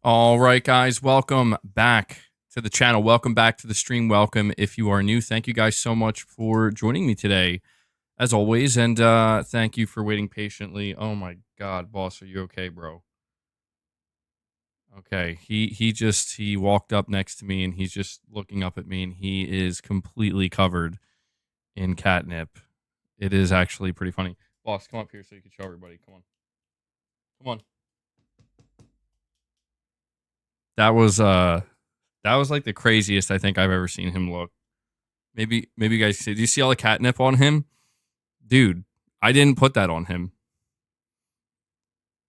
All right, guys, welcome back to the channel. Welcome back to the stream. Welcome if you are new. Thank you guys so much for joining me today, as always, and thank you for waiting patiently. Oh my God, boss, are you okay, bro? Okay, he walked up next to me and he's just looking up at me and he is completely covered in catnip. It is actually pretty funny. Boss, come up here so you can show everybody. Come on. That was like the craziest I think I've ever seen him look. Maybe you guys see. Do you see all the catnip on him, dude? I didn't put that on him.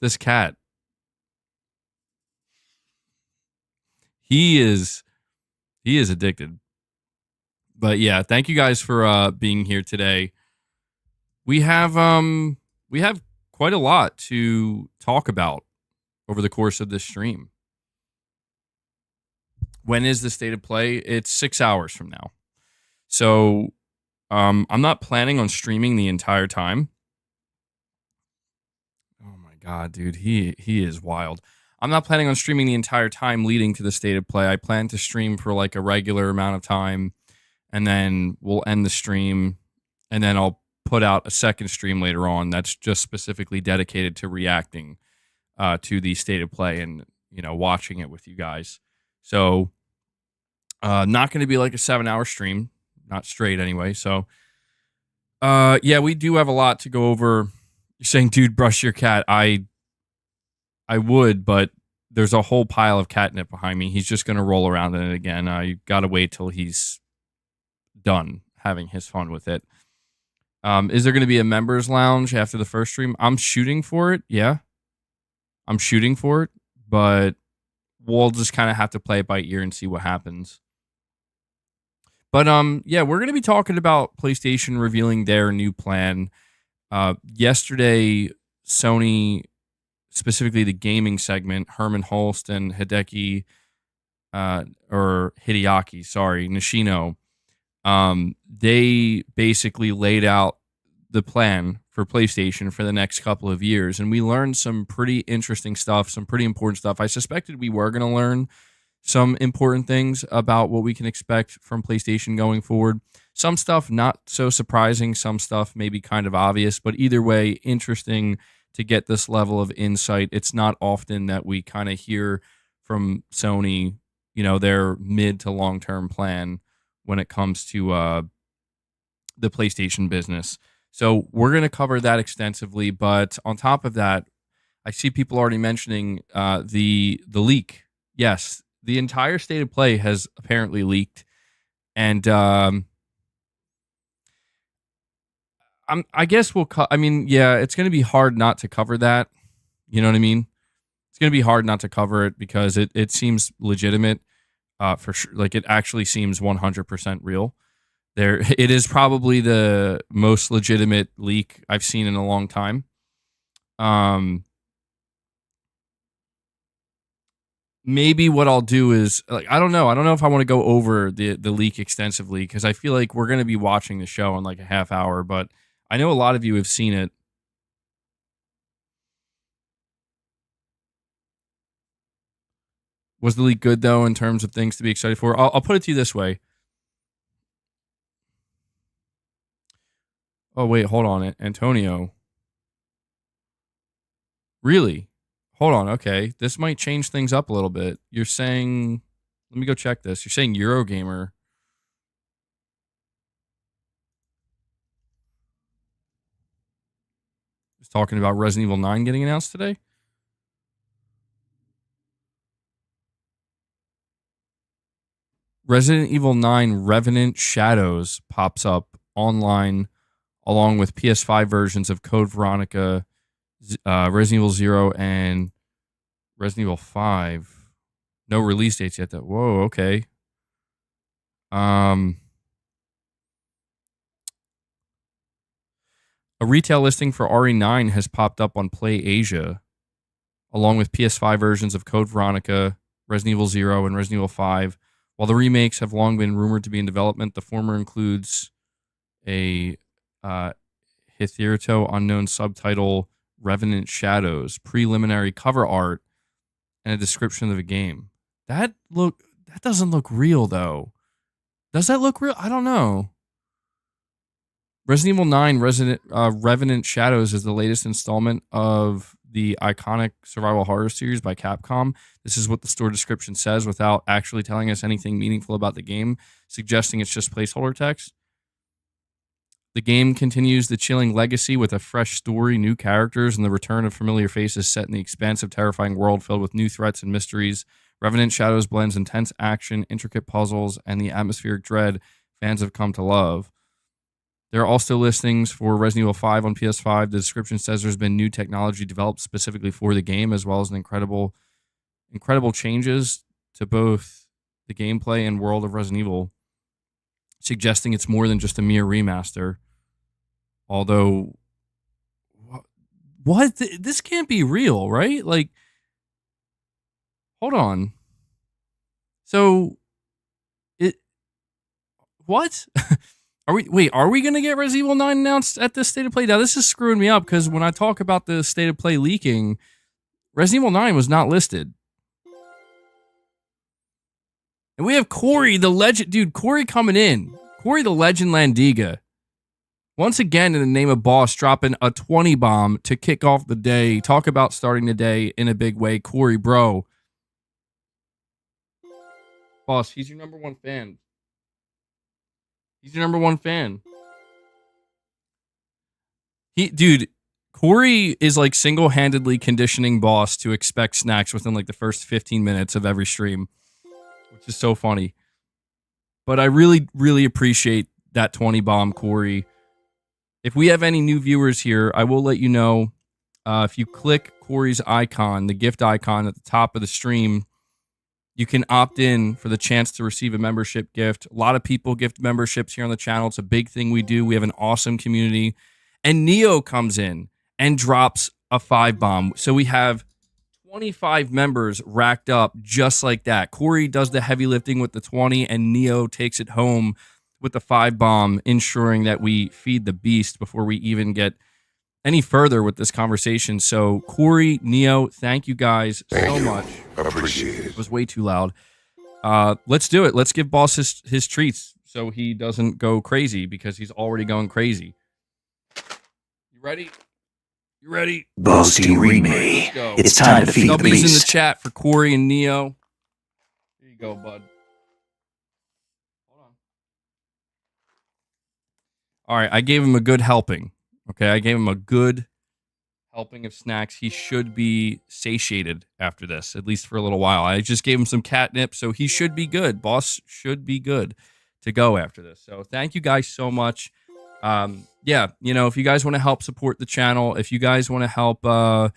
This cat, he is addicted. But yeah, thank you guys for being here today. We have quite a lot to talk about over the course of this stream. When is the state of play? It's 6 hours from now. So I'm not planning on streaming the entire time. Oh my God, dude, he is wild. I'm not planning on streaming the entire time leading to the state of play. I plan to stream for like a regular amount of time, and then we'll end the stream, and then I'll put out a second stream later on that's just specifically dedicated to reacting to the state of play and watching it with you guys. So not going to be like a 7-hour stream, not straight anyway. So yeah, we do have a lot to go over. You're saying, dude, brush your cat. I would, but there's a whole pile of catnip behind me. He's just going to roll around in it again. I got to wait till he's done having his fun with it. Is there going to be a members lounge after the first stream? I'm shooting for it. Yeah, I'm shooting for it, but we'll just kind of have to play it by ear and see what happens. But yeah, we're going to be talking about PlayStation revealing their new plan. Yesterday, Sony, specifically the gaming segment, Herman Holst and Hideki, or Hideaki, sorry, Nishino, they basically laid out the plan for PlayStation for the next couple of years. And we learned some pretty interesting stuff, some pretty important stuff. I suspected we were going to learn some important things about what we can expect from PlayStation going forward. Some stuff not so surprising, some stuff maybe kind of obvious, but either way, interesting to get this level of insight. It's not often that we kind of hear from Sony, their mid to long-term plan when it comes to the PlayStation business. So we're going to cover that extensively, but on top of that, I see people already mentioning the leak. Yes, the entire state of play has apparently leaked, and I guess we'll. Yeah, it's going to be hard not to cover that. You know what I mean? It's going to be hard not to cover it because it seems legitimate, for sure. Like it actually seems 100% real. It is probably the most legitimate leak I've seen in a long time. Maybe what I'll do is I don't know if I want to go over the leak extensively because I feel like we're going to be watching the show in like a half hour, but I know a lot of you have seen it. Was the leak good though in terms of things to be excited for? I'll put it to you this way. Oh wait, hold on, Antonio. Really? Hold on. Okay, this might change things up a little bit. You're saying, let me go check this. You're saying Eurogamer. Is talking about Resident Evil 9 getting announced today. Resident Evil 9 Revenant Shadows pops up online along with PS5 versions of Code Veronica, Resident Evil 0, and Resident Evil 5. No release dates yet. Whoa, okay. A retail listing for RE9 has popped up on Play Asia, along with PS5 versions of Code Veronica, Resident Evil 0, and Resident Evil 5. While the remakes have long been rumored to be in development, the former includes a hitherto unknown subtitle, Revenant Shadows, preliminary cover art, and a description of the game. That doesn't look real though. Does that look real? I don't know. Resident Evil 9 Revenant Shadows is the latest installment of the iconic survival horror series by Capcom. This is what the store description says without actually telling us anything meaningful about the game, suggesting it's just placeholder text. The game continues the chilling legacy with a fresh story, new characters, and the return of familiar faces set in the expansive, terrifying world filled with new threats and mysteries. Revenant Shadows blends intense action, intricate puzzles, and the atmospheric dread fans have come to love. There are also listings for Resident Evil 5 on PS5. The description says there's been new technology developed specifically for the game, as well as an incredible changes to both the gameplay and world of Resident Evil, suggesting it's more than just a mere remaster. Although, what? This can't be real, right? Like, hold on. So, what? Are we going to get Resident Evil 9 announced at this State of Play? Now, this is screwing me up because when I talk about the State of Play leaking, Resident Evil 9 was not listed. And we have Corey, the legend. Dude, Corey coming in. Corey, the legend Landiga. Once again, in the name of Boss, dropping a 20 bomb to kick off the day. Talk about starting the day in a big way. Corey, bro. Boss, he's your number one fan. He's your number one fan. Dude, Corey is like single-handedly conditioning Boss to expect snacks within like the first 15 minutes of every stream, which is so funny. But I really, really appreciate that 20 bomb, Corey. If we have any new viewers here, I will let you know. If you click Corey's icon, the gift icon at the top of the stream, you can opt in for the chance to receive a membership gift. A lot of people gift memberships here on the channel. It's a big thing we do. We have an awesome community. And Neo comes in and drops a 5 bomb. So we have 25 members racked up just like that. Corey does the heavy lifting with the 20, and Neo takes it home with the 5 bomb, ensuring that we feed the beast before we even get any further with this conversation. So Corey, Neo, thank you guys so much. Appreciate it. It was way too loud. Let's do it. Let's give Boss his treats so he doesn't go crazy, because he's already going crazy. You ready? You ready? Boss Team Remake. It's time to feed the beast. In the chat for Corey and Neo. Here you go, bud. Hold on. All right, I gave him a good helping. Okay, I gave him a good helping of snacks. He should be satiated after this, at least for a little while. I just gave him some catnip, so he should be good. Boss should be good to go after this. So thank you guys so much. Yeah, if you guys want to help support the channel, if you guys want to help, fund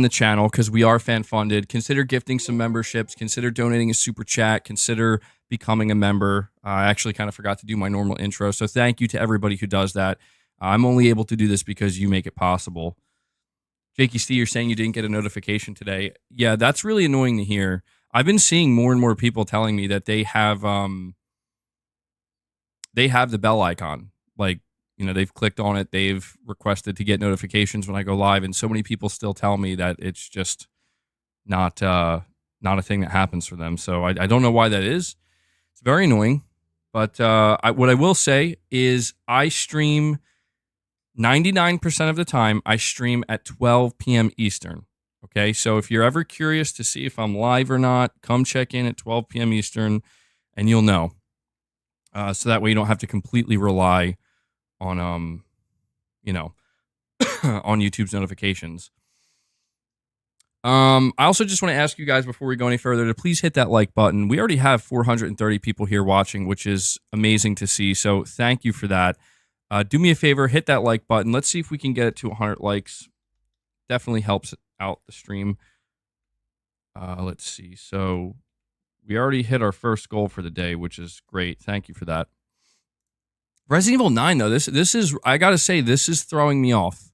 the channel, because we are fan funded, consider gifting some memberships, consider donating a super chat, consider becoming a member. I actually kind of forgot to do my normal intro, so thank you to everybody who does that. I'm only able to do this because you make it possible. Jakey Steve, you're saying you didn't get a notification today. Yeah, that's really annoying to hear. I've been seeing more and more people telling me that they have the bell icon. Like, they've clicked on it, they've requested to get notifications when I go live, and so many people still tell me that it's just not a thing that happens for them. So I don't know why that is. It's very annoying. But what I will say is I stream 99% of the time. I stream at 12 p.m. Eastern. Okay, so if you're ever curious to see if I'm live or not, come check in at 12 p.m. Eastern, and you'll know. So that way you don't have to completely rely on, on YouTube's notifications. I also just want to ask you guys before we go any further to please hit that like button. We already have 430 people here watching, which is amazing to see. So thank you for that. Do me a favor, hit that like button. Let's see if we can get it to 100 likes. Definitely helps out the stream. Let's see. So we already hit our first goal for the day, which is great. Thank you for that. Resident Evil 9, though, this is, I gotta say, this is throwing me off.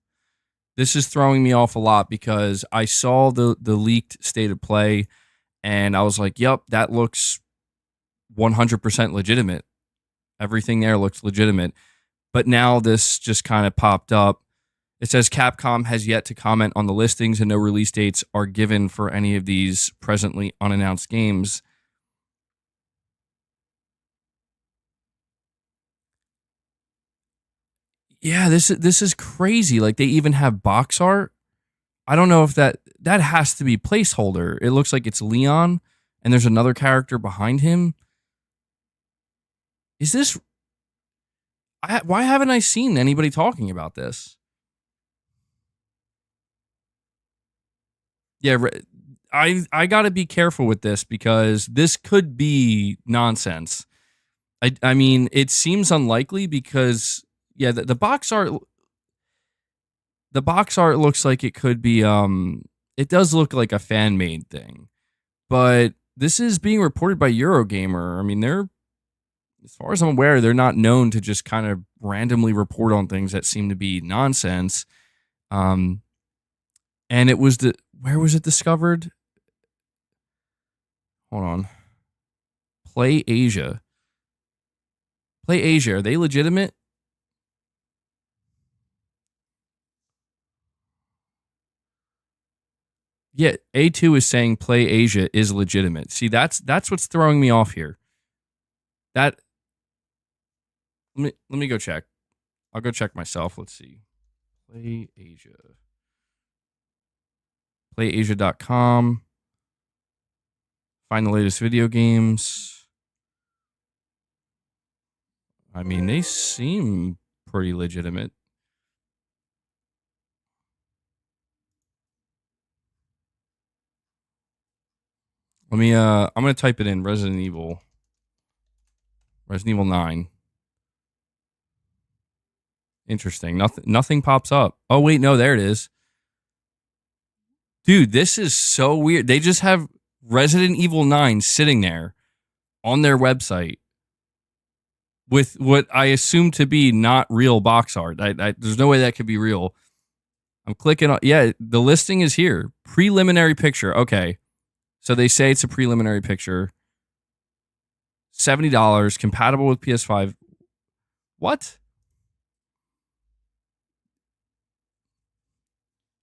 This is throwing me off a lot because I saw the leaked state of play and I was like, yep, that looks 100% legitimate. Everything there looks legitimate. But now this just kind of popped up. It says Capcom has yet to comment on the listings and no release dates are given for any of these presently unannounced games. Yeah, this is crazy. Like, they even have box art. I don't know if that has to be placeholder. It looks like it's Leon, and there's another character behind him. Is this? Why haven't I seen anybody talking about this? Yeah, I got to be careful with this because this could be nonsense. I mean, it seems unlikely because yeah, the box art looks like it could be it does look like a fan made thing. But this is being reported by Eurogamer. I mean, they're, as far as I'm aware, they're not known to just kind of randomly report on things that seem to be nonsense. And it was where was it discovered? Hold on. Play Asia. Play Asia, are they legitimate? Yeah, A2 is saying Play Asia is legitimate. See, that's what's throwing me off here. That let me go check. I'll go check myself. Let's see. Play Asia. PlayAsia.com. Find the latest video games. I mean, they seem pretty legitimate. Let me I'm gonna type it in Resident Evil 9. Interesting. Nothing pops up. Oh wait, no, there it is. Dude, this is so weird. They just have Resident Evil 9 sitting there on their website with what I assume to be not real box art. There's no way that could be real. I'm clicking on, yeah, the listing is here. Preliminary picture. Okay. So they say it's a preliminary picture. $70, compatible with PS5. What?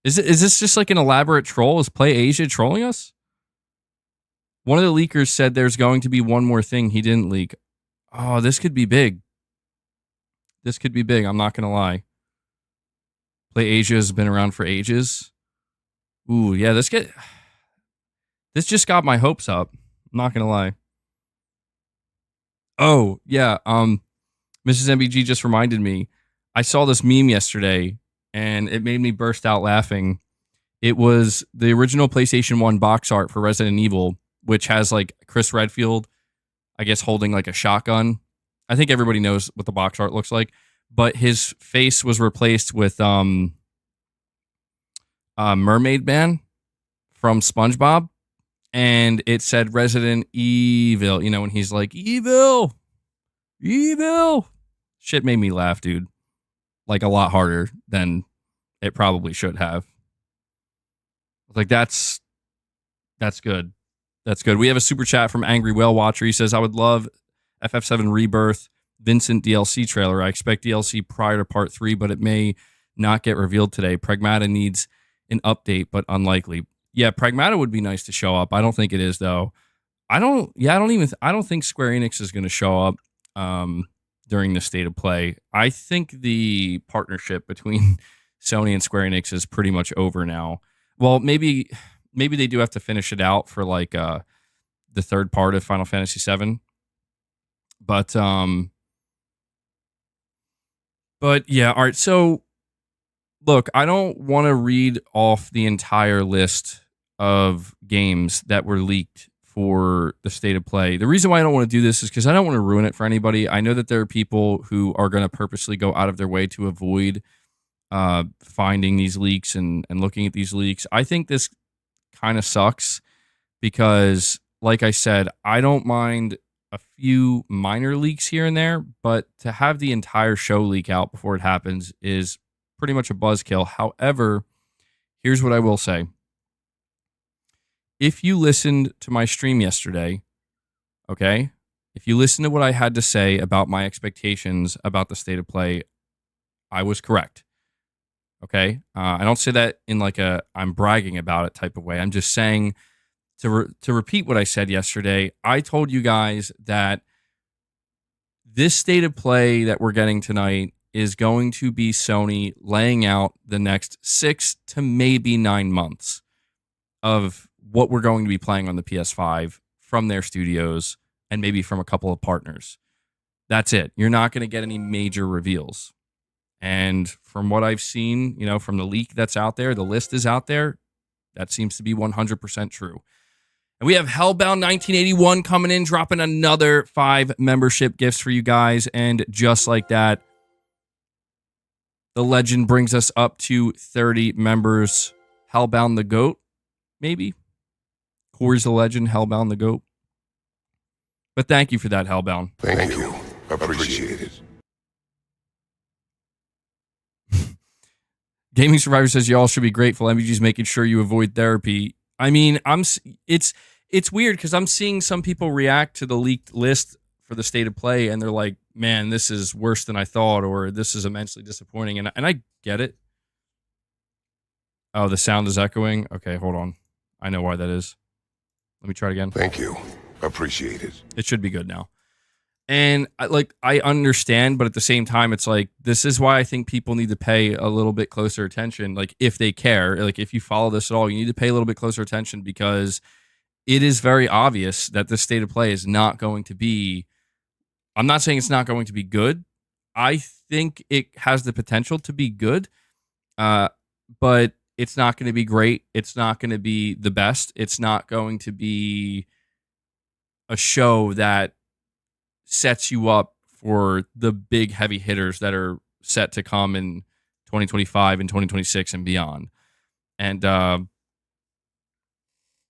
Is this just like an elaborate troll? Is Play Asia trolling us? One of the leakers said there's going to be one more thing he didn't leak. Oh, this could be big. This could be big. I'm not going to lie. Play Asia has been around for ages. Ooh, yeah, this just got my hopes up. I'm not going to lie. Oh, yeah, Mrs. MBG just reminded me. I saw this meme yesterday and it made me burst out laughing. It was the original PlayStation 1 box art for Resident Evil, which has like Chris Redfield, I guess, holding like a shotgun. I think everybody knows what the box art looks like, but his face was replaced with Mermaid Man from SpongeBob, and it said Resident Evil, you know, when he's like, evil. Shit made me laugh, dude. Like a lot harder than it probably should have. Like, that's good. That's good. We have a super chat from Angry Whale Watcher. He says, I would love FF7 Rebirth Vincent DLC trailer. I expect DLC prior to part 3, but it may not get revealed today. Pragmata needs an update, but unlikely. Yeah, Pragmata would be nice to show up. I don't think it is, though. I don't think Square Enix is going to show up during the state of play. I think the partnership between Sony and Square Enix is pretty much over now. Well, maybe they do have to finish it out for like the third part of Final Fantasy VII. But yeah, all right. So look, I don't want to read off the entire list of games that were leaked for the state of play. The reason why I don't want to do this is because I don't want to ruin it for anybody. I know that there are people who are going to purposely go out of their way to avoid finding these leaks and looking at these leaks. I think this kind of sucks because, like I said, I don't mind a few minor leaks here and there, but to have the entire show leak out before it happens is pretty much a buzzkill. However, here's what I will say. If you listened to my stream yesterday, okay, if you listened to what I had to say about my expectations about the state of play, I was correct. Okay. I don't say that in like a I'm bragging about it type of way. I'm just saying to repeat what I said yesterday. I told you guys that this state of play that we're getting tonight is going to be Sony laying out the next 6 to maybe 9 months of what we're going to be playing on the PS5 from their studios and maybe from a couple of partners. That's it. You're not going to get any major reveals. And from what I've seen, from the leak that's out there, the list is out there. That seems to be 100% true. And we have Hellbound 1981 coming in, dropping another 5 membership gifts for you guys. And just like that, the legend brings us up to 30 members. Hellbound the GOAT, maybe. Corey's the legend, Hellbound the GOAT. But thank you for that, Hellbound. Thank you. Appreciate it. Gaming Survivor says y'all should be grateful. MBG's making sure you avoid therapy. I mean, it's weird because I'm seeing some people react to the leaked list for the state of play, and they're like, "Man, this is worse than I thought," or "This is immensely disappointing." And I get it. Oh, the sound is echoing. Okay, hold on. I know why that is. Let me try it again. Thank you. Appreciate it. It should be good now. And I understand, but at the same time, it's like, this is why I think people need to pay a little bit closer attention. Like, if they care, like if you follow this at all, you need to pay a little bit closer attention, because it is very obvious that this state of play is not going to be, I'm not saying it's not going to be good. I think it has the potential to be good, but it's not going to be great. It's not going to be the best. It's not going to be a show that sets you up for the big heavy hitters that are set to come in 2025 and 2026 and beyond. And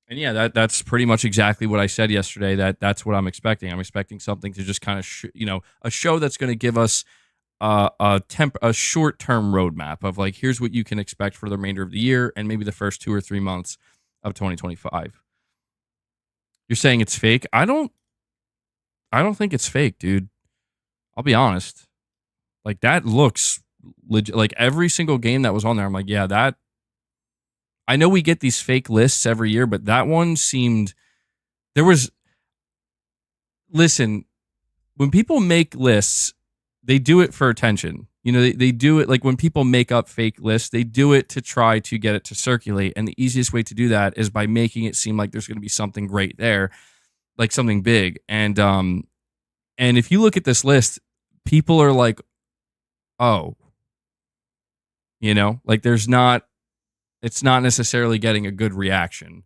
yeah, that's pretty much exactly what I said yesterday. That's what I'm expecting. I'm expecting something to just kind of, a show that's going to give us a short-term roadmap of like, here's what you can expect for the remainder of the year and maybe the first 2 or 3 months of 2025. You're saying it's fake? I don't think it's fake, dude. I'll be honest. Like, that looks legit. Like, every single game that was on there, I'm like, yeah, that. I know we get these fake lists every year, but that one seemed. Listen, when people make lists, they do it for attention. They do it like when people make up fake lists, they do it to try to get it to circulate. And the easiest way to do that is by making it seem like there's going to be something great there, like something big. And if you look at this list, people are like, oh, like it's not necessarily getting a good reaction.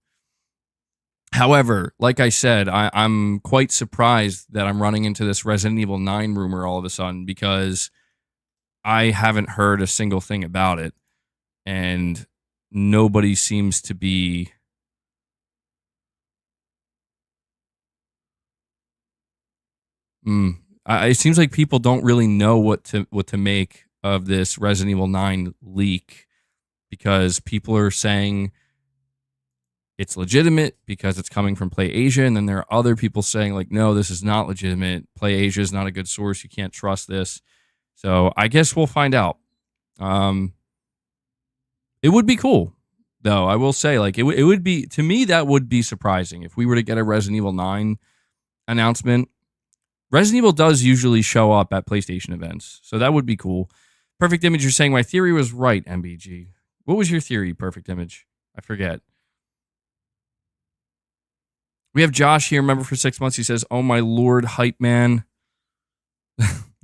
However, like I said, I'm quite surprised that I'm running into this Resident Evil 9 rumor all of a sudden, because I haven't heard a single thing about it, and nobody seems to be. It seems like people don't really know what to make of this Resident Evil 9 leak, because people are saying it's legitimate because it's coming from PlayAsia, and then there are other people saying like, no, this is not legitimate. PlayAsia is not a good source. You can't trust this. So I guess we'll find out. It would be cool, though. I will say, like, it would be, to me, that would be surprising if we were to get a Resident Evil 9 announcement. Resident Evil does usually show up at PlayStation events, so that would be cool. Perfect Image, you're saying my theory was right, MBG. What was your theory, Perfect Image? I forget. We have Josh here, member for 6 months. He says, oh my lord, hype man.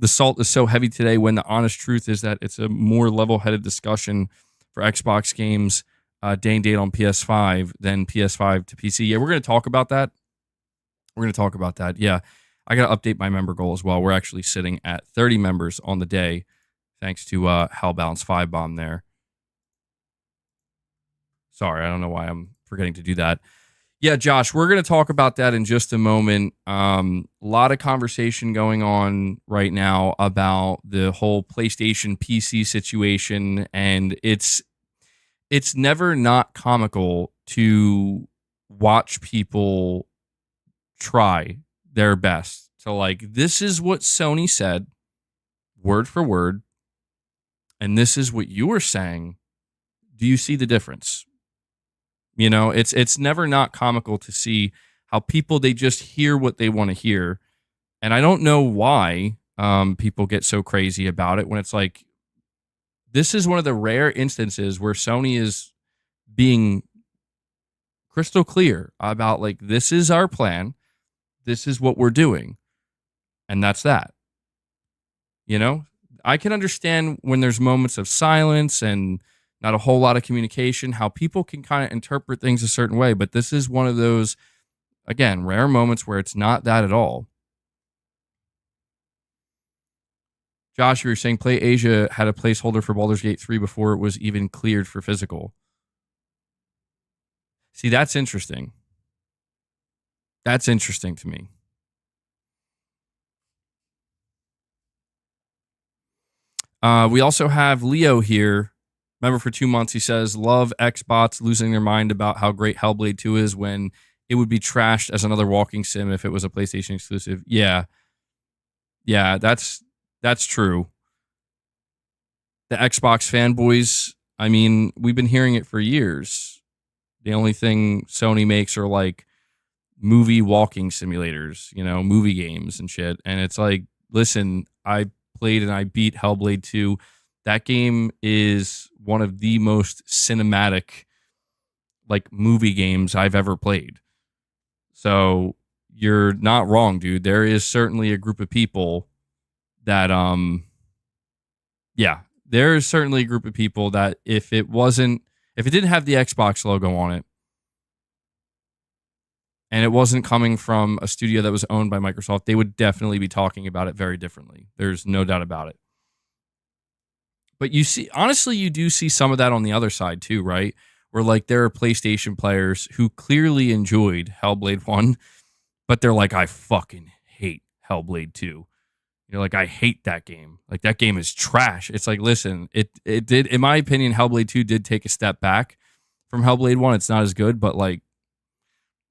The salt is so heavy today, when the honest truth is that it's a more level-headed discussion for Xbox games day and date on PS5 than PS5 to PC. Yeah, we're going to talk about that. Yeah, I got to update my member goal as well. We're actually sitting at 30 members on the day, thanks to Hellbound's 5-bomb there. Sorry, I don't know why I'm forgetting to do that. Yeah, Josh, we're going to talk about that in just a moment. A lot of conversation going on right now about the whole PlayStation PC situation, and it's never not comical to watch people try their best to, like, this is what Sony said, word for word. and this is what you were saying, do you see the difference? You know, it's never not comical to see how people, they just hear what they want to hear. And I don't know why people get so crazy about it when it's like, this is one of the rare instances where Sony is being crystal clear about, like, this is our plan, this is what we're doing, and that's that. You know, I can understand when there's moments of silence and not a whole lot of communication, how people can kind of interpret things a certain way, but this is one of those, again, rare moments where it's not that at all. Josh, you were saying Play Asia had a placeholder for Baldur's Gate 3 before it was even cleared for physical. See, that's interesting. That's interesting to me. We also have Leo here. Remember, for 2 months, he says, love Xbox losing their mind about how great Hellblade 2 is when it would be trashed as another walking sim if it was a PlayStation exclusive. Yeah, that's true. The Xbox fanboys, I mean, we've been hearing it for years. The only thing Sony makes are like movie walking simulators, you know, movie games and shit. And it's like, listen, I played and I beat Hellblade 2. That game is one of the most cinematic, like, movie games I've ever played. So you're not wrong, dude. There is certainly a group of people that, there is certainly a group of people that if it didn't have the Xbox logo on it, and it wasn't coming from a studio that was owned by Microsoft, they would definitely be talking about it very differently. There's no doubt about it. But you see, honestly, you do see some of that on the other side too, right? Where, like, there are PlayStation players who clearly enjoyed Hellblade 1, but they're like, I fucking hate Hellblade 2. You're like, I hate that game. Like, that game is trash. It's like, listen, it did, in my opinion, Hellblade 2 did take a step back from Hellblade 1. It's not as good, but, like,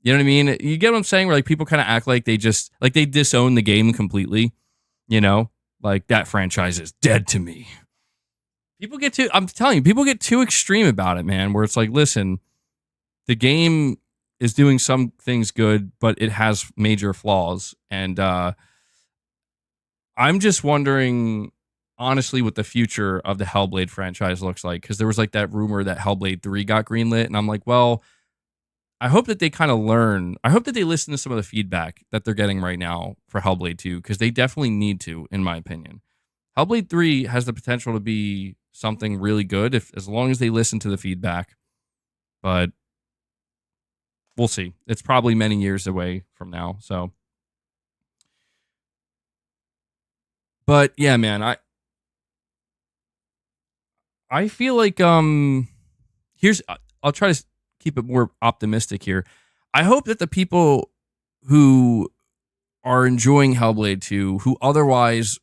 you know what I mean? You get what I'm saying? Where, like, people kind of act like they just, like, they disown the game completely, you know? Like, that franchise is dead to me. I'm telling you, people get too extreme about it, man, where it's like, listen, the game is doing some things good, but it has major flaws. And I'm just wondering, honestly, what the future of the Hellblade franchise looks like. Because there was, like, that rumor that Hellblade 3 got greenlit. And I'm like, well, I hope that they kind of learn. I hope that they listen to some of the feedback that they're getting right now for Hellblade 2. Because they definitely need to, in my opinion. Hellblade 3 has the potential to be something really good as long as they listen to the feedback. But we'll see. It's probably many years away from now. So, but yeah, man, I feel like I'll try to keep it more optimistic here. I hope that the people who are enjoying Hellblade 2, who otherwise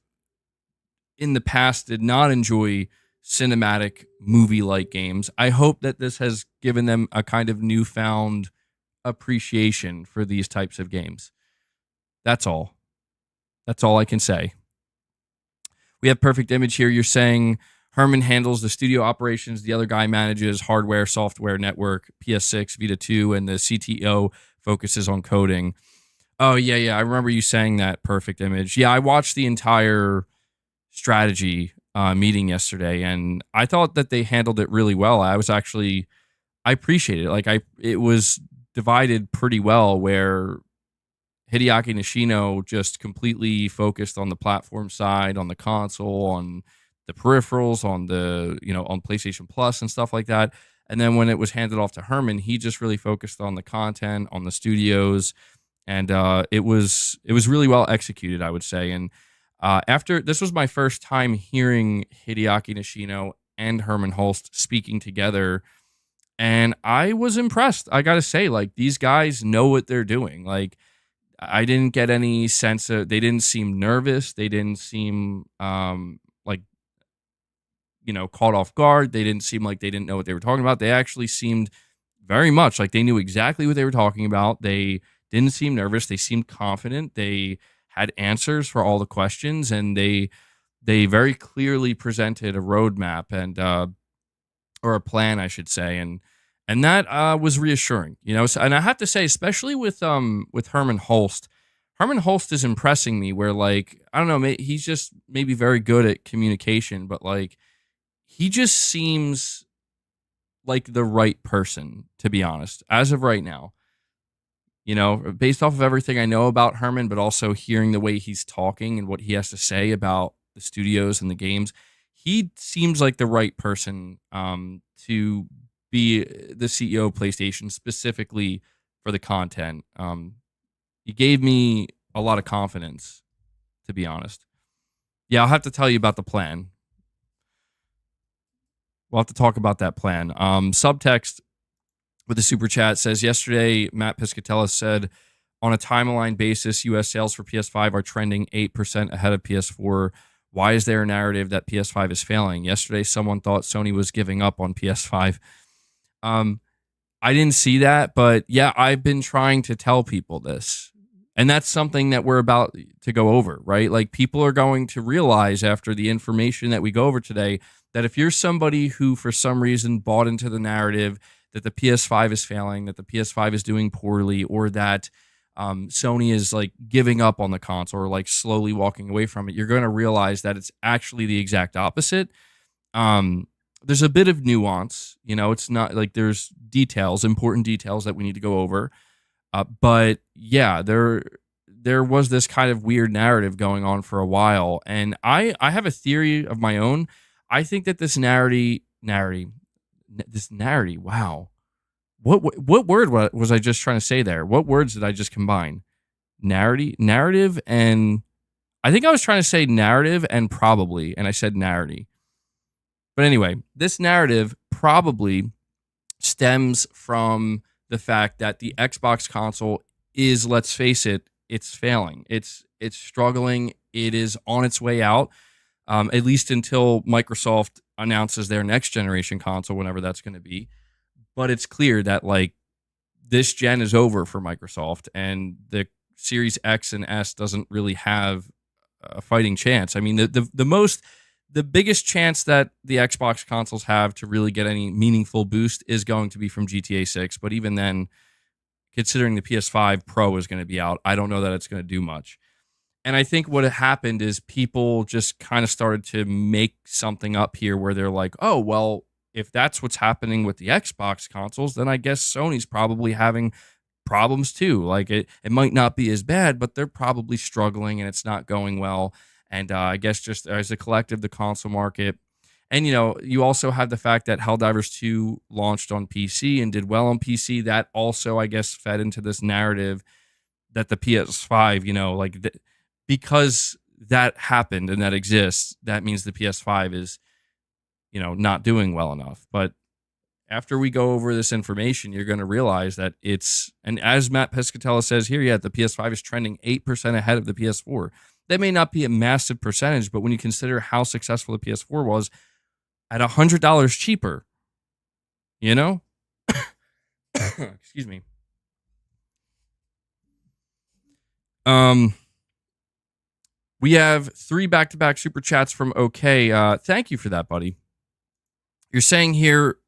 in the past did not enjoy cinematic movie-like games, I hope that this has given them a kind of newfound appreciation for these types of games. That's all. That's all I can say. We have Perfect Image here. You're saying Herman handles the studio operations. The other guy manages hardware, software, network, PS6, Vita 2, and the CTO focuses on coding. Oh, yeah. I remember you saying that, Perfect Image. Yeah, I watched the entire strategy meeting yesterday, and I thought that they handled it really well. I appreciated it. Like, it was divided pretty well, where Hideaki Nishino just completely focused on the platform side, on the console, on the peripherals, on the, on PlayStation Plus and stuff like that. And then when it was handed off to Herman, he just really focused on the content, on the studios, and it was really well executed, I would say. And after this was my first time hearing Hideaki Nishino and Herman Holst speaking together, and I was impressed. I gotta say, like, these guys know what they're doing. Like, I didn't get any sense of, they didn't seem nervous. They didn't seem like, caught off guard. They didn't seem like they didn't know what they were talking about. They actually seemed very much like they knew exactly what they were talking about. They didn't seem nervous. They seemed confident. They had answers for all the questions, and they they very clearly presented a roadmap and or a plan, I should say, and that was reassuring, you know. So, and I have to say, especially with Herman Holst, Herman Holst is impressing me. Where like I don't know, he's just maybe very good at communication, but like he just seems like the right person, to be honest, as of right now. You know, based off of everything I know about Herman, but also hearing the way he's talking and what he has to say about the studios and the games, he seems like the right person to be the CEO of PlayStation, specifically for the content. He gave me a lot of confidence, to be honest. Yeah, I'll have to tell you about the plan. We'll have to talk about that plan. Subtext with the super chat says yesterday, Matt Piscatella said on a timeline basis, US sales for PS5 are trending 8% ahead of PS4. Why is there a narrative that PS5 is failing? Yesterday, someone thought Sony was giving up on PS5. I didn't see that, but yeah, I've been trying to tell people this. And that's something that we're about to go over, right? Like people are going to realize after the information that we go over today that if you're somebody who for some reason bought into the narrative that the PS5 is failing, that the PS5 is doing poorly, or that Sony is like giving up on the console or like slowly walking away from it, you're going to realize that it's actually the exact opposite. There's a bit of nuance, you know, it's not like there's details, important details that we need to go over. But yeah, there was this kind of weird narrative going on for a while. And I have a theory of my own. I think that this narrative, wow. What word was I just trying to say there? What words did I just combine? Narrative, and I think I was trying to say narrative and probably, and I said narrative. But anyway, this narrative probably stems from the fact that the Xbox console is, let's face it, it's failing. It's struggling. It is on its way out, at least until Microsoft announces their next generation console, whenever that's going to be. But it's clear that like this gen is over for Microsoft, and the Series X and S doesn't really have a fighting chance. I mean, the biggest chance that the Xbox consoles have to really get any meaningful boost is going to be from GTA 6. But even then, considering the PS5 Pro is going to be out, I don't know that it's going to do much. And I think what happened is people just kind of started to make something up here where they're like, oh, well, if that's what's happening with the Xbox consoles, then I guess Sony's probably having problems too. Like it might not be as bad, but they're probably struggling and it's not going well. And I guess just as a collective, the console market. And, you know, you also have the fact that Helldivers 2 launched on PC and did well on PC. That also, I guess, fed into this narrative that the PS5, you know, like because that happened and that exists, that means the PS5 is, you know, not doing well enough. But after we go over this information, you're going to realize that it's, and as Matt Piscatella says here, yeah, the PS5 is trending 8% ahead of the PS4. That may not be a massive percentage, but when you consider how successful the PS4 was at $100 cheaper, you know? Excuse me. We have 3 back-to-back super chats from OK. Thank you for that, buddy. You're saying here,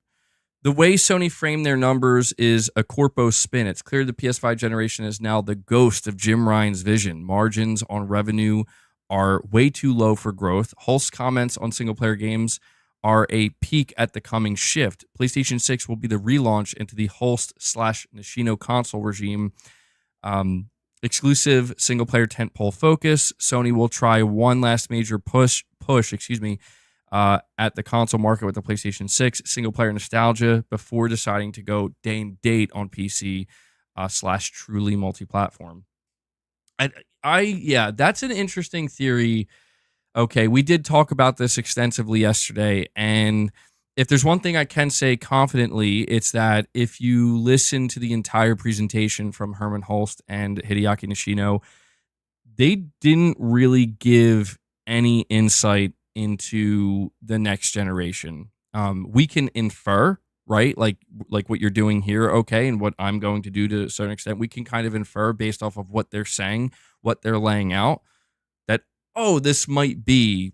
the way Sony framed their numbers is a corpo spin. It's clear the PS5 generation is now the ghost of Jim Ryan's vision. Margins on revenue are way too low for growth. Hulse comments on single-player games are a peak at the coming shift. PlayStation 6 will be the relaunch into the Holst/Nishino console regime. Exclusive single-player tentpole focus. Sony will try one last major push, at the console market with the PlayStation 6 single-player nostalgia before deciding to go day and date on PC / truly multi-platform. Yeah, that's an interesting theory. Okay, we did talk about this extensively yesterday, and if there's one thing I can say confidently, it's that if you listen to the entire presentation from Herman Holst and Hideaki Nishino, they didn't really give any insight into the next generation. We can infer, right? Like what you're doing here, okay, and what I'm going to do to a certain extent. We can kind of infer based off of what they're saying, what they're laying out, that, oh, this might be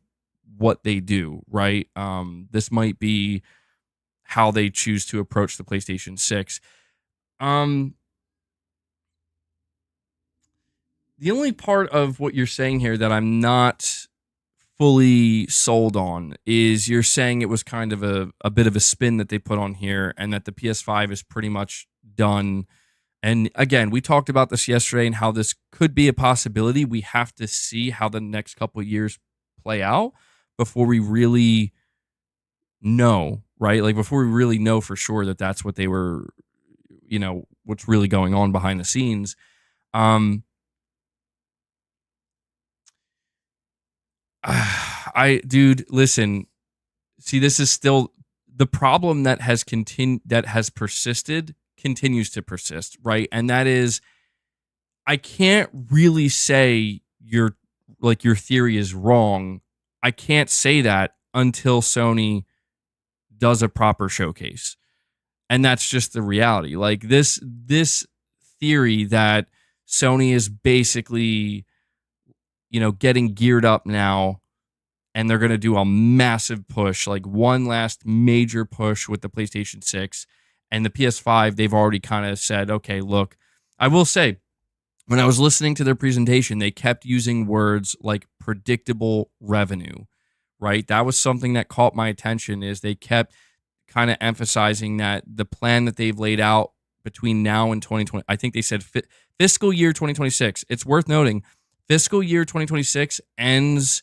what they do, right? This might be how they choose to approach the PlayStation 6. The only part of what you're saying here that I'm not fully sold on is you're saying it was kind of a bit of a spin that they put on here, and that the PS5 is pretty much done. And again, we talked about this yesterday and how this could be a possibility. We have to see how the next couple of years play out before we really know, right? Like before we really know for sure that that's what they were, what's really going on behind the scenes. Dude, listen. See, this is still the problem that has persisted, continues to persist, right? And that is, I can't really say your theory is wrong. I can't say that until Sony does a proper showcase. And that's just the reality. Like this theory that Sony is basically, getting geared up now, and they're going to do a massive push, like one last major push with the PlayStation 6 and the PS5. They've already kind of said, okay, look, I will say, when I was listening to their presentation, they kept using words like predictable revenue, right? That was something that caught my attention, is they kept kind of emphasizing that the plan that they've laid out between now and 2020, I think they said fiscal year 2026. It's worth noting, fiscal year 2026 ends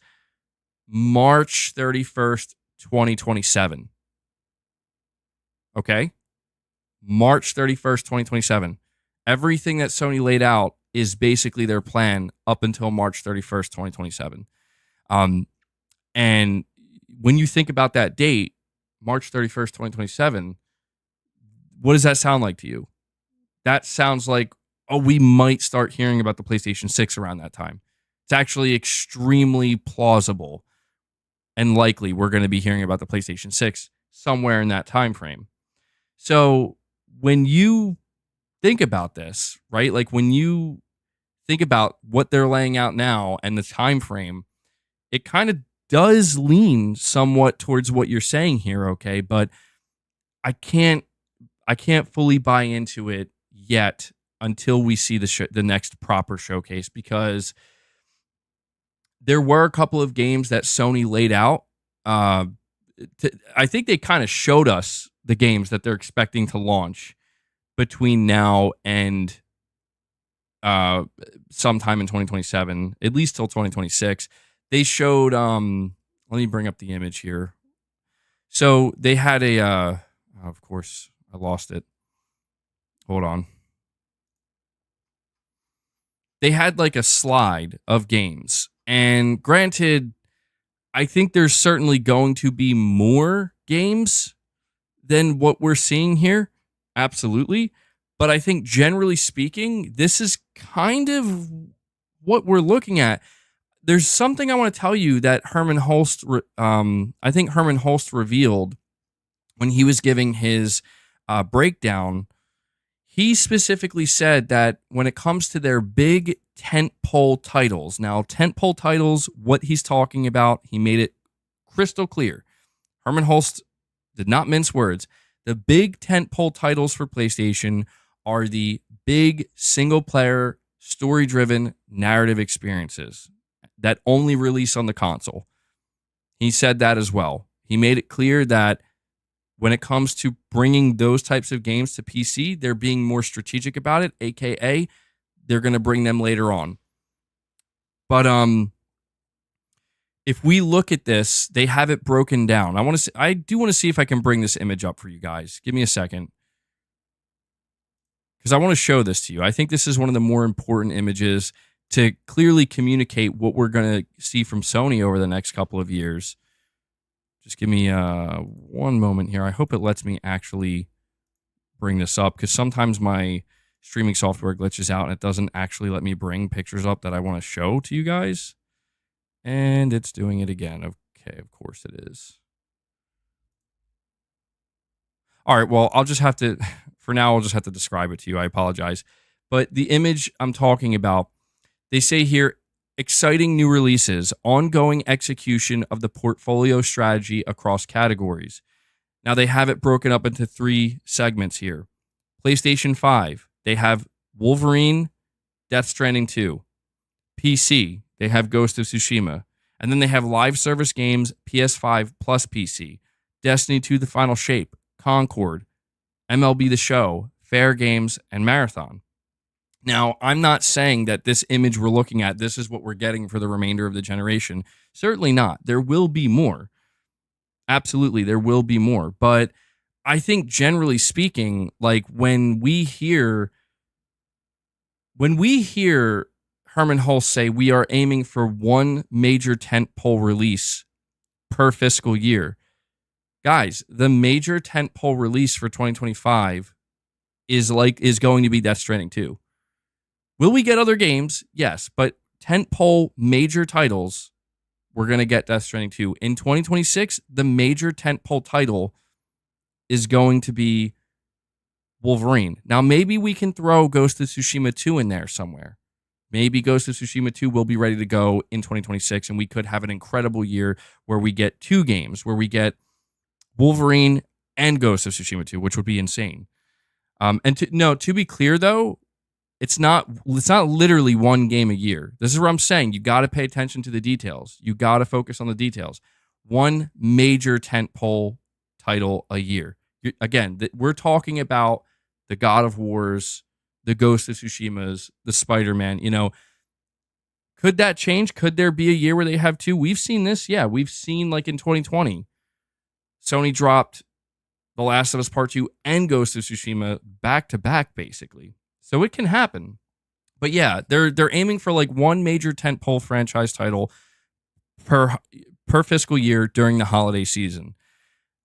March 31st, 2027. Okay? March 31st, 2027. Everything that Sony laid out is basically their plan up until March 31st, 2027. And when you think about that date, March 31st, 2027, what does that sound like to you? That sounds like, we might start hearing about the PlayStation 6 around that time. It's actually extremely plausible and likely we're going to be hearing about the PlayStation 6 somewhere in that time frame. So when you think about this, right? Like when you think about what they're laying out now and the time frame, it kind of does lean somewhat towards what you're saying here, okay? But I can't fully buy into it yet until we see the next proper showcase, because there were a couple of games that Sony laid out. I think they kind of showed us the games that they're expecting to launch between now and sometime in 2027, at least till 2026. They showed, let me bring up the image here. So they had of course, I lost it. Hold on. They had like a slide of games. And granted, I think there's certainly going to be more games than what we're seeing here. Absolutely. But I think generally speaking, this is kind of what we're looking at. There's something I want to tell you that Herman Holst revealed when he was giving his breakdown. He specifically said that when it comes to their big tentpole titles, now tentpole titles, what he's talking about, he made it crystal clear. Herman Holst did not mince words. The big tentpole titles for PlayStation are the big single-player, story-driven narrative experiences that only release on the console. He said that as well. He made it clear that when it comes to bringing those types of games to PC, they're being more strategic about it, aka they're going to bring them later on. But if we look at this, they have it broken down. I do want to see if I can bring this image up for you guys. Give me a second, because I want to show this to you. I think this is one of the more important images to clearly communicate what we're going to see from Sony over the next couple of years. Just give me one moment here. I hope it lets me actually bring this up, because sometimes my streaming software glitches out and it doesn't actually let me bring pictures up that I want to show to you guys. And it's doing it again. Okay, of course it is. All right, well, I'll just have to describe it to you. I apologize. But the image I'm talking about, they say here, exciting new releases, ongoing execution of the portfolio strategy across categories. Now they have it broken up into 3 segments here. PlayStation 5, they have Wolverine, Death Stranding 2. PC, they have Ghost of Tsushima. And then they have live service games, PS5 plus PC, Destiny 2 The Final Shape, Concord, MLB The Show, Fair Games, and Marathon. Now, I'm not saying that this image we're looking at, this is what we're getting for the remainder of the generation. Certainly not. There will be more. Absolutely, there will be more. But I think generally speaking, like when we hear Herman Hulse say we are aiming for one major tentpole release per fiscal year, guys, the major tentpole release for 2025 is going to be Death Stranding 2. Will we get other games? Yes, but tentpole major titles, we're going to get Death Stranding 2. In 2026, the major tentpole title is going to be Wolverine. Now, maybe we can throw Ghost of Tsushima 2 in there somewhere. Maybe Ghost of Tsushima 2 will be ready to go in 2026, and we could have an incredible year where we get 2 games, where we get Wolverine and Ghost of Tsushima 2, which would be insane. To be clear, though, it's not literally one game a year. This is what I'm saying. You got to pay attention to the details. You got to focus on the details. One major tentpole title a year. Again, we're talking about the God of Wars, the Ghost of Tsushimas, the Spider-Man. Could that change? Could there be a year where they have 2? We've seen this. Yeah, we've seen like in 2020, Sony dropped The Last of Us Part 2 and Ghost of Tsushima back to back, basically. So it can happen. But yeah, they're aiming for like one major tentpole franchise title per fiscal year during the holiday season.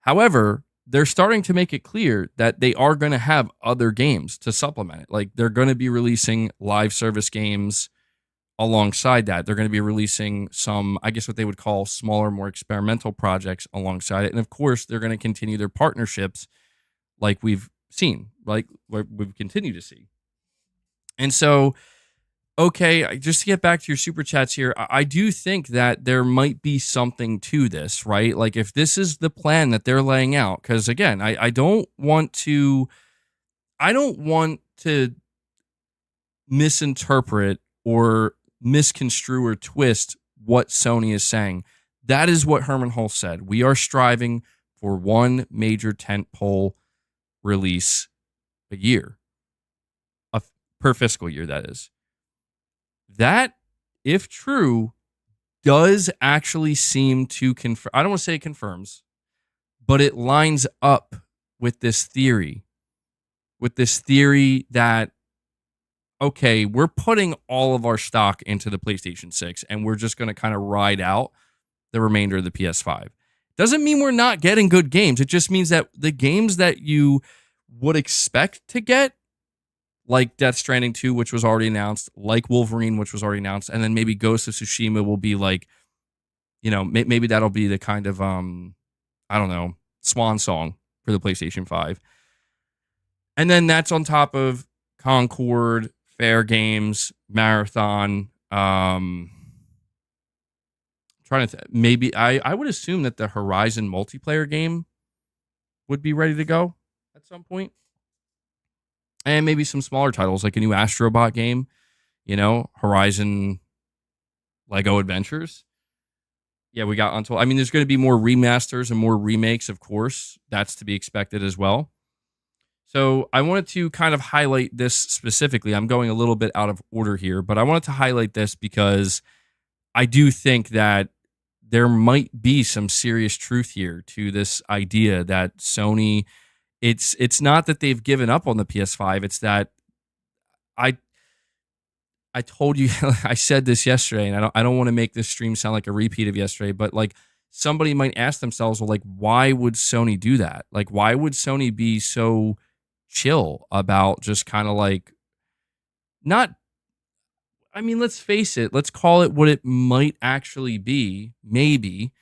However, they're starting to make it clear that they are going to have other games to supplement it. Like they're going to be releasing live service games alongside that. They're going to be releasing some, I guess what they would call smaller, more experimental projects alongside it. And of course, they're going to continue their partnerships like we've seen, like we've continued to see. And so, okay, just to get back to your super chats here, I do think that there might be something to this, right? Like if this is the plan that they're laying out, because again, I don't want to misinterpret or misconstrue or twist what Sony is saying. That is what Herman Hulse said. We are striving for one major tentpole release a year. Per fiscal year, that is. That, if true, does actually seem to confirm. I don't want to say it confirms, but it lines up with this theory. That, okay, we're putting all of our stock into the PlayStation 6 and we're just going to kind of ride out the remainder of the PS5. Doesn't mean we're not getting good games. It just means that the games that you would expect to get, like Death Stranding 2, which was already announced, like Wolverine, which was already announced, and then maybe Ghost of Tsushima will be like, maybe that'll be the kind of, swan song for the PlayStation 5. And then that's on top of Concord, Fair Games, Marathon. Maybe I would assume that the Horizon multiplayer game would be ready to go at some point. And maybe some smaller titles like a new Astrobot game, Horizon Lego Adventures. Yeah, we got Untold. I mean, there's going to be more remasters and more remakes, of course. That's to be expected as well. So I wanted to kind of highlight this specifically. I'm going a little bit out of order here, but I wanted to highlight this because I do think that there might be some serious truth here to this idea that Sony... It's not that they've given up on the PS5. It's that I told you, I said this yesterday, and I don't want to make this stream sound like a repeat of yesterday, but like somebody might ask themselves, well, like, why would Sony do that? Like, why would Sony be so chill about just kind of like let's face it, let's call it what it might actually be, maybe.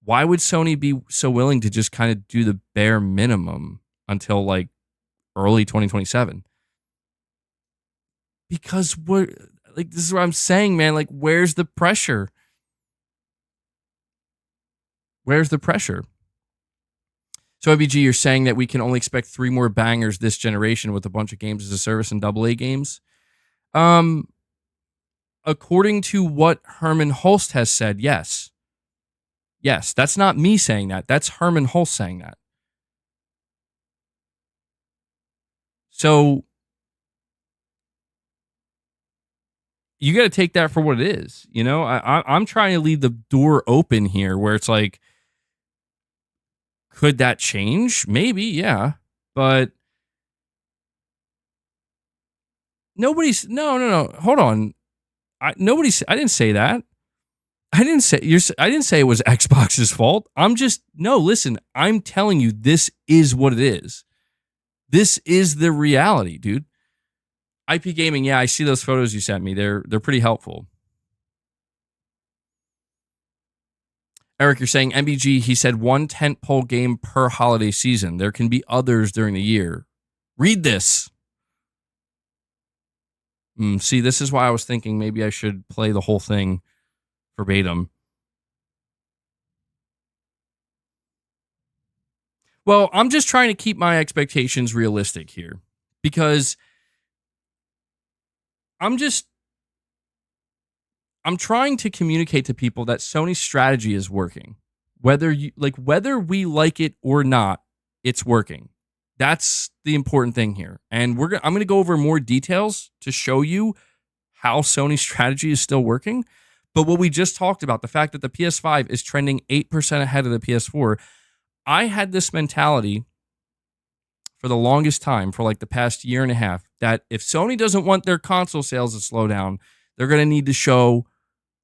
Why would Sony be so willing to just kind of do the bare minimum until like early 2027? Because Like, this is what I'm saying, man. Like, where's the pressure? Where's the pressure? So, MBG, you're saying that we can only expect 3 more bangers this generation with a bunch of games as a service and AA games? According to what Herman Hulst has said, yes. Yes, that's not me saying that. That's Herman Hulst saying that. So, you got to take that for what it is. You know, I'm trying to leave the door open here where it's like, could that change? Maybe, yeah. But nobody's, no. Hold on. I didn't say that. I didn't say it was Xbox's fault. Listen, I'm telling you, this is what it is. This is the reality, dude. IP Gaming, yeah, I see those photos you sent me. They're pretty helpful. Eric, you're saying MBG, he said 1 tentpole game per holiday season. There can be others during the year. Read this. See, this is why I was thinking maybe I should play the whole thing verbatim. Well, I'm just trying to keep my expectations realistic here because I'm trying to communicate to people that Sony's strategy is working. Whether we like it or not, it's working. That's the important thing here. And I'm going to go over more details to show you how Sony's strategy is still working. But what we just talked about, the fact that the PS5 is trending 8% ahead of the PS4, I had this mentality for the longest time, for like the past year and a half, that if Sony doesn't want their console sales to slow down, they're going to need to show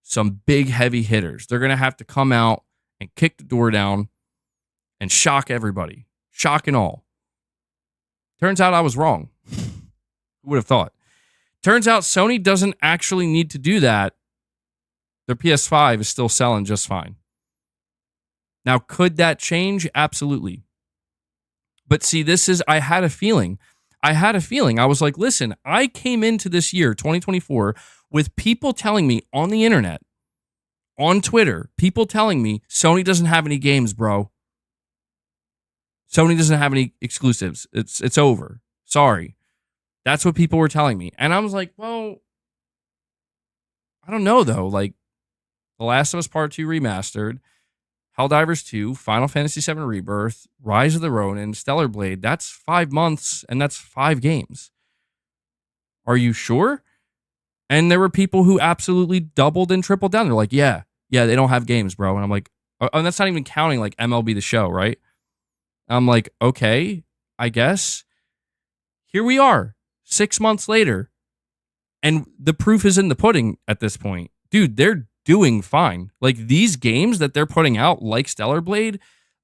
some big heavy hitters. They're going to have to come out and kick the door down and shock everybody. Shock and all. Turns out I was wrong. Who would have thought? Turns out Sony doesn't actually need to do that. Their PS5 is still selling just fine. Now, could that change? Absolutely. But see, I had a feeling. I was like, listen, I came into this year, 2024, with people telling me on the internet, on Twitter, people telling me Sony doesn't have any games, bro. Sony doesn't have any exclusives. It's over. Sorry. That's what people were telling me. And I was like, well, I don't know, though. Like, The Last of Us Part 2 Remastered, Helldivers 2, Final Fantasy VII Rebirth, Rise of the Ronin, Stellar Blade, that's 5 months, and that's 5 games. Are you sure? And there were people who absolutely doubled and tripled down. They're like, yeah, they don't have games, bro. And I'm like, and that's not even counting like MLB The Show, right? I'm like, okay, I guess. Here we are, 6 months later, and the proof is in the pudding at this point. Dude, they're doing fine. Like, these games that they're putting out, like Stellar Blade,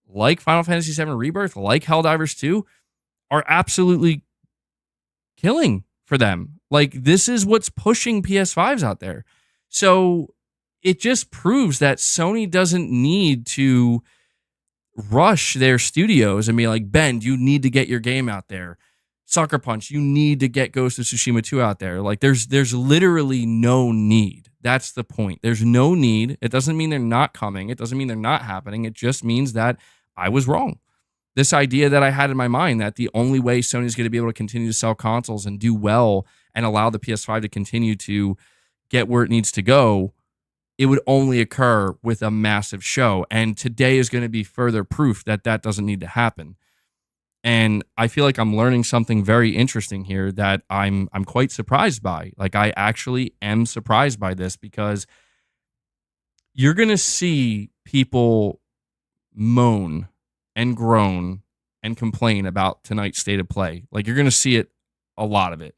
like Final Fantasy VII Rebirth, like Helldivers 2, are absolutely killing for them. Like, this is what's pushing PS5s out there. So it just proves that Sony doesn't need to rush their studios and be like, Ben, you need to get your game out there. Sucker Punch, you need to get Ghost of Tsushima 2 out there. Like, there's literally no need. That's the point. There's no need. It doesn't mean they're not coming. It doesn't mean they're not happening. It just means that I was wrong. This idea that I had in my mind that the only way Sony's going to be able to continue to sell consoles and do well and allow the PS5 to continue to get where it needs to go, it would only occur with a massive show. And today is going to be further proof that that doesn't need to happen. And I feel like I'm learning something very interesting here that I'm quite surprised by. Like, I actually am surprised by this, because you're going to see people moan and groan and complain about tonight's state of play. Like, you're going to see it, a lot of it.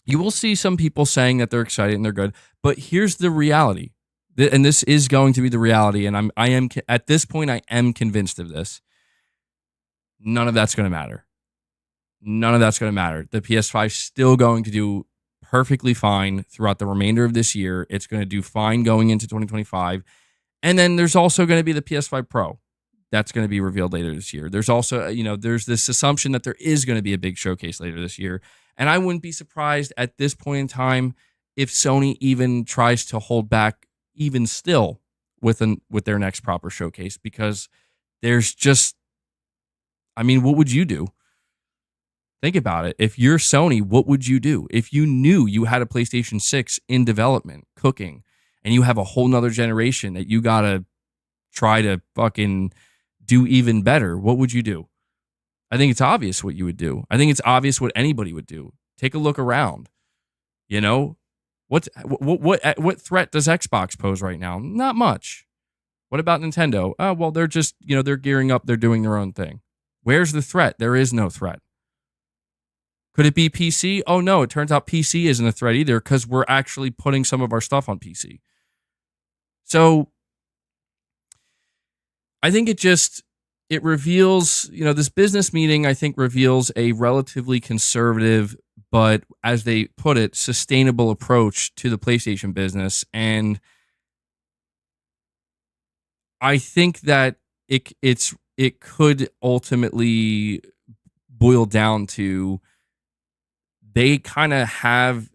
You will see some people saying that they're excited and they're good, but here's the reality. And this is going to be the reality. And I am at this point, I am convinced of this. None of that's going to matter. None of that's going to matter. The PS5 is still going to do perfectly fine throughout the remainder of this year. It's going to do fine going into 2025. And then there's also going to be the PS5 Pro. that's going to be revealed later this year. There's also, there's this assumption that there is going to be a big showcase later this year. And I wouldn't be surprised at this point in time if Sony even tries to hold back even still with their next proper showcase, because there's just, what would you do? Think about it. If you're Sony, what would you do? If you knew you had a PlayStation 6 in development, cooking, and you have a whole nother generation that you got to try to fucking do even better, what would you do? I think it's obvious what you would do. I think it's obvious what anybody would do. Take a look around. What threat does Xbox pose right now? Not much. What about Nintendo? Oh, well, they're just, they're gearing up. They're doing their own thing. Where's the threat? There is no threat. Could it be PC? Oh, no, it turns out PC isn't a threat either, because we're actually putting some of our stuff on PC. So I think it reveals, this business meeting, I think, reveals a relatively conservative, but as they put it, sustainable approach to the PlayStation business. And I think that it could ultimately boil down to, they kind of have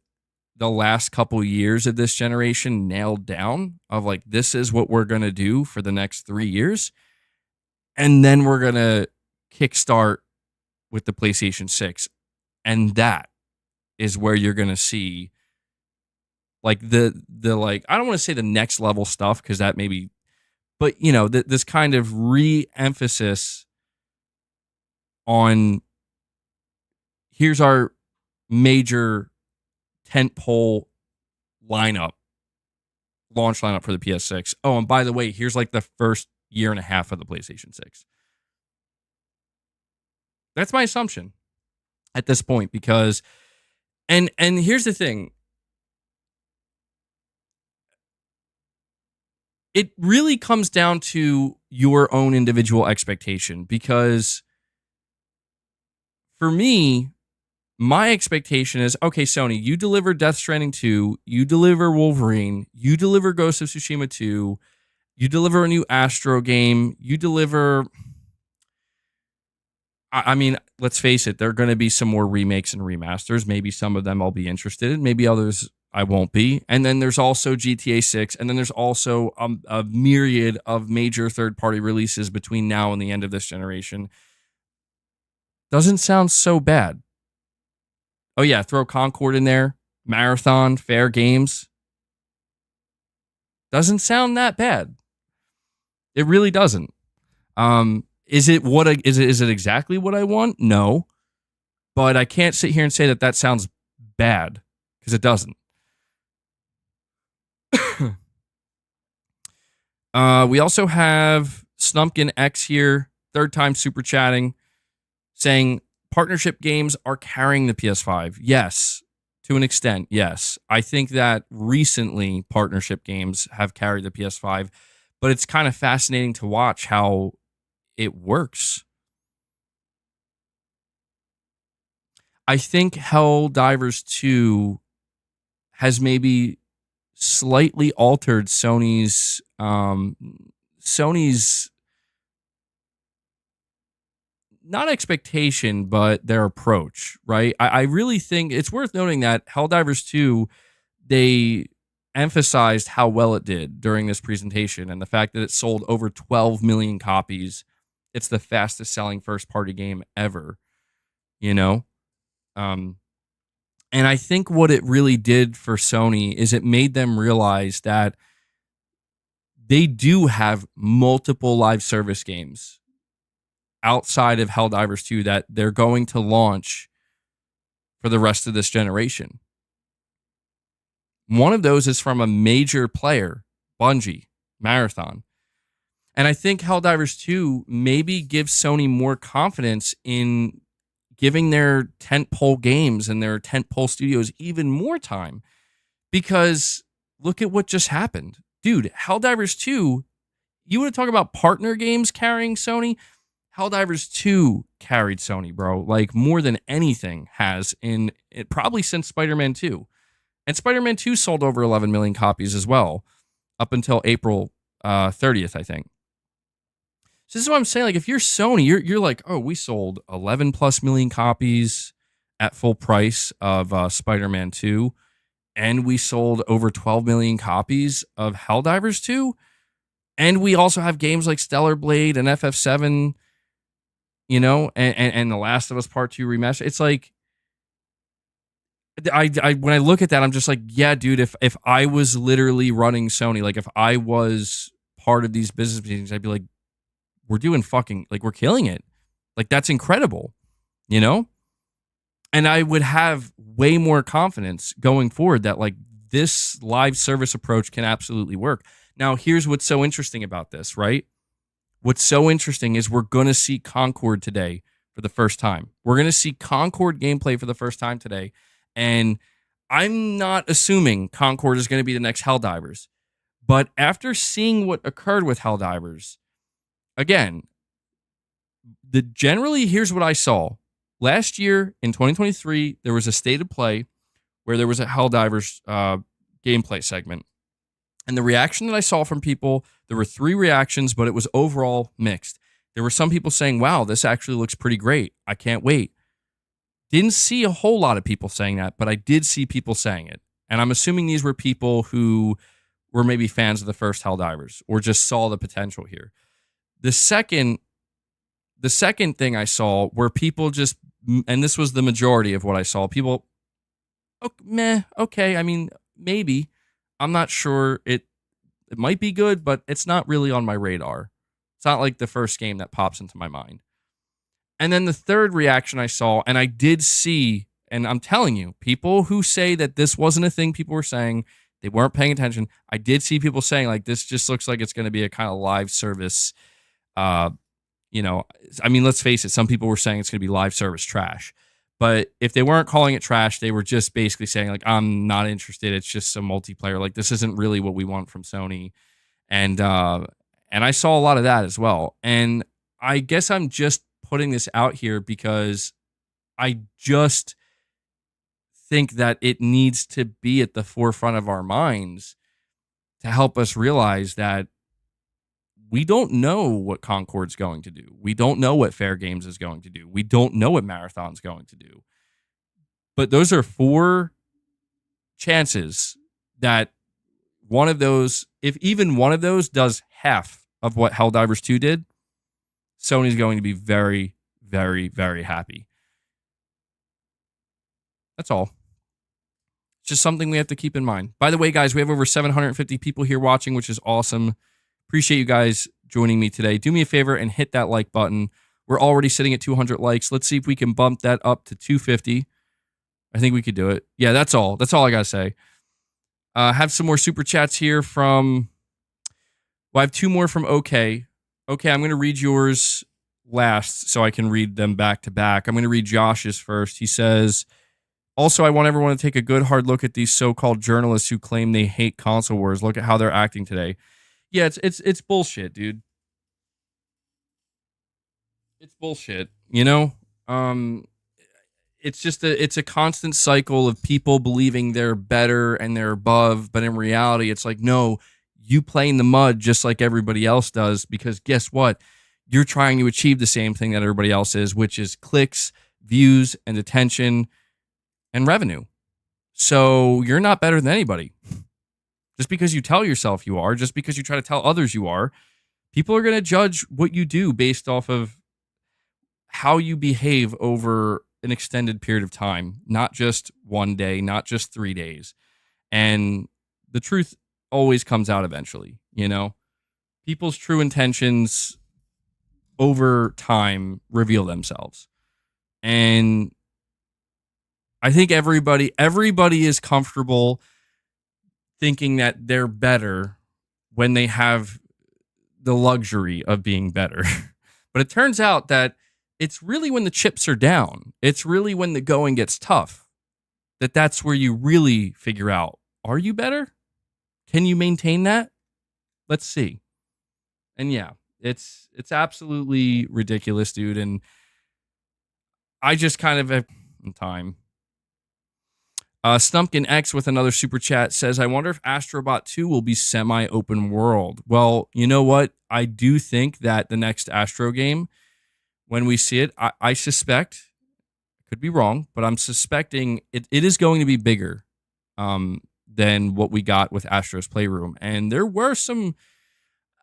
the last couple years of this generation nailed down of like, this is what we're going to do for the next 3 years. And then we're going to kickstart with the PlayStation 6. And that is where you're going to see like the like, I don't want to say the next level stuff, because that maybe, but this kind of re-emphasis on, here's our major tentpole launch lineup for the PS6. Oh, and by the way, here's like the first year and a half of the PlayStation 6. That's my assumption at this point, because and here's the thing. It really comes down to your own individual expectation, because for me, my expectation is, okay, Sony, you deliver Death Stranding 2, you deliver Wolverine, you deliver Ghost of Tsushima 2, you deliver a new Astro game, you deliver... let's face it, there are going to be some more remakes and remasters. Maybe some of them I'll be interested in, maybe others I won't be. And then there's also GTA 6, and then there's also a myriad of major third-party releases between now and the end of this generation. Doesn't sound so bad. Oh yeah, throw Concord in there. Marathon, Fair Games. Doesn't sound that bad. It really doesn't. Is it exactly what I want? No. But I can't sit here and say that sounds bad, because it doesn't. We also have Snumpkin X here, third time super chatting, saying partnership games are carrying the PS5. Yes, to an extent, yes. I think that recently partnership games have carried the PS5, but it's kind of fascinating to watch how it works. I think Helldivers 2 has maybe slightly altered Sony's not expectation, but their approach, right? I really think it's worth noting that Helldivers 2, they emphasized how well it did during this presentation, and the fact that it sold over 12 million copies. It's the fastest selling first party game ever, and I think what it really did for Sony is it made them realize that they do have multiple live service games outside of Helldivers 2 that they're going to launch for the rest of this generation. One of those is from a major player, Bungie, Marathon. And I think Helldivers 2 maybe gives Sony more confidence in giving their tentpole games and their tentpole studios even more time. Because look at what just happened. Dude, Helldivers 2, you want to talk about partner games carrying Sony? Helldivers 2 carried Sony, bro. Like, more than anything has in it, probably since Spider-Man 2. And Spider-Man 2 sold over 11 million copies as well, up until April 30th, I think. this is what I'm saying. Like, if you're Sony, you're like, oh, we sold 11 plus million copies at full price of Spider-Man 2, and we sold over 12 million copies of Helldivers 2, and we also have games like Stellar Blade and FF7, you know, and The Last of Us Part 2 remaster. It's like, I when I look at that, I'm just like, yeah, dude, if I was literally running Sony, like if I was part of these business meetings, I'd be like, we're doing fucking, like, we're killing it. Like, that's incredible, you know? And I would have way more confidence going forward that, like, this live service approach can absolutely work. Now, here's what's so interesting about this, right? What's so interesting is we're going to see Concord today for the first time. We're going to see Concord gameplay for the first time today. And I'm not assuming Concord is going to be the next Helldivers. But after seeing what occurred with Helldivers, again, generally, here's what I saw. Last year in 2023, there was a state of play where there was a Helldivers gameplay segment. And the reaction that I saw from people, there were 3 reactions, but it was overall mixed. There were some people saying, wow, this actually looks pretty great. I can't wait. Didn't see a whole lot of people saying that, but I did see people saying it. And I'm assuming these were people who were maybe fans of the first Helldivers or just saw the potential here. The second thing I saw were people just, and this was the majority of what I saw, people, okay, I mean, maybe. I'm not sure. It might be good, but it's not really on my radar. It's not like the first game that pops into my mind. And then the third reaction I saw, and I did see, and I'm telling you, people who say that this wasn't a thing people were saying, they weren't paying attention. I did see people saying, like, this just looks like it's going to be a kind of live service. You know, I mean, let's face it, some people were saying it's going to be live service trash. But if they weren't calling it trash, they were just basically saying, like, I'm not interested. It's just some multiplayer. Like, this isn't really what we want from Sony. And I saw a lot of that as well. And I guess I'm just putting this out here because I just think that it needs to be at the forefront of our minds to help us realize that we don't know what Concord's going to do. We don't know what Fair Games is going to do. We don't know what Marathon's going to do. But those are 4 chances that one of those, if even one of those does half of what Helldivers 2 did, Sony's going to be very, very, very happy. That's all. It's just something we have to keep in mind. By the way, guys, we have over 750 people here watching, which is awesome. Appreciate you guys joining me today. Do me a favor and hit that like button. We're already sitting at 200 likes. Let's see if we can bump that up to 250. I think we could do it. Yeah, that's all. That's all I got to say. Have some more super chats here from... Well, I have 2 more from OK. Okay, I'm going to read yours last so I can read them back to back. I'm going to read Josh's first. He says... Also, I want everyone to take a good hard look at these so-called journalists who claim they hate console wars. Look at how they're acting today. Yeah, it's bullshit, dude. It's bullshit, you know? It's a constant cycle of people believing they're better and they're above, but in reality, it's like, no, you play in the mud just like everybody else does, because guess what? You're trying to achieve the same thing that everybody else is, which is clicks, views, and attention, and revenue. So you're not better than anybody. Just because you tell yourself you are, just because you try to tell others you are, people are going to judge what you do based off of how you behave over an extended period of time, not just one day, not just 3 days. And the truth always comes out eventually, you know? People's true intentions over time reveal themselves. And I think everybody is comfortable thinking that they're better when they have the luxury of being better. But it turns out that it's really when the chips are down, it's really when the going gets tough, that's where you really figure out, are you better? Can you maintain that? Let's see. And yeah, it's absolutely ridiculous, dude. And I just kind of have time. Stumpkin X with another super chat says, I wonder if Astrobot 2 will be semi-open world. Well, you know what? I do think that the next Astro game, when we see it, I suspect, could be wrong, but I'm suspecting it is going to be bigger than what we got with Astro's Playroom. And there were some,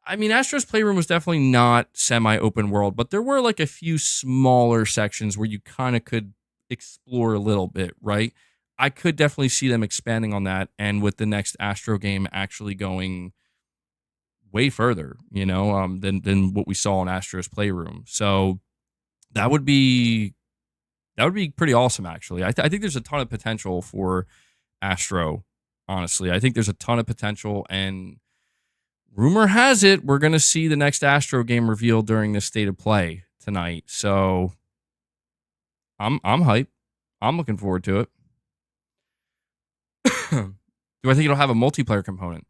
I mean, Astro's Playroom was definitely not semi-open world, but there were like a few smaller sections where you kind of could explore a little bit, right? I could definitely see them expanding on that, and with the next Astro game actually going way further, than what we saw in Astro's Playroom. So that would be pretty awesome, actually. I think there's a ton of potential for Astro. Honestly, I think there's a ton of potential, and rumor has it we're going to see the next Astro game revealed during this state of play tonight. So I'm hyped. I'm looking forward to it. Do I think it'll have a multiplayer component?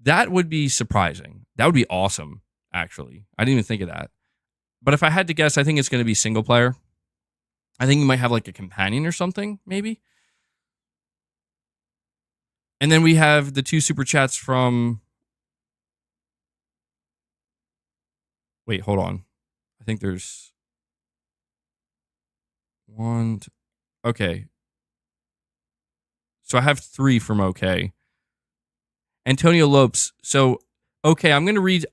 That would be surprising. That would be awesome, actually. I didn't even think of that. But if I had to guess, I think it's going to be single player. I think you might have like a companion or something, maybe. And then we have the 2 super chats from... Wait, hold on. I think there's... one... Okay. So I have 3 from OK. Antonio Lopes. So, OK, I'm gonna read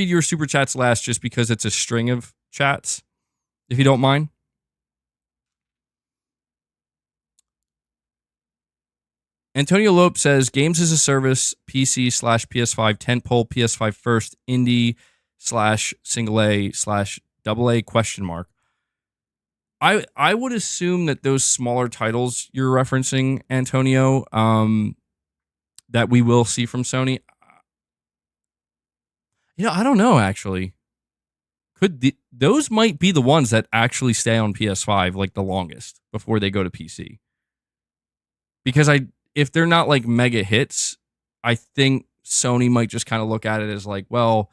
your super chats last just because it's a string of chats, if you don't mind. Antonio Lopes says, Games as a Service, PC/PS5, tentpole, PS5 first, indie /single A/AA question mark. I would assume that those smaller titles you're referencing, Antonio, that we will see from Sony. I don't know, actually. Those might be the ones that actually stay on PS5 like the longest before they go to PC. Because if they're not like mega hits, I think Sony might just kind of look at it as like, well,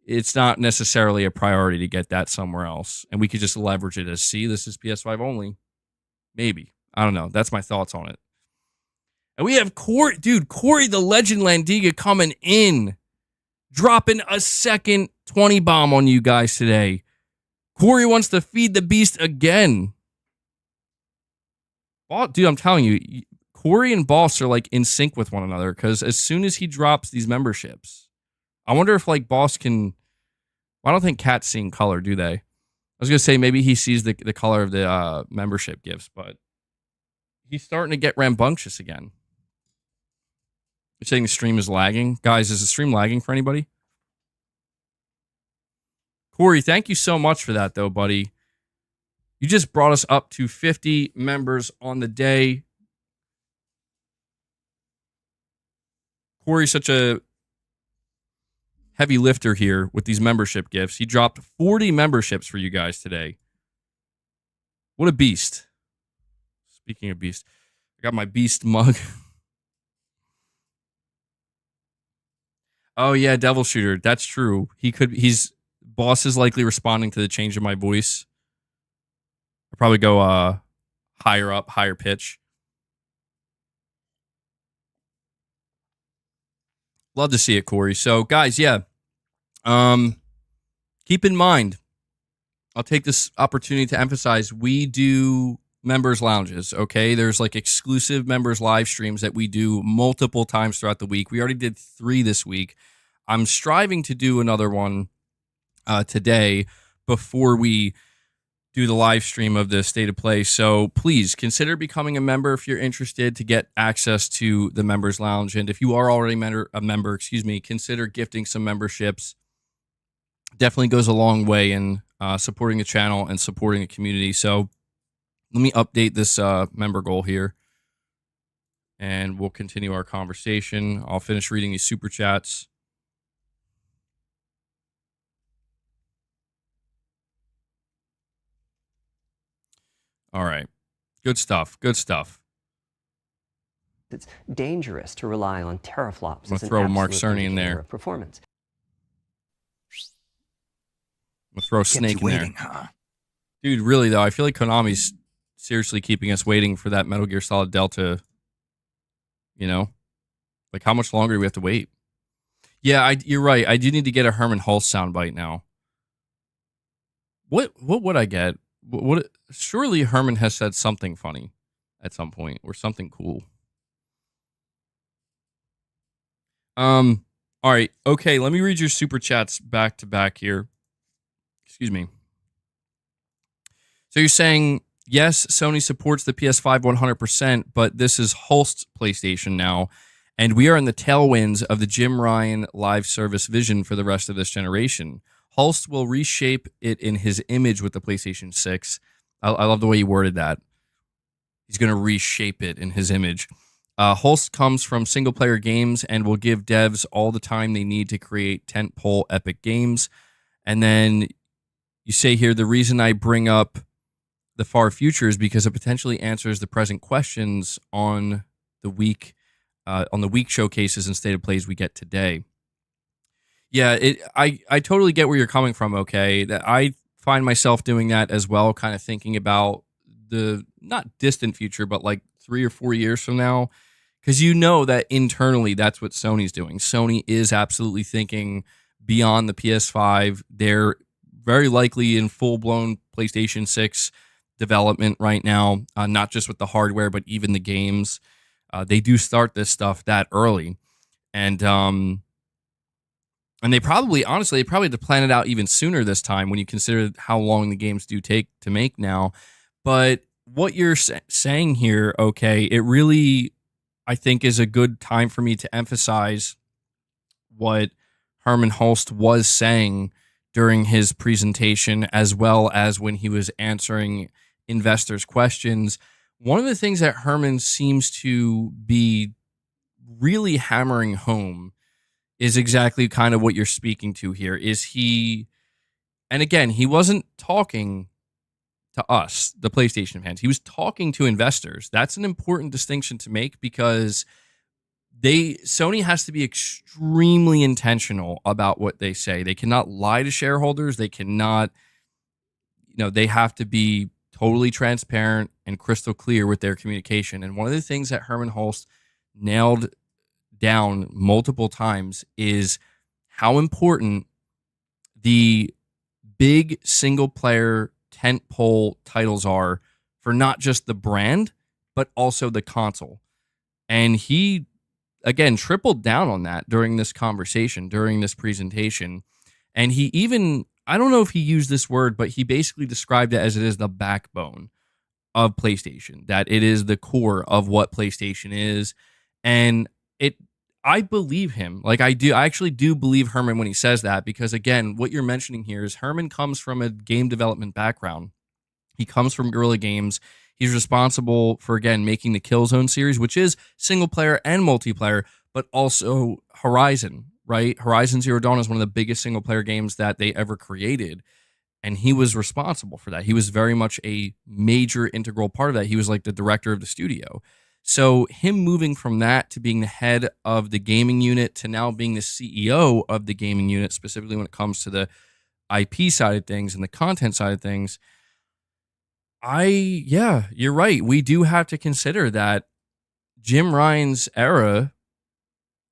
it's not necessarily a priority to get that somewhere else. And we could just leverage it as, see, this is PS5 only. Maybe. I don't know. That's my thoughts on it. And we have Corey the Legend Landiga coming in. Dropping a second 20 bomb on you guys today. Corey wants to feed the beast again. Oh, dude, I'm telling you, Corey and Boss are like in sync with one another because as soon as he drops these memberships, I wonder if like Boss can... I don't think cats see in color, do they? I was going to say maybe he sees the color of the membership gifts, but he's starting to get rambunctious again. You're saying the stream is lagging? Guys, is the stream lagging for anybody? Corey, thank you so much for that, though, buddy. You just brought us up to 50 members on the day. Corey's such a heavy lifter here with these membership gifts. He dropped 40 memberships for you guys today. What a beast. Speaking of beast, I got my beast mug. Oh, yeah, Devil Shooter. That's true. Boss is likely responding to the change of my voice. I'll probably go higher up, higher pitch. Love to see it, Corey. So, guys, yeah. Keep in mind, I'll take this opportunity to emphasize, we do members lounges, okay? There's like exclusive members live streams that we do multiple times throughout the week. We already did 3 this week. I'm striving to do another one today before we do the live stream of the State of Play. So please consider becoming a member if you're interested to get access to the members lounge. And if you are already a member, consider gifting some memberships. Definitely goes a long way in supporting the channel and supporting the community. So let me update this member goal here, and we'll continue our conversation. I'll finish reading these super chats. All right. Good stuff. Good stuff. It's dangerous to rely on teraflops. I'm going to throw Mark Cerny in there. Performance. I'm going to throw Snake in there. Huh? Dude, really, though, I feel like Konami's seriously keeping us waiting for that Metal Gear Solid Delta, you know? Like, how much longer do we have to wait? Yeah, you're right. I do need to get a Herman Hulst soundbite now. What would I get? Surely Herman has said something funny at some point or something cool. All right. Okay, let me read your super chats back to back here. Excuse me. So you're saying, yes, Sony supports the PS5 100%, but this is Hulst's PlayStation now, and we are in the tailwinds of the Jim Ryan live service vision for the rest of this generation. Hulst will reshape it in his image with the PlayStation 6. I love the way you worded that. He's going to reshape it in his image. Hulst comes from single-player games and will give devs all the time they need to create tentpole epic games. And then you say here, the reason I bring up the far future is because it potentially answers the present questions on the week showcases and state of plays we get today. Yeah, I totally get where you're coming from, okay? That I find myself doing that as well, kind of thinking about the not distant future, but like 3 or 4 years from now. Because you know that internally that's what Sony's doing. Sony is absolutely thinking beyond the PS5. They're very likely in full-blown PlayStation 6 development right now, not just with the hardware, but even the games. They do start this stuff that early. And they probably, honestly, they probably had to plan it out even sooner this time when you consider how long the games do take to make now. But what you're saying here, okay, it really, I think, is a good time for me to emphasize what Herman Hulst was saying during his presentation, as well as when he was answering investors' questions. One of the things that Herman seems to be really hammering home is exactly kind of what you're speaking to here. Is he, and again, he wasn't talking to us, the PlayStation fans. He was talking to investors. That's an important distinction to make, because Sony has to be extremely intentional about what they say. They cannot lie to shareholders. They cannot, they have to be totally transparent and crystal clear with their communication. And one of the things that Herman Hulst nailed down multiple times is how important the big single player tentpole titles are for not just the brand, but also the console. And he, again, tripled down on that during this conversation, during this presentation. And he even, I don't know if he used this word, but he basically described it as it is the backbone of PlayStation, that it is the core of what PlayStation is. And I believe him. Like, I actually do believe Herman when he says that, because again, what you're mentioning here is Herman comes from a game development background. He comes from Guerrilla Games. He's responsible for, again, making the Killzone series, which is single player and multiplayer, but also Horizon, right? Horizon Zero Dawn is one of the biggest single player games that they ever created. And he was responsible for that. He was very much a major integral part of that. He was like the director of the studio. So him moving from that to being the head of the gaming unit to now being the CEO of the gaming unit, specifically when it comes to the IP side of things and the content side of things, you're right. We do have to consider that Jim Ryan's era,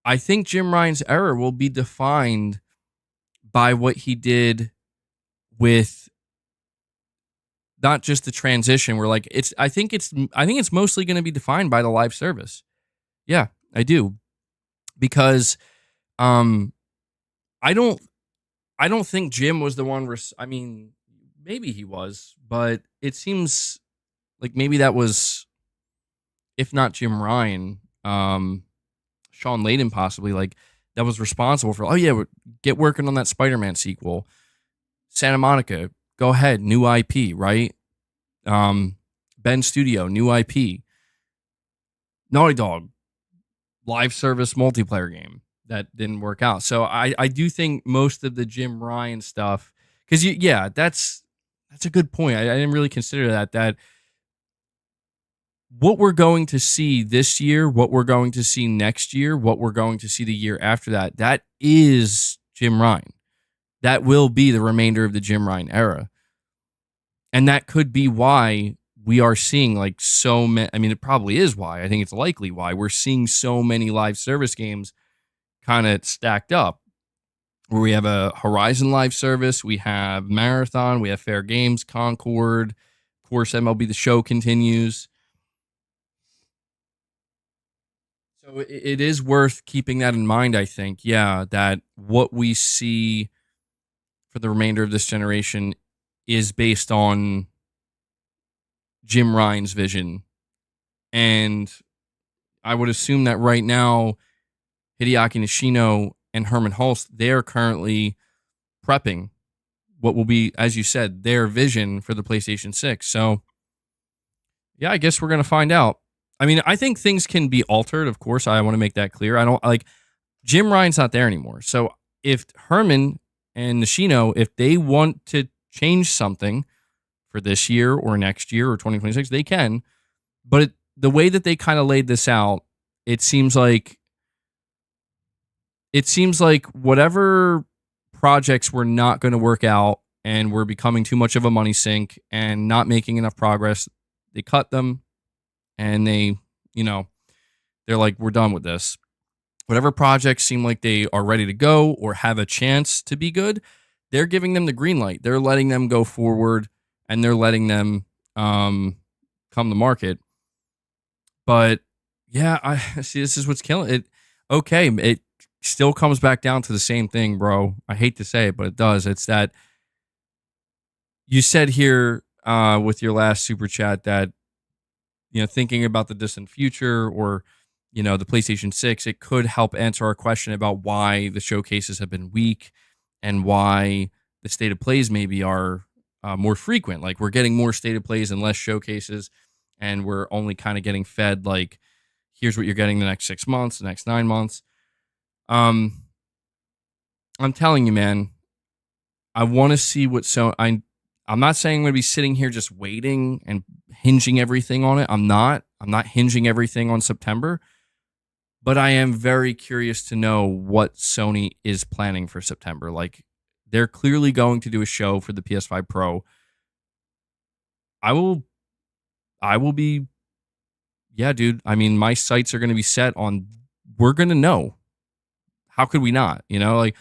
I think Jim Ryan's era will be defined by what he did with not just the transition. We're like, I think it's mostly going to be defined by the live service. Yeah, I do. Because I don't think Jim was the one, I mean, maybe he was, but it seems like maybe that was, if not Jim Ryan, Sean Layden possibly, like, that was responsible for, get working on that Spider-Man sequel. Santa Monica, go ahead, new IP, right? Ben Studio, new IP. Naughty Dog, live service multiplayer game that didn't work out. So I do think most of the Jim Ryan stuff, because that's a good point. I didn't really consider that what we're going to see this year, what we're going to see next year, what we're going to see the year after that is Jim Ryan. That will be the remainder of the Jim Ryan era. And that could be why we are seeing like so many. I mean, it probably is why. I think it's likely why we're seeing so many live service games kind of stacked up. Where we have a Horizon live service, we have Marathon, we have Fair Games, Concord, of course, MLB The Show continues. So it is worth keeping that in mind, I think. Yeah, that what we see for the remainder of this generation is based on Jim Ryan's vision. And I would assume that right now, Hideaki Nishino and Herman Hulst, they're currently prepping what will be, as you said, their vision for the PlayStation 6. So, yeah, I guess we're going to find out. I mean, I think things can be altered, of course. I want to make that clear. I don't like Jim Ryan's not there anymore. So, if Herman and Nishino, if they want to change something for this year or next year or 2026, they can. But the way that they kind of laid this out, it seems like whatever projects were not going to work out and were becoming too much of a money sink and not making enough progress, they cut them and they, they're like, we're done with this. Whatever projects seem like they are ready to go or have a chance to be good, they're giving them the green light. They're letting them go forward and they're letting them come to market. But yeah, I see this is what's killing it. Okay, it still comes back down to the same thing, bro. I hate to say it, but it does. It's that you said here with your last super chat that, thinking about the distant future or, the PlayStation 6, it could help answer our question about why the showcases have been weak and why the state of plays maybe are more frequent. Like we're getting more state of plays and less showcases, and we're only kind of getting fed like, here's what you're getting the next 6 months, the next 9 months. I'm telling you, man, I want to see what I'm not saying I'm going to be sitting here just waiting and hinging everything on it. I'm not hinging everything on September, but I am very curious to know what Sony is planning for September. Like they're clearly going to do a show for the PS5 Pro. I will be, yeah, dude. I mean, my sights are going to be set on, we're going to know. How could we not? Like,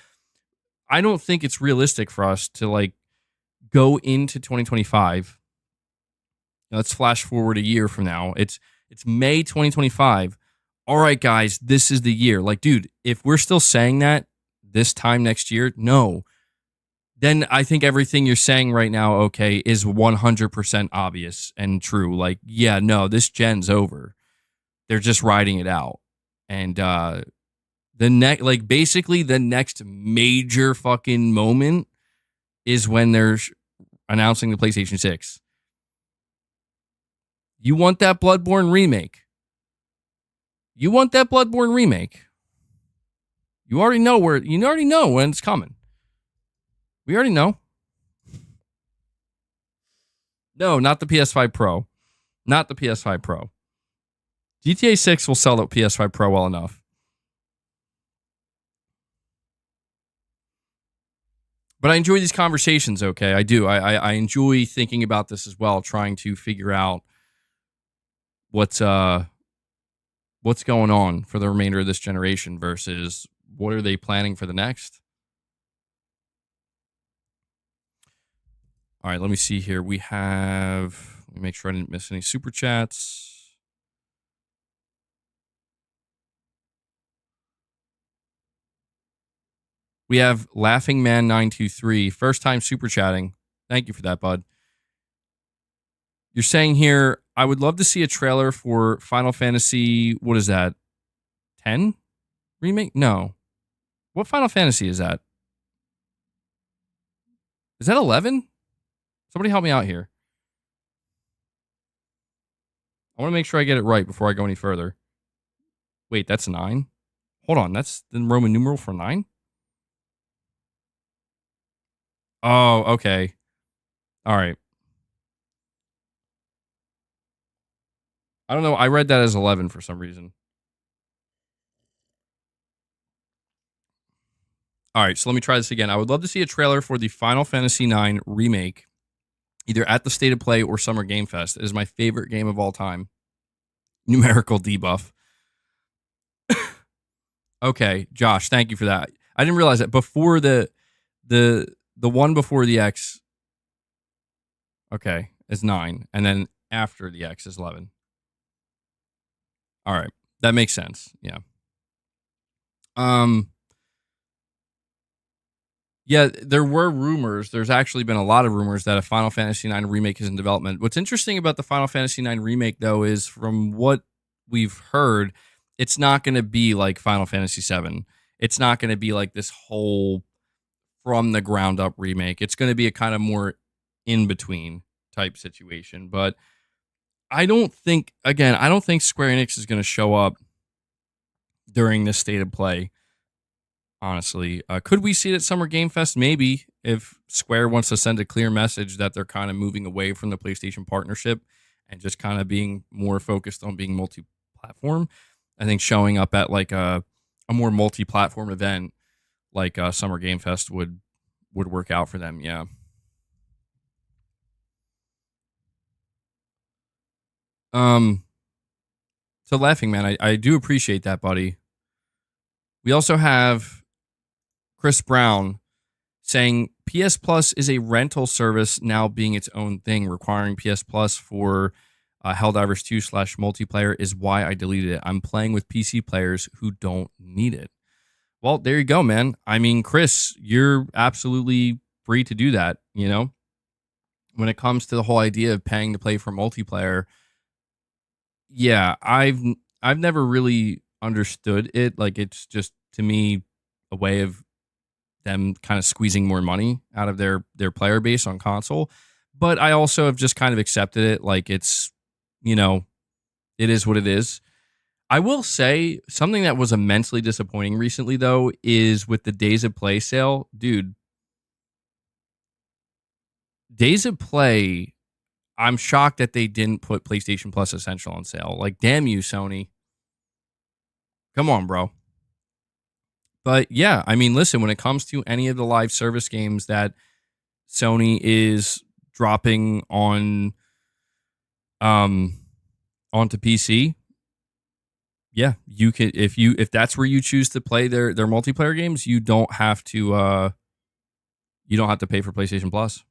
I don't think it's realistic for us to like go into 2025. Let's flash forward a year from now. It's May 2025. All right, guys, this is the year. Like, dude, if we're still saying that this time next year, no. Then I think everything you're saying right now, okay, is 100% obvious and true. Like, yeah, no, this gen's over. They're just riding it out. And basically the next major fucking moment is when they're announcing the PlayStation 6. You want that Bloodborne remake? You already know when it's coming. We already know. No, not the PS5 Pro. Not the PS5 Pro. GTA 6 will sell the PS5 Pro well enough. But I enjoy these conversations, okay? I do. I enjoy thinking about this as well, trying to figure out what's going on for the remainder of this generation versus what are they planning for the next. All right, let me see here. Let me make sure I didn't miss any super chats. We have Laughing Man 923, first time super chatting. Thank you for that, bud. You're saying here, I would love to see a trailer for Final Fantasy, what is that? 10 remake? No. What Final Fantasy is that? Is that 11? Somebody help me out here. I want to make sure I get it right before I go any further. Wait, that's 9? Hold on, that's the Roman numeral for 9? Oh, okay. All right. I don't know. I read that as 11 for some reason. All right, so let me try this again. I would love to see a trailer for the Final Fantasy IX remake either at the State of Play or Summer Game Fest. It is my favorite game of all time. Numerical debuff. Okay, Josh, thank you for that. I didn't realize that before the one before the X, okay, is 9, and then after the X is 11. All right, that makes sense. Yeah. Yeah, there were rumors. There's actually been a lot of rumors that a Final Fantasy IX remake is in development. What's interesting about the Final Fantasy IX remake, though, is from what we've heard, it's not going to be like Final Fantasy VII. It's not going to be like this whole from the ground up remake. It's going to be a kind of more in between type situation. But I don't think Square Enix is going to show up during this State of Play. Honestly, could we see it at Summer Game Fest? Maybe, if Square wants to send a clear message that they're kind of moving away from the PlayStation partnership and just kind of being more focused on being multi-platform. I think showing up at like a more multi-platform event like Summer Game Fest would work out for them. Yeah. So Laughing Man, I do appreciate that, buddy. We also have Chris Brown saying PS Plus is a rental service now being its own thing. Requiring PS Plus for Helldivers 2 / multiplayer is why I deleted it. I'm playing with PC players who don't need it. Well, there you go, man. I mean, Chris, you're absolutely free to do that, you know? When it comes to the whole idea of paying to play for multiplayer, yeah, I've never really understood it. Like, it's just, to me, a way of them kind of squeezing more money out of their player base on console. But I also have just kind of accepted it. Like, it's, you know, it is what it is. I will say something that was immensely disappointing recently, though, is with the Days of Play sale. Dude, Days of Play, I'm shocked that they didn't put PlayStation Plus Essential on sale. Like, damn you, Sony. Come on, bro. But yeah, I mean, listen, when it comes to any of the live service games that Sony is dropping on onto PC, yeah, you can, if that's where you choose to play their multiplayer games, you don't have to pay for PlayStation Plus.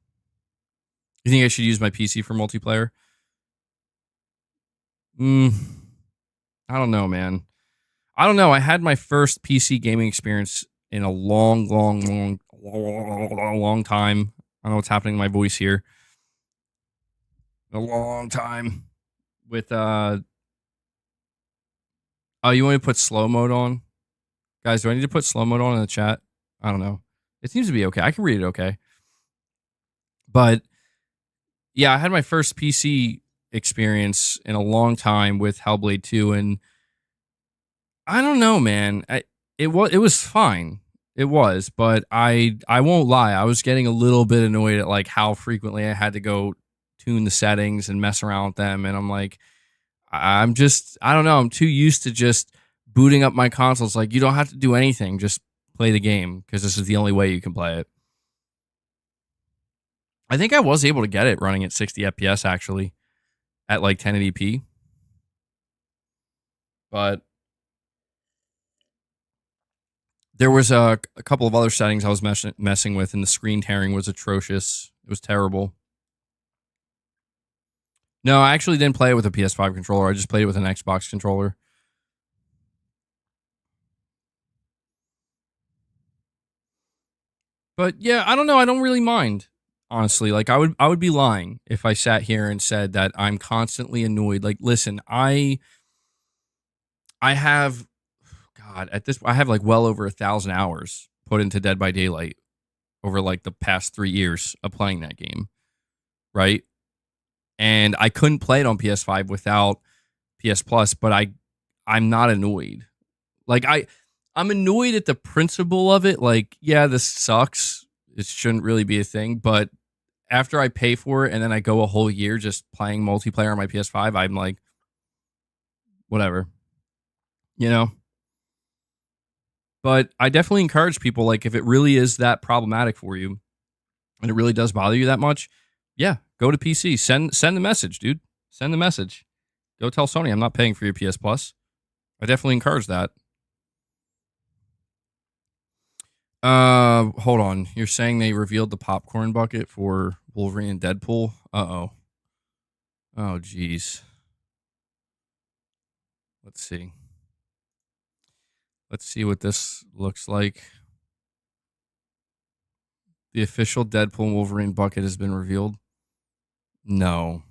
You think I should use my PC for multiplayer? I don't know, man. I don't know. I had my first PC gaming experience in a long time. I don't know what's happening to my voice here. A long time with oh, you want me to put slow mode on? Guys, do I need to put slow mode on in the chat? I don't know. It seems to be okay. I can read it okay. But yeah, I had my first PC experience in a long time with Hellblade 2, and I don't know, man. It was fine. It was, but I won't lie. I was getting a little bit annoyed at like how frequently I had to go tune the settings and mess around with them, and I'm like, I don't know. I'm too used to just booting up my consoles. Like, you don't have to do anything. Just play the game because this is the only way you can play it. I think I was able to get it running at 60 FPS actually at like 1080p. But there was a couple of other settings I was messing with, and the screen tearing was atrocious. It was terrible. No, I actually didn't play it with a PS5 controller. I just played it with an Xbox controller. But yeah, I don't know. I don't really mind, honestly. Like, I would be lying if I sat here and said that I'm constantly annoyed. Like, listen, I have, God, I have like well over 1,000 hours put into Dead by Daylight over like the past 3 years of playing that game, right? And I couldn't play it on PS5 without PS Plus, but I'm not annoyed. Like, I'm annoyed at the principle of it. Like, yeah, this sucks. It shouldn't really be a thing. But after I pay for it and then I go a whole year just playing multiplayer on my PS5, I'm like, whatever, you know? But I definitely encourage people, like, if it really is that problematic for you and it really does bother you that much, Yeah, go to PC. Send the message, dude. Send the message. Go tell Sony I'm not paying for your PS Plus. I definitely encourage that. Hold on. You're saying they revealed the popcorn bucket for Wolverine and Deadpool? Uh-oh. Oh, geez. Let's see. Let's see what this looks like. The official Deadpool and Wolverine bucket has been revealed. No.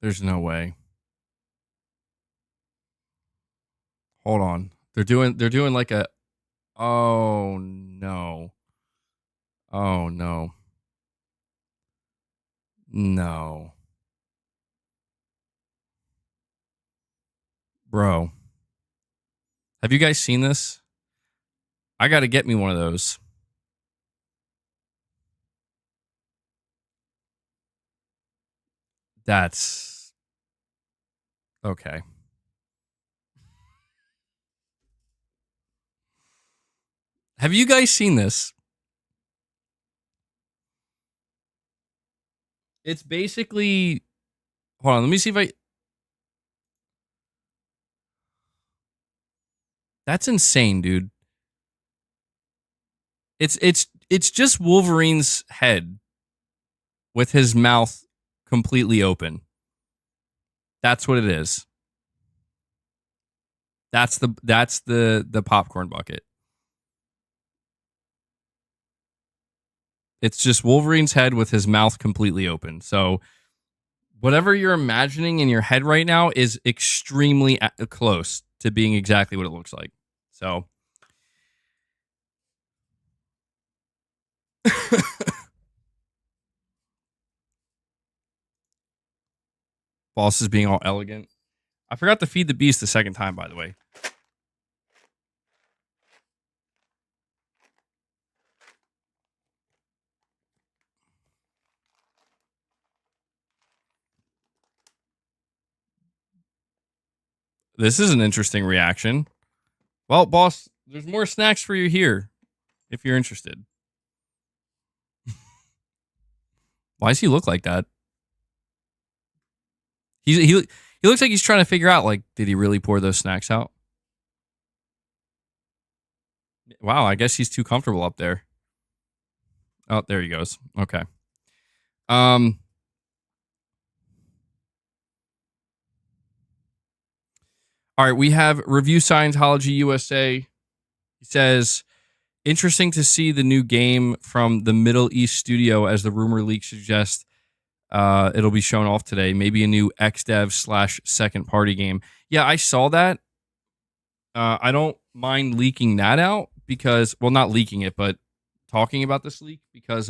There's no way. Hold on. They're doing like a oh no. Oh no. No. Bro. Have you guys seen this? I got to get me one of those. That's okay. Have you guys seen this? It's basically hold on, let me see if I That's insane, dude. It's just Wolverine's head with his mouth completely open. That's what it is. That's the popcorn bucket. It's just Wolverine's head with his mouth completely open. So whatever you're imagining in your head right now is extremely close to being exactly what it looks like. So Boss is being all elegant. I forgot to feed the beast the second time, by the way. This is an interesting reaction. Well, boss, there's more snacks for you here if you're interested. Why does he look like that? He looks like he's trying to figure out, like, did he really pour those snacks out? Wow, I guess he's too comfortable up there. Oh, there he goes. Okay. All right, we have Review Scientology USA. He says, interesting to see the new game from the Middle East studio, as the rumor leak suggests. It'll be shown off today. Maybe a new XDev / second party game. Yeah, I saw that. I don't mind leaking that out because, well, not leaking it, but talking about this leak because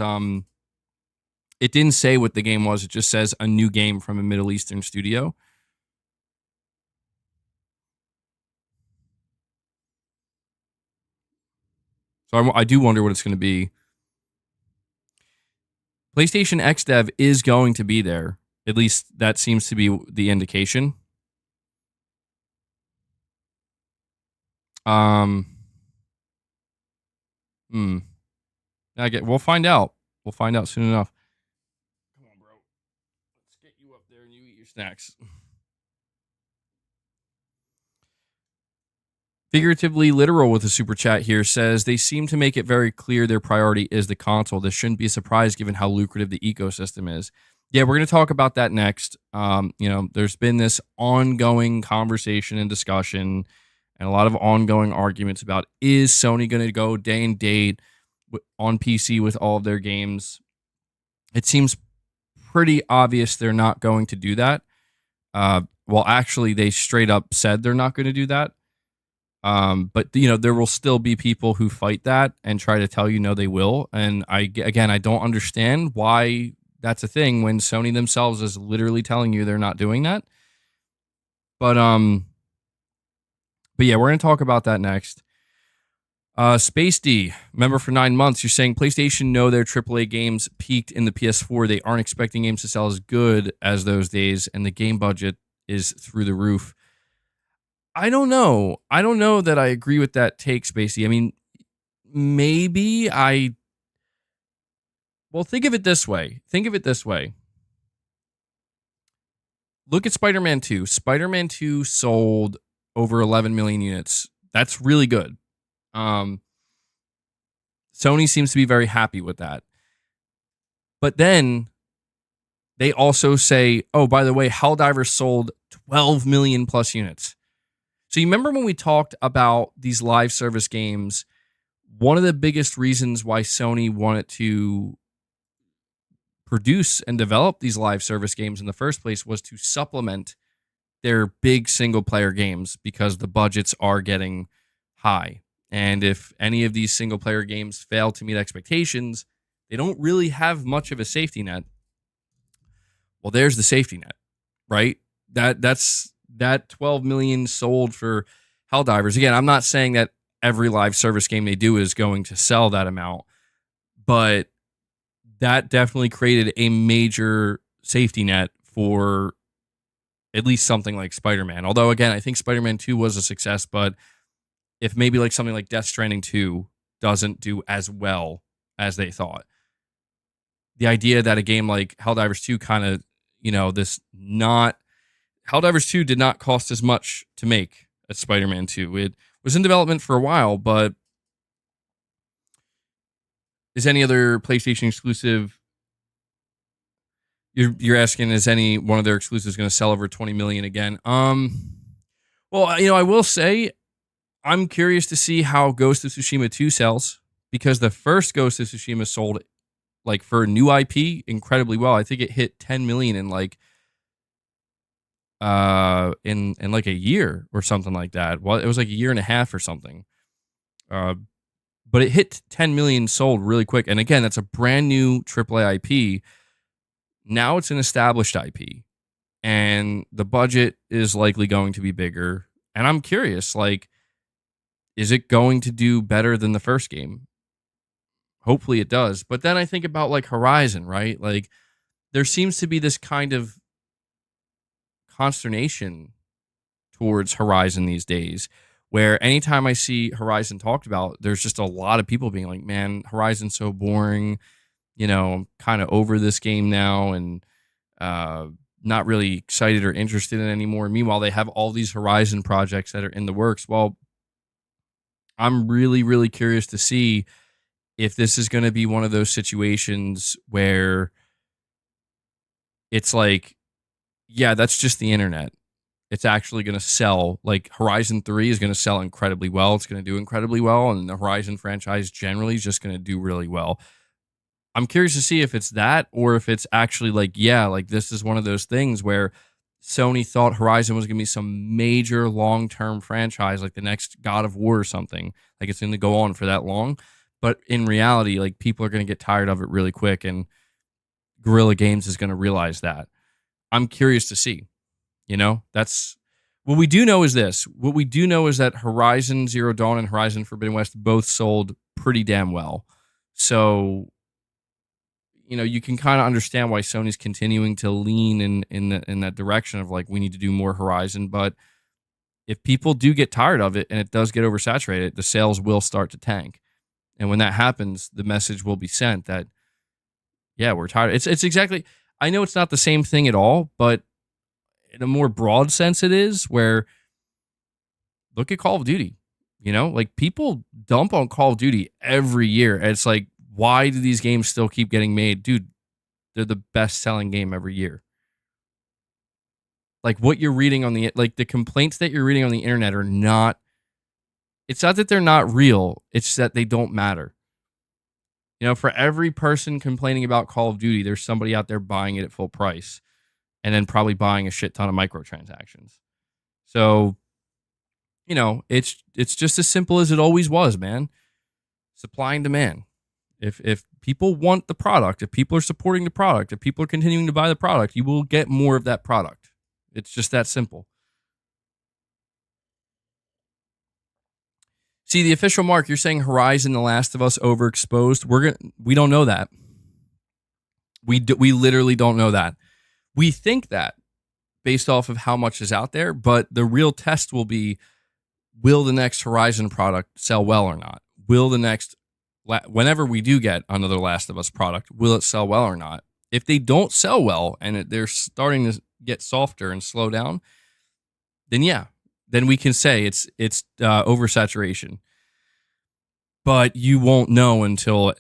it didn't say what the game was. It just says a new game from a Middle Eastern studio. So I do wonder what it's going to be. PlayStation XDev is going to be there. At least that seems to be the indication. We'll find out. We'll find out soon enough. Come on, bro. Let's get you up there and you eat your snacks. Figuratively literal with a super chat here says they seem to make it very clear their priority is the console. This shouldn't be a surprise given how lucrative the ecosystem is. Yeah, we're going to talk about that next. There's been this ongoing conversation and discussion and a lot of ongoing arguments about, is Sony going to go day and date on PC with all of their games? It seems pretty obvious they're not going to do that. Well, actually, they straight up said they're not going to do that. But there will still be people who fight that and try to tell you no, they will. And I don't understand why that's a thing when Sony themselves is literally telling you they're not doing that. But yeah, we're gonna talk about that next. Space D, member for 9 months. You're saying PlayStation know their AAA games peaked in the PS4. They aren't expecting games to sell as good as those days, and the game budget is through the roof. I don't know. I don't know that I agree with that take, Spacey. I mean, maybe Well, think of it this way. Look at Spider-Man 2. Spider-Man 2 sold over 11 million units. That's really good. Sony seems to be very happy with that. But then they also say, oh, by the way, Helldivers sold 12 million plus units. So you remember when we talked about these live service games, one of the biggest reasons why Sony wanted to produce and develop these live service games in the first place was to supplement their big single player games because the budgets are getting high. And if any of these single player games fail to meet expectations, they don't really have much of a safety net. Well, there's the safety net, right? That's 12 million sold for Helldivers. Again, I'm not saying that every live service game they do is going to sell that amount, but that definitely created a major safety net for at least something like Spider-Man. Although, again, I think Spider-Man 2 was a success, but if maybe like something like Death Stranding 2 doesn't do as well as they thought, the idea that a game like Helldivers 2 kind of, Helldivers 2 did not cost as much to make as Spider-Man 2. It was in development for a while, but is any other PlayStation exclusive? You're asking, is any one of their exclusives going to sell over 20 million again? Well, I will say I'm curious to see how Ghost of Tsushima 2 sells, because the first Ghost of Tsushima sold, like, for new IP incredibly well. I think it hit 10 million in like in like a year or something like that. Well, it was like a year and a half or something. But it hit 10 million sold really quick. And again, that's a brand new AAA IP. Now it's an established IP, and the budget is likely going to be bigger. And I'm curious, like, is it going to do better than the first game? Hopefully it does. But then I think about like Horizon, right? Like, there seems to be this kind of consternation towards Horizon these days, where anytime I see Horizon talked about, there's just a lot of people being like, man, Horizon's so boring. I'm kind of over this game now, and not really excited or interested in it anymore. Meanwhile, they have all these Horizon projects that are in the works. Well, I'm really, really curious to see if this is going to be one of those situations where it's like, yeah, that's just the internet. It's actually going to sell. Like, Horizon 3 is going to sell incredibly well. It's going to do incredibly well. And the Horizon franchise generally is just going to do really well. I'm curious to see if it's that, or if it's actually like, yeah, like this is one of those things where Sony thought Horizon was going to be some major long-term franchise, like the next God of War or something. Like, it's going to go on for that long. But in reality, like, people are going to get tired of it really quick, and Guerrilla Games is going to realize that. I'm curious to see. That's what we do know is this. What we do know is that Horizon Zero Dawn and Horizon Forbidden West both sold pretty damn well. So, you can kind of understand why Sony's continuing to lean in that direction of like, we need to do more Horizon. But if people do get tired of it and it does get oversaturated, the sales will start to tank. And when that happens, the message will be sent that, yeah, we're tired. It's exactly, I know it's not the same thing at all, but in a more broad sense it is, where look at Call of Duty. Like, people dump on Call of Duty every year. And it's like, why do these games still keep getting made? Dude, they're the best-selling game every year. Like, what you're reading on the complaints that you're reading on the internet are not, it's not that they're not real, it's that they don't matter. For every person complaining about Call of Duty, there's somebody out there buying it at full price, and then probably buying a shit ton of microtransactions. So, it's just as simple as it always was, man. Supply and demand. If people want the product, if people are supporting the product, if people are continuing to buy the product, you will get more of that product. It's just that simple. See, the official Mark, you're saying Horizon, The Last of Us overexposed. We don't know that. We literally don't know that. We think that based off of how much is out there, but the real test will be, will the next Horizon product sell well or not? Will the next whenever we do get another Last of Us product, will it sell well or not? If they don't sell well and they're starting to get softer and slow down, then yeah, then we can say it's oversaturation. But you won't know until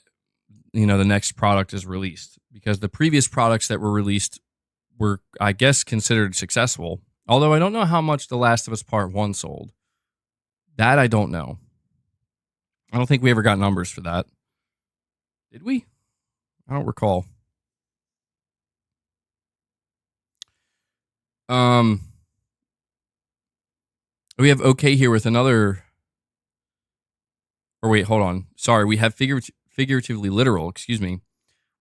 the next product is released, because the previous products that were released were, I guess, considered successful. Although I don't know how much The Last of Us Part 1 sold. That I don't know. I don't think we ever got numbers for that. Did we? I don't recall. We have OK here with another. Or wait, hold on. Sorry, we have figuratively literal, excuse me,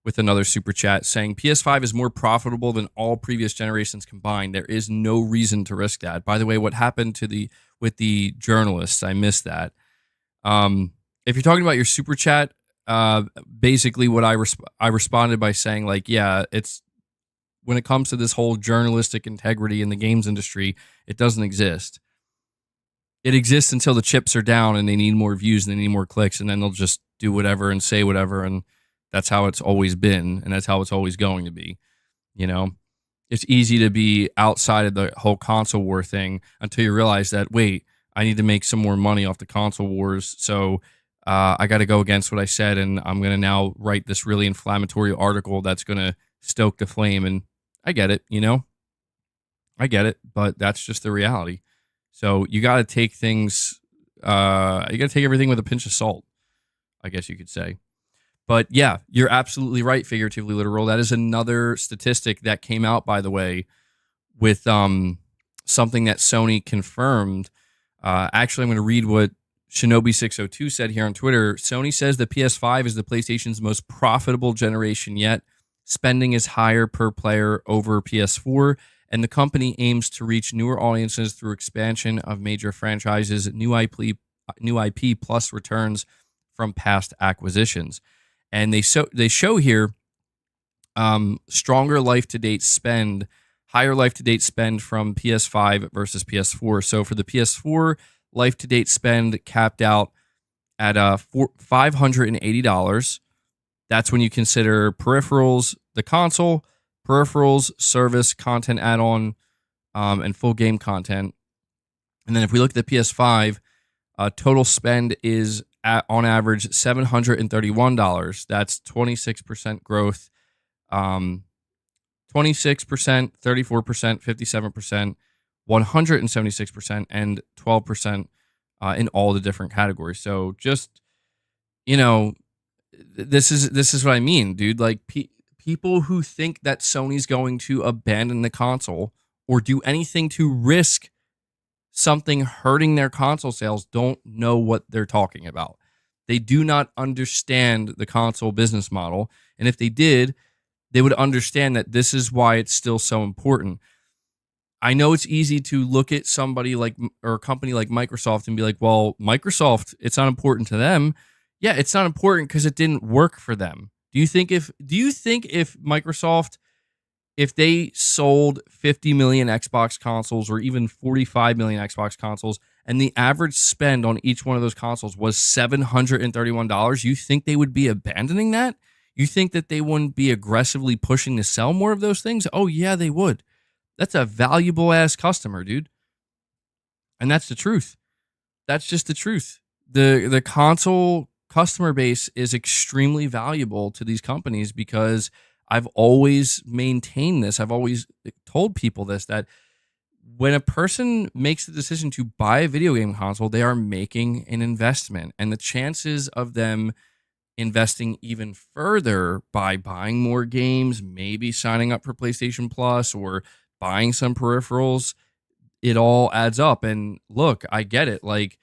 with another super chat saying PS5 is more profitable than all previous generations combined. There is no reason to risk that. By the way, what happened with the journalists? I missed that. If you're talking about your super chat, basically what I responded by saying, like, yeah, it's when it comes to this whole journalistic integrity in the games industry, it doesn't exist. It exists until the chips are down and they need more views and they need more clicks, and then they'll just do whatever and say whatever, and that's how it's always been, and that's how it's always going to be. It's easy to be outside of the whole console war thing until you realize that, wait, I need to make some more money off the console wars, so I got to go against what I said, and I'm going to now write this really inflammatory article that's going to stoke the flame. And I get it, I get it, but that's just the reality. So you got to take things, you got to take everything with a pinch of salt, I guess you could say. But yeah, you're absolutely right, figuratively literal. That is another statistic that came out, by the way, with something that Sony confirmed. Actually, I'm going to read what Shinobi602 said here on Twitter. Sony says the PS5 is the PlayStation's most profitable generation yet. Spending is higher per player over PS4, and the company aims to reach newer audiences through expansion of major franchises, new IP plus returns from past acquisitions. And they show here stronger life-to-date spend, higher life-to-date spend from PS5 versus PS4. So for the PS4, life-to-date spend capped out at $580. That's when you consider peripherals, the console, peripherals, service, content add-on, and full game content. And then if we look at the PS5, total spend is on average $731. That's 26% growth, 26%, 34%, 57%, 176%, and 12% in all the different categories. So just, this is what I mean, dude. Like people who think that Sony's going to abandon the console or do anything to risk something hurting their console sales don't know what they're talking about. They do not understand the console business model. And if they did, they would understand that this is why it's still so important. I know it's easy to look at somebody like, or a company like Microsoft and be like, well, Microsoft, it's not important to them. Yeah, it's not important because it didn't work for them. Do you think if Microsoft, if they sold 50 million Xbox consoles or even 45 million Xbox consoles and the average spend on each one of those consoles was $731, you think they would be abandoning that? You think that they wouldn't be aggressively pushing to sell more of those things? Oh yeah, they would. That's a valuable ass customer, dude. And that's the truth. That's just the truth. The console customer base is extremely valuable to these companies because I've always maintained this. I've always told people this, that when a person makes the decision to buy a video game console, they are making an investment. And the chances of them investing even further by buying more games, maybe signing up for PlayStation Plus or buying some peripherals, it all adds up. And look, I get it. Like,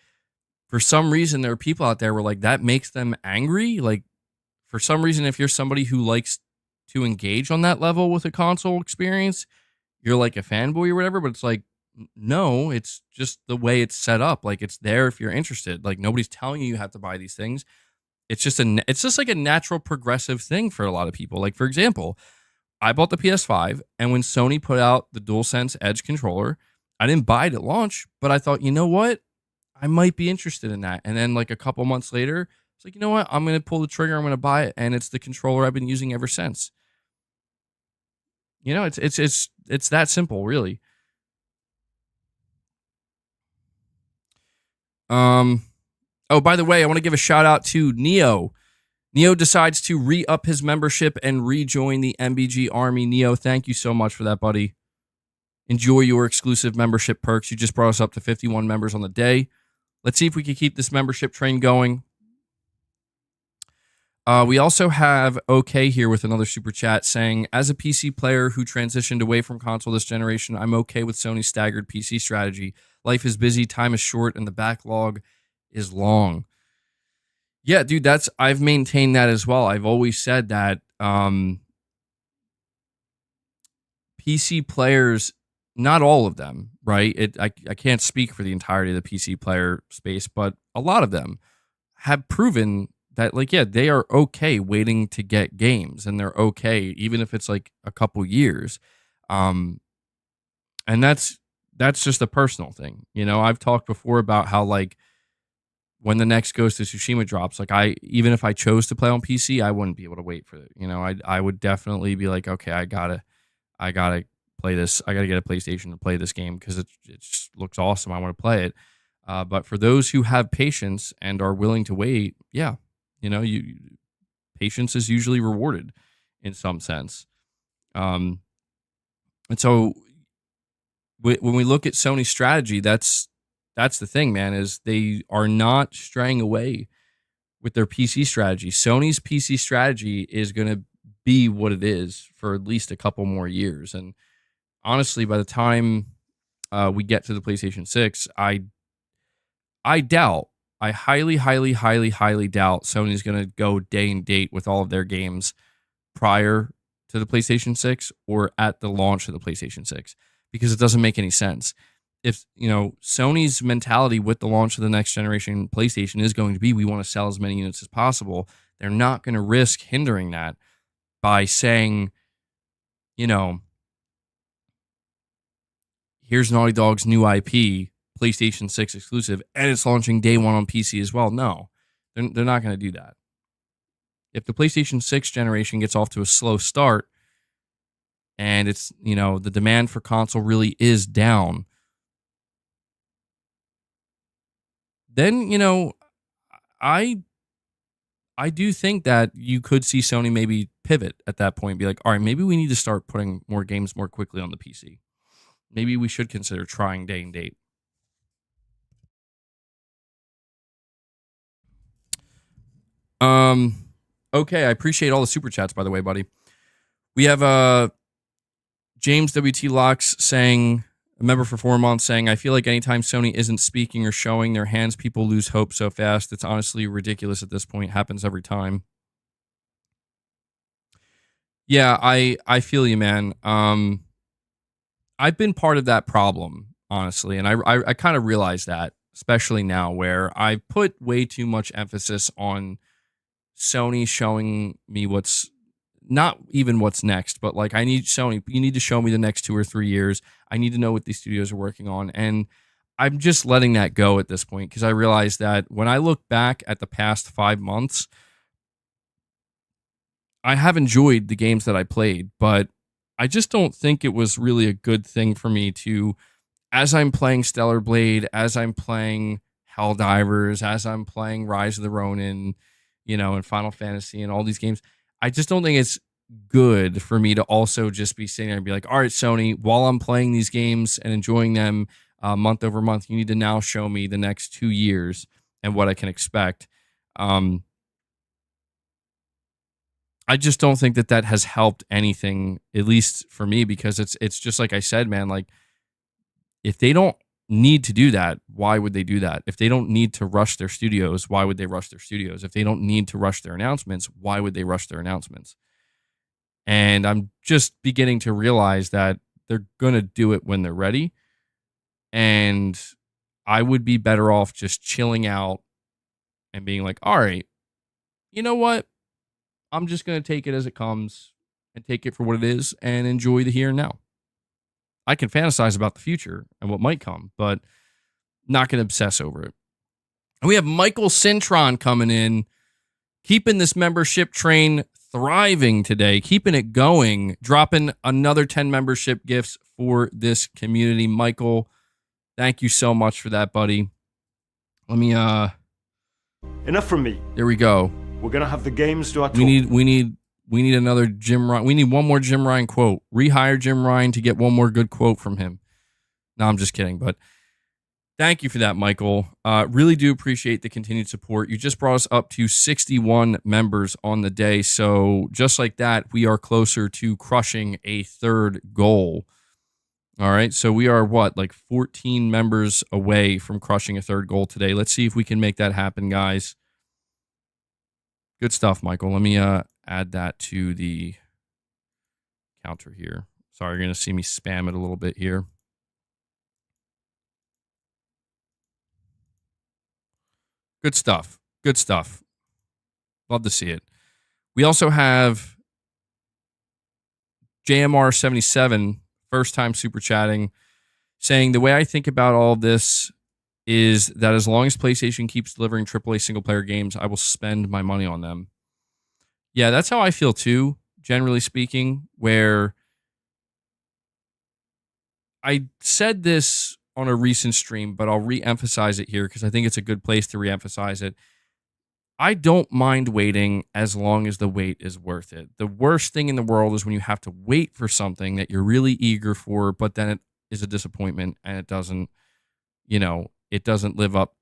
for some reason, there are people out there where like that makes them angry. Like, for some reason, if you're somebody who likes to engage on that level with a console experience, you're like a fanboy or whatever. But it's like, no, it's just the way it's set up. Like, it's there if you're interested. Like, nobody's telling you have to buy these things. It's just like a natural progressive thing for a lot of people. Like, for example, I bought the PS5, and when Sony put out the DualSense Edge controller, I didn't buy it at launch, but I thought, you know what? I might be interested in that. And then like a couple months later, It's like, you know what? I'm going to pull the trigger. I'm going to buy it. And it's the controller I've been using ever since. You know, it's that simple, really. Oh, by the way, I want to give a shout out to Neo. Neo decides to re-up his membership and rejoin the MBG army. Neo, thank you so much for that, buddy. Enjoy your exclusive membership perks. You just brought us up to 51 members on the day. Let's see if we can keep this membership train going. We also have OK here with another super chat saying, as a PC player who transitioned away from console this generation, I'm okay with Sony's staggered PC strategy. Life is busy, time is short, and the backlog is long. Yeah, dude, I've maintained that as well. I've always said that PC players, not all of them, right? I can't speak for the entirety of the PC player space, but a lot of them have proven that, like, yeah, they are okay waiting to get games, and they're okay even if it's like a couple years. And that's just a personal thing. You know, I've talked before about how, like, when the next Ghost of Tsushima drops, like, even if I chose to play on PC, I wouldn't be able to wait for it. You know, I would definitely be like, okay, I gotta play this. I gotta get a PlayStation to play this game because it just looks awesome. I want to play it. But for those who have patience and are willing to wait, yeah, you know, patience is usually rewarded in some sense. And so when we look at Sony's strategy, that's the thing, man, is they are not straying away with their PC strategy. Sony's PC strategy is going to be what it is for at least a couple more years. And honestly, by the time we get to the PlayStation 6, I doubt, I highly, highly, highly, highly doubt Sony's going to go day and date with all of their games prior to the PlayStation 6 or at the launch of the PlayStation 6, because it doesn't make any sense. If, you know, Sony's mentality with the launch of the next generation PlayStation is going to be, we want to sell as many units as possible, they're not going to risk hindering that by saying, you know, here's Naughty Dog's new IP, PlayStation 6 exclusive, and it's launching day one on PC as well. No, they're not going to do that. If the PlayStation 6 generation gets off to a slow start and it's, you know, the demand for console really is down, then, you know, I do think that you could see Sony maybe pivot at that point, be like, all right, maybe we need to start putting more games more quickly on the PC. Maybe we should consider trying day and date. Okay, I appreciate all the super chats, by the way, buddy. We have James WT Locks saying, a member for 4 months, saying, I feel like anytime Sony isn't speaking or showing their hands, people lose hope so fast. It's honestly ridiculous at this point. Happens every time. Yeah, I feel you, man. I've been part of that problem, honestly, and I kind of realize that, especially now, where I put way too much emphasis on Sony showing me what's not even what's next, but like, I need Sony, you need to show me the next 2 or 3 years. I need to know what these studios are working on. And I'm just letting that go at this point, because I realize that when I look back at the past 5 months, I have enjoyed the games that I played, but I just don't think it was really a good thing for me to, as I'm playing Stellar Blade, as I'm playing Helldivers, as I'm playing Rise of the Ronin, you know, and Final Fantasy and all these games, I just don't think it's good for me to also just be sitting there and be like, all right, Sony, while I'm playing these games and enjoying them month over month, you need to now show me the next 2 years and what I can expect. I just don't think that has helped anything, at least for me, because it's just like I said, man, like, if they don't need to do that, why would they do that? If they don't need to rush their studios, why would they rush their studios? If they don't need to rush their announcements, why would they rush their announcements? And I'm just beginning to realize that they're going to do it when they're ready. And I would be better off just chilling out and being like, all right, you know what? I'm just going to take it as it comes and take it for what it is and enjoy the here and now. I can fantasize about the future and what might come, but not going to obsess over it. And we have Michael Cintron coming in. keeping this membership train thriving today, keeping it going, dropping another 10 membership gifts for this community. Michael, thank you so much for that, buddy. Let me Enough from me. there we go. We're gonna have the games to our talk. We need another Jim Ryan. We need one more Jim Ryan quote. Rehire Jim Ryan to get one more good quote from him. No, I'm just kidding, but thank you for that, Michael. Really do appreciate the continued support. You just brought us up to 61 members on the day. So just like that, we are closer to crushing a third goal. All right. So we are like 14 members away from crushing a third goal today. Let's see if we can make that happen, guys. Good stuff, Michael. Let me add that to the counter here. Sorry, you're going to see me spam it a little bit here. Good stuff. Good stuff. Love to see it. We also have JMR77, first time super chatting, saying the way I think about all of this is that as long as PlayStation keeps delivering AAA single player games, I will spend my money on them. Yeah, that's how I feel too, generally speaking, where I said this on a recent stream, but I'll re-emphasize it here because I think it's a good place to re-emphasize it. I don't mind waiting as long as the wait is worth it. The worst thing in the world is when you have to wait for something that you're really eager for, but then it is a disappointment and it doesn't, it doesn't live up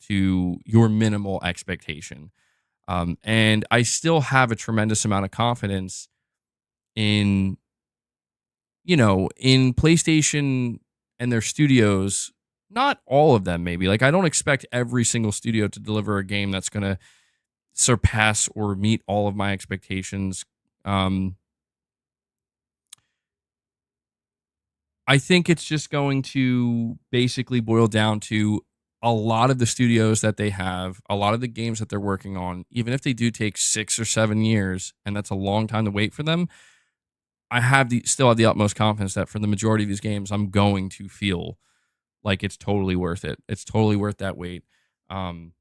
to your minimal expectation. And I still have a tremendous amount of confidence in PlayStation and their studios. Not all of them, maybe. Like, I don't expect every single studio to deliver a game that's going to surpass or meet all of my expectations. I think it's just going to basically boil down to a lot of the studios that they have, a lot of the games that they're working on, even if they do take 6 or 7 years, and that's a long time to wait for them, I still have the utmost confidence that for the majority of these games, I'm going to feel like it's totally worth it. It's totally worth that wait. One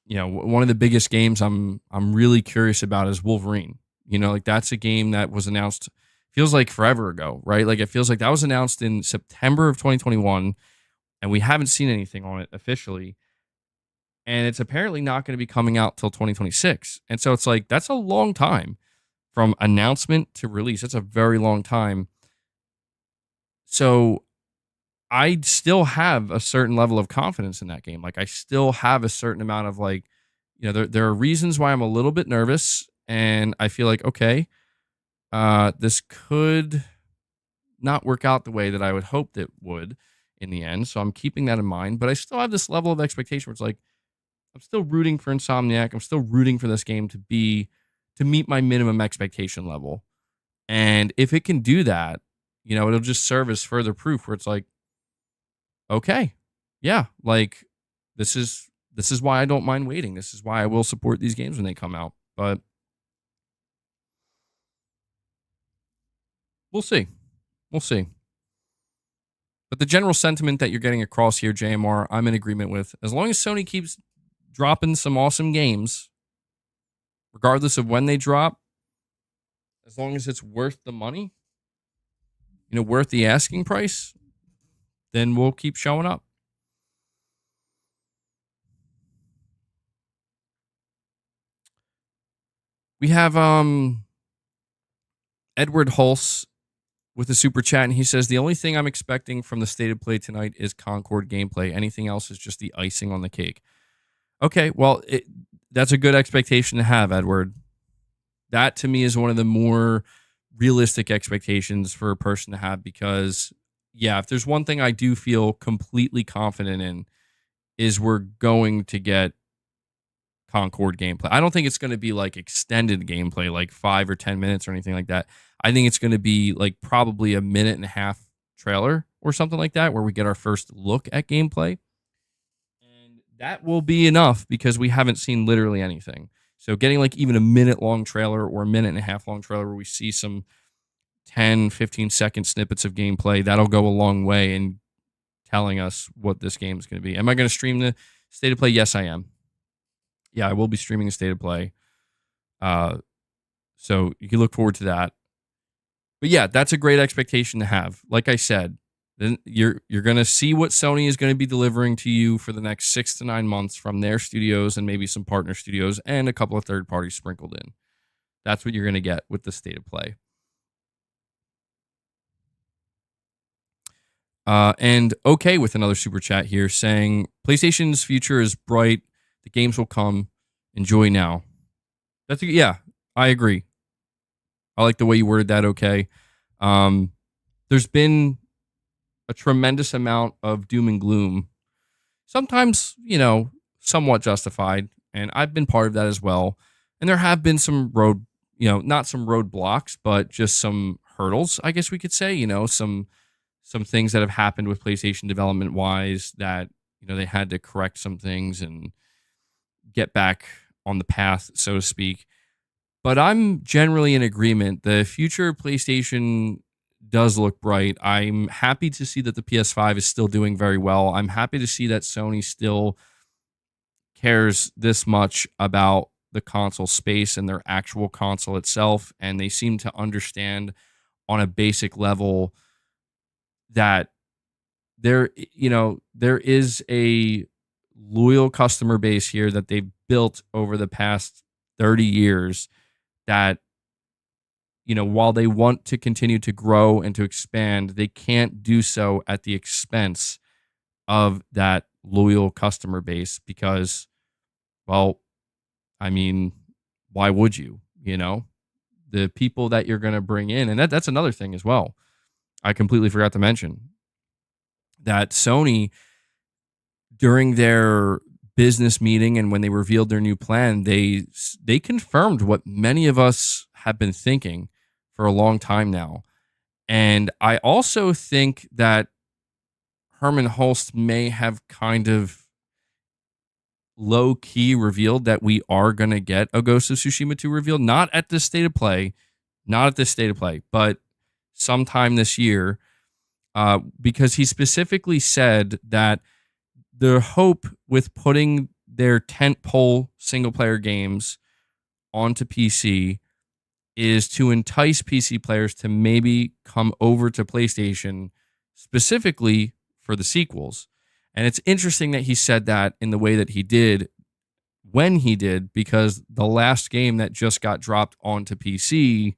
of the biggest games I'm really curious about is Wolverine. Like, that's a game that was announced, feels like forever ago, right? Like, it feels like that was announced in September of 2021, and we haven't seen anything on it officially. And it's apparently not going to be coming out till 2026. And so it's like, that's a long time from announcement to release. That's a very long time. So I still have a certain level of confidence in that game. Like, I still have a certain amount of there are reasons why I'm a little bit nervous, and I feel like, okay, this could not work out the way that I would hope it would in the end. So I'm keeping that in mind, but I still have this level of expectation where it's like, I'm still rooting for Insomniac. I'm still rooting for this game to meet my minimum expectation level. And if it can do that, it'll just serve as further proof where it's like, okay, yeah, like this is why I don't mind waiting. This is why I will support these games when they come out. But we'll see. We'll see. But the general sentiment that you're getting across here, JMR, I'm in agreement with. As long as Sony keeps dropping some awesome games, regardless of when they drop, as long as it's worth the money, worth the asking price, then we'll keep showing up. We have Edward Hulse with a super chat, and he says, the only thing I'm expecting from the State of Play tonight is Concord gameplay. Anything else is just the icing on the cake. Okay, well, that's a good expectation to have, Edward. That, to me, is one of the more realistic expectations for a person to have because, yeah, if there's one thing I do feel completely confident in is we're going to get Concord gameplay. I don't think it's going to be like extended gameplay, like 5 or 10 minutes or anything like that. I think it's going to be like probably a 1.5-minute trailer or something like that where we get our first look at gameplay. And that will be enough because we haven't seen literally anything. So getting like even a 1-minute-long trailer or a 1.5-minute-long trailer where we see some 10, 15-second snippets of gameplay, that'll go a long way in telling us what this game is going to be. Am I going to stream the State of Play? Yes, I am. yeah, I will be streaming a State of Play. So you can look forward to that. But yeah, that's a great expectation to have. Like I said, then you're going to see what Sony is going to be delivering to you for the next 6 to 9 months from their studios and maybe some partner studios and a couple of third parties sprinkled in. That's what you're going to get with the State of Play. And okay with another super chat here saying PlayStation's future is bright. The games will come. Enjoy now. Yeah, I agree. I like the way you worded that. Okay. There's been a tremendous amount of doom and gloom. Sometimes, somewhat justified. And I've been part of that as well. And there have been some not some roadblocks, but just some hurdles, I guess we could say, some things that have happened with PlayStation development wise that, they had to correct some things and get back on the path, so to speak. But I'm generally in agreement. The future of PlayStation does look bright. I'm happy to see that the PS5 is still doing very well. I'm happy to see that Sony still cares this much about the console space and their actual console itself. And they seem to understand on a basic level that there is a loyal customer base here that they've built over the past 30 years that, while they want to continue to grow and to expand, they can't do so at the expense of that loyal customer base because, well, I mean, why would you? The people that you're going to bring in, and that's another thing as well. I completely forgot to mention that Sony, during their business meeting and when they revealed their new plan, they confirmed what many of us have been thinking for a long time now. And I also think that Herman Hulst may have kind of low-key revealed that we are going to get a Ghost of Tsushima 2 reveal. Not at this State of Play, but sometime this year, because he specifically said that the hope with putting their tentpole single-player games onto PC is to entice PC players to maybe come over to PlayStation specifically for the sequels. And it's interesting that he said that in the way that he did when he did, because the last game that just got dropped onto PC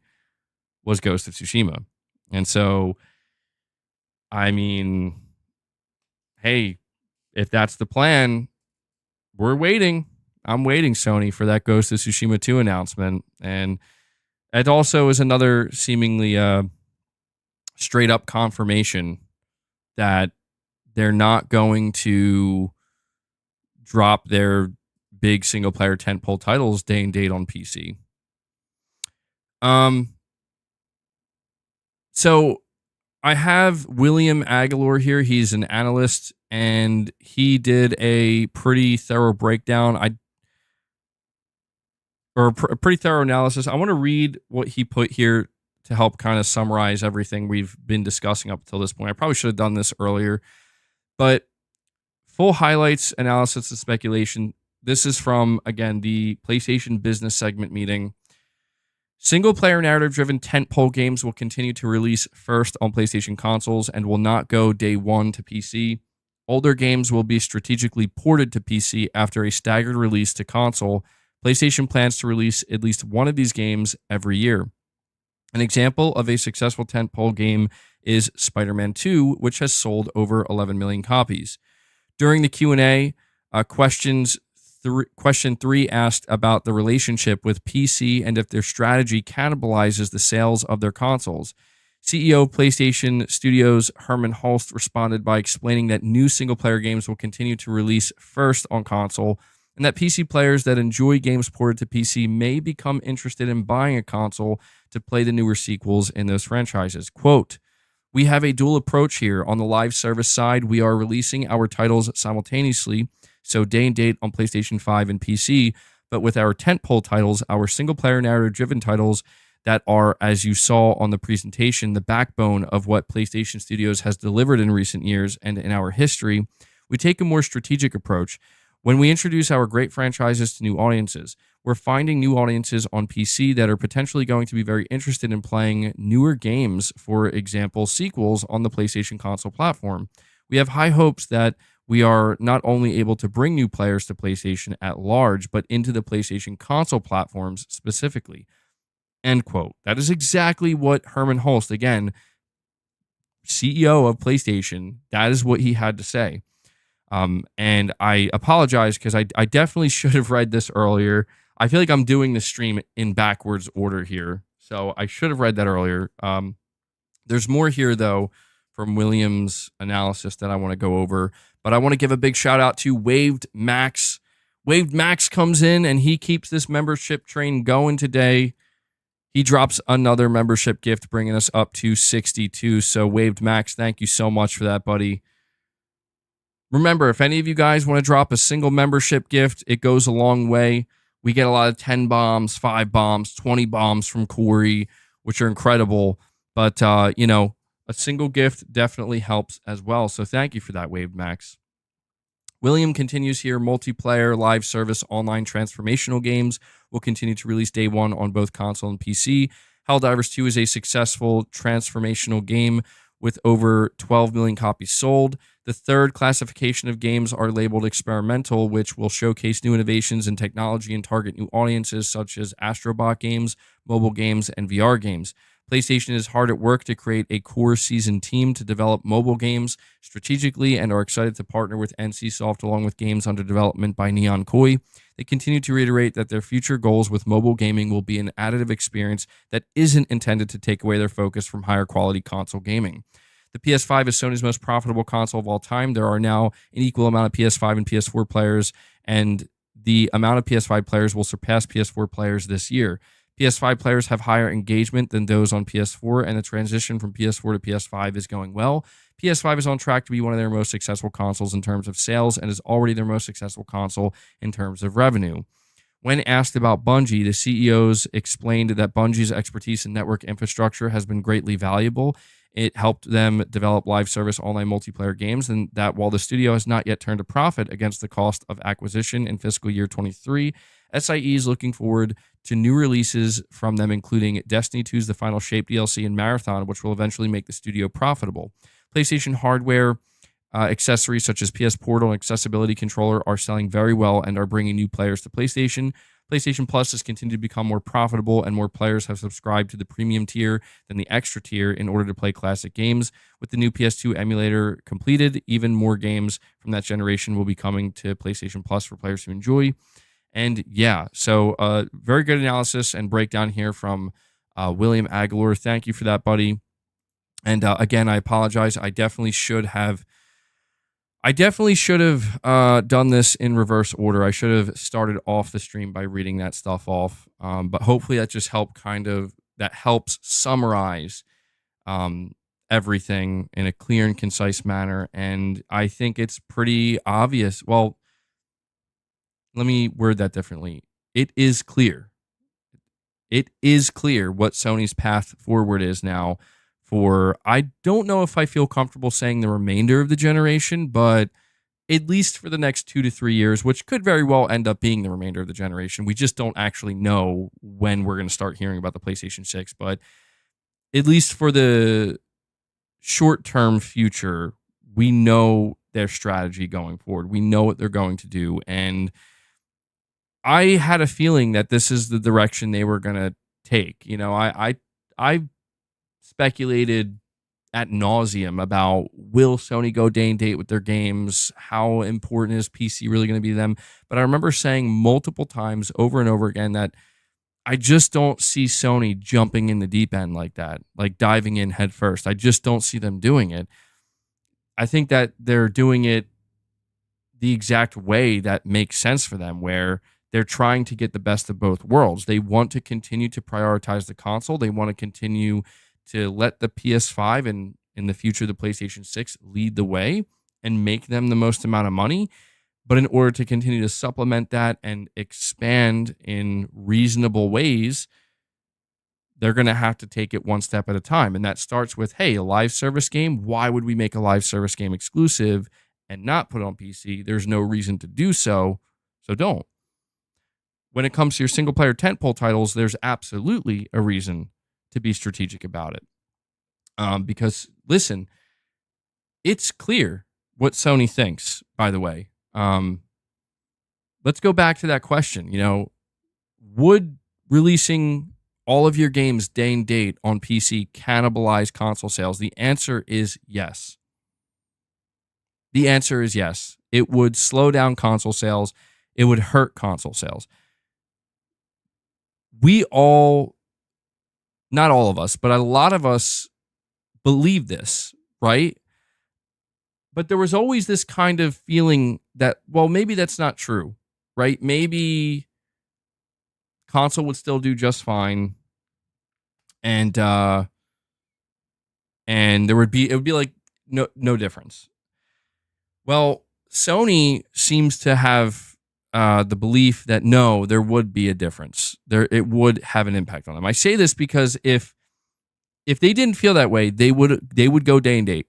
was Ghost of Tsushima. And so, I mean, hey, if that's the plan, we're waiting. I'm waiting, Sony, for that Ghost of Tsushima 2 announcement. And it also is another seemingly straight up confirmation that they're not going to drop their big single player tentpole titles day and date on PC. So I have William Aguilar here. He's an analyst and he did a pretty thorough breakdown. A pretty thorough analysis. I want to read what he put here to help kind of summarize everything we've been discussing up until this point. I probably should have done this earlier, but full highlights, analysis, and speculation. This is from, again, the PlayStation Business segment meeting. Single-player narrative-driven tentpole games will continue to release first on PlayStation consoles and will not go day one to PC. Older games will be strategically ported to PC after a staggered release to console. PlayStation plans to release at least one of these games every year. An example of a successful tentpole game is Spider-Man 2, which has sold over 11 million copies. During the Q&A, question 3 asked about the relationship with PC and if their strategy cannibalizes the sales of their consoles. CEO of PlayStation Studios Herman Hulst responded by explaining that new single-player games will continue to release first on console and that PC players that enjoy games ported to PC may become interested in buying a console to play the newer sequels in those franchises. Quote, "We have a dual approach here. On the live service side, we are releasing our titles simultaneously, so day and date on PlayStation 5 and PC, but with our tentpole titles, our single-player narrative-driven titles that are, as you saw on the presentation, the backbone of what PlayStation Studios has delivered in recent years and in our history, we take a more strategic approach. When we introduce our great franchises to new audiences, we're finding new audiences on PC that are potentially going to be very interested in playing newer games, for example, sequels on the PlayStation console platform. We have high hopes that we are not only able to bring new players to PlayStation at large, but into the PlayStation console platforms specifically. End quote. That is exactly what Herman Hulst, again, CEO of PlayStation, that is what he had to say. And I apologize because I definitely should have read this earlier. I feel like I'm doing the stream in backwards order here, so I should have read that earlier. There's more here, though, from William's analysis that I want to go over, but I want to give a big shout out to Waved Max. Waved Max comes in and he keeps this membership train going today. He drops another membership gift, bringing us up to 62. So, Waved Max, thank you so much for that, buddy. Remember, if any of you guys want to drop a single membership gift, it goes a long way. We get a lot of 10 bombs, 5 bombs, 20 bombs from Corey, which are incredible. But, a single gift definitely helps as well. So thank you for that, Waved Max. William continues here. Multiplayer, live service, online transformational games will continue to release day one on both console and PC. Helldivers 2 is a successful transformational game with over 12 million copies sold. The third classification of games are labeled experimental, which will showcase new innovations in technology and target new audiences such as Astrobot games, mobile games, and VR games. PlayStation is hard at work to create a core seasoned team to develop mobile games strategically and are excited to partner with NCSoft along with games under development by Neon Koi. They continue to reiterate that their future goals with mobile gaming will be an additive experience that isn't intended to take away their focus from higher quality console gaming. The PS5 is Sony's most profitable console of all time. There are now an equal amount of PS5 and PS4 players, and the amount of PS5 players will surpass PS4 players this year. PS5 players have higher engagement than those on PS4, and the transition from PS4 to PS5 is going well. PS5 is on track to be one of their most successful consoles in terms of sales and is already their most successful console in terms of revenue. When asked about Bungie, the CEOs explained that Bungie's expertise in network infrastructure has been greatly valuable. It helped them develop live service online multiplayer games, and that while the studio has not yet turned a profit against the cost of acquisition in fiscal year 23, SIE is looking forward to new releases from them, including Destiny 2's The Final Shape DLC and Marathon, which will eventually make the studio profitable. PlayStation hardware accessories such as PS Portal and Accessibility Controller are selling very well and are bringing new players to PlayStation. PlayStation Plus has continued to become more profitable, and more players have subscribed to the premium tier than the extra tier in order to play classic games. With the new PS2 emulator completed, even more games from that generation will be coming to PlayStation Plus for players who enjoy. And yeah, so very good analysis and breakdown here from William Aguilar. Thank you for that, buddy. And again, I apologize. I definitely should have done this in reverse order. I should have started off the stream by reading that stuff off. But hopefully that just helps summarize everything in a clear and concise manner. And I think it's pretty obvious. Well, let me word that differently. It is clear. It is clear what Sony's path forward is now for, I don't know if I feel comfortable saying the remainder of the generation, but at least for the next 2 to 3 years, which could very well end up being the remainder of the generation. We just don't actually know when we're going to start hearing about the PlayStation 6, but at least for the short-term future, we know their strategy going forward. We know what they're going to do, and I had a feeling that this is the direction they were going to take. You know, I speculated ad nauseum about, will Sony go day and date with their games? How important is PC really going to be to them? But I remember saying multiple times over and over again that I just don't see Sony jumping in the deep end like that, like diving in head first. I just don't see them doing it. I think that they're doing it the exact way that makes sense for them, where they're trying to get the best of both worlds. They want to continue to prioritize the console. They want to continue to let the PS5 and in the future the PlayStation 6 lead the way and make them the most amount of money. But in order to continue to supplement that and expand in reasonable ways, they're going to have to take it one step at a time. And that starts with, hey, a live service game. Why would we make a live service game exclusive? and not put it on PC, there's no reason to do so. So don't. When it comes to your single player tentpole titles, there's absolutely a reason to be strategic about it. Because listen, it's clear what Sony thinks, by the way. Let's go back to that question. Would releasing all of your games day and date on PC cannibalize console sales? The answer is yes. The answer is yes. It would slow down console sales. It would hurt console sales. We all, not all of us, but a lot of us believe this, right? But there was always this kind of feeling that, well, maybe that's not true, right? Maybe console would still do just fine, and it would be like no difference. Well, Sony seems to have the belief that no, there would be a difference. It would have an impact on them. I say this because if they didn't feel that way, they would go day and date,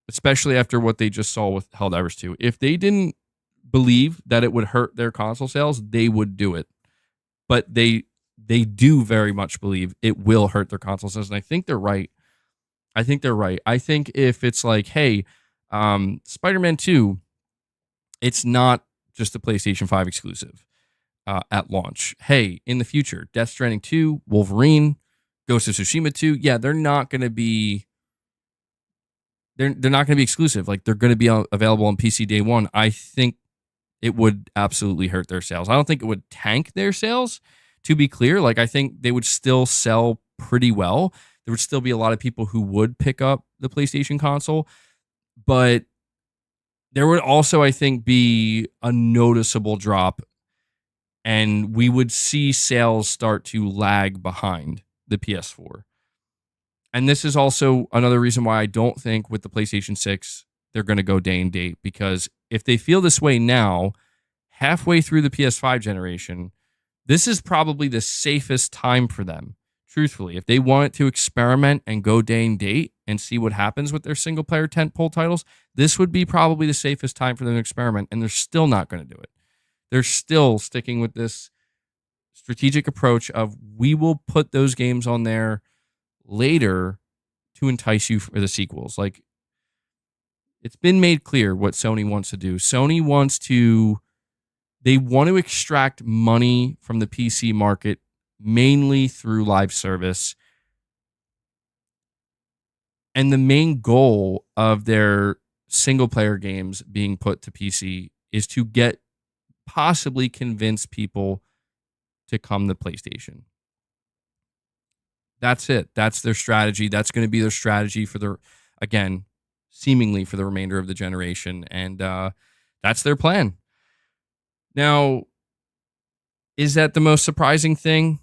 especially after what they just saw with Helldivers 2. If they didn't believe that it would hurt their console sales, they would do it. But they do very much believe it will hurt their console sales, and I think they're right. I think if it's like, hey, Spider-Man 2, it's not just a PlayStation 5 exclusive at launch. Hey, in the future, Death Stranding 2, Wolverine, Ghost of Tsushima 2, yeah, they're not going to be exclusive. Like, they're going to be available on PC day one. I think it would absolutely hurt their sales. I don't think it would tank their sales, to be clear. Like, I think they would still sell pretty well. There would still be a lot of people who would pick up the PlayStation console, but there would also, I think, be a noticeable drop, and we would see sales start to lag behind the PS4. And this is also another reason why I don't think with the PlayStation 6, they're going to go day and date, because if they feel this way now, halfway through the PS5 generation, this is probably the safest time for them. Truthfully, if they wanted to experiment and go day and date and see what happens with their single player tentpole titles, this would be probably the safest time for them to experiment, and they're still not going to do it. They're still sticking with this strategic approach of, we will put those games on there later to entice you for the sequels. Like, it's been made clear what Sony wants to do. They want to extract money from the PC market mainly through live service. And the main goal of their single player games being put to PC is to possibly convince people to come to PlayStation. That's it. That's their strategy. That's going to be their strategy seemingly for the remainder of the generation. And that's their plan. Now, is that the most surprising thing?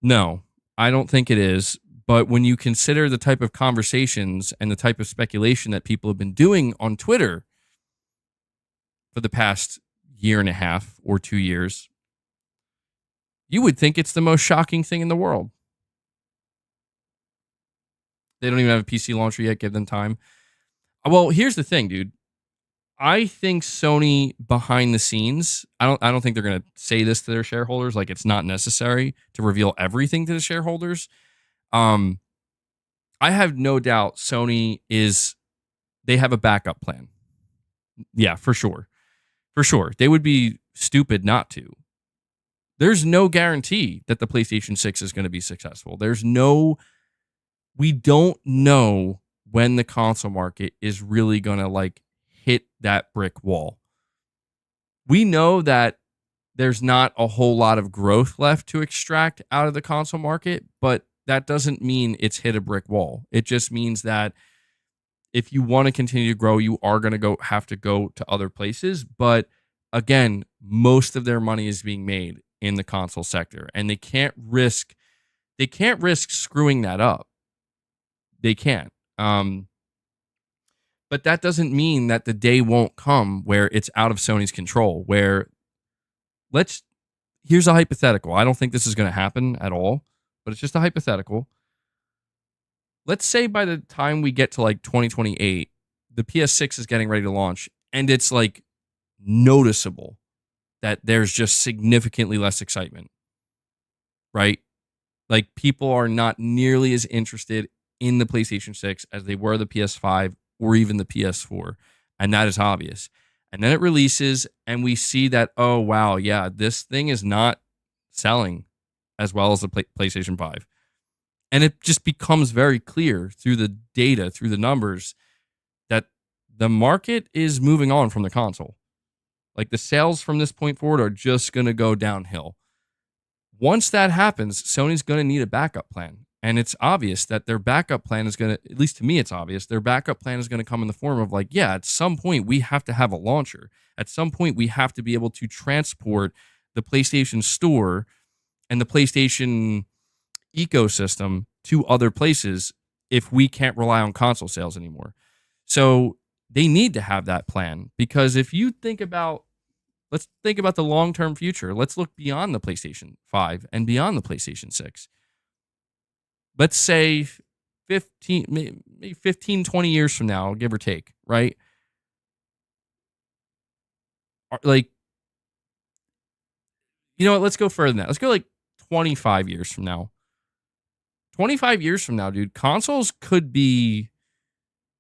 No, I don't think it is. But when you consider the type of conversations and the type of speculation that people have been doing on Twitter for the past year and a half or 2 years, you would think it's the most shocking thing in the world. They don't even have a PC launcher yet. Give them time. Well, here's the thing, dude. I think Sony behind the scenes, I don't think they're going to say this to their shareholders. Like, it's not necessary to reveal everything to the shareholders. I have no doubt they have a backup plan. Yeah, for sure. For sure. They would be stupid not to. There's no guarantee that the PlayStation 6 is going to be successful. We don't know when the console market is really going to hit that brick wall. We know that there's not a whole lot of growth left to extract out of the console market, but that doesn't mean it's hit a brick wall. It just means that if you want to continue to grow, you are going to have to go to other places. But again, most of their money is being made in the console sector, and they can't risk screwing that up. They can't. But that doesn't mean that the day won't come where it's out of Sony's control, here's a hypothetical. I don't think this is going to happen at all, but it's just a hypothetical. Let's say by the time we get to 2028, the PS6 is getting ready to launch, And it's like noticeable that there's just significantly less excitement, right? Like people are not nearly as interested in the PlayStation 6 as they were the PS5 or even the PS4. And that is obvious. And then it releases and we see that, oh, wow, yeah, this thing is not selling as well as the PlayStation 5. And it just becomes very clear through the data, through the numbers, that the market is moving on from the console. Like the sales from this point forward are just going to go downhill. Once that happens, Sony's going to need a backup plan. And it's obvious that their backup plan is going to, at least to me, it's obvious, their backup plan is going to come in the form of like, yeah, at some point we have to have a launcher. At some point we have to be able to transport the PlayStation Store and the PlayStation ecosystem to other places if we can't rely on console sales anymore. So they need to have that plan, because if you think about, let's think about the long-term future. Let's look beyond the PlayStation 5 and beyond the PlayStation 6. Let's say 15, 20 years from now, give or take, right? Like, you know what? Let's go further than that. Let's go like 25 years from now. 25 years from now, dude, consoles could be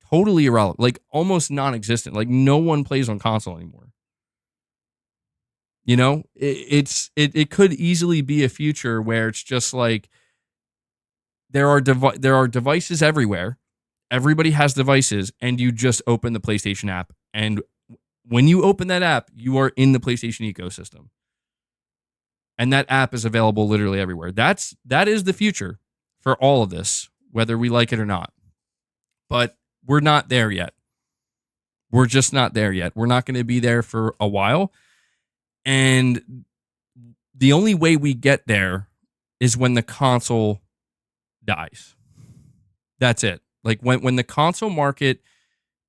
totally irrelevant, like almost non-existent. Like no one plays on console anymore. You know, it could easily be a future where it's just like there are devices everywhere. Everybody has devices, and you just open the PlayStation app, and when you open that app, you are in the PlayStation ecosystem, and that app is available literally everywhere. That is the future for all of this, whether we like it or not. But we're not there yet. We're just not there yet. We're not going to be there for a while. And the only way we get there is when the console dies. That's it. Like when the console market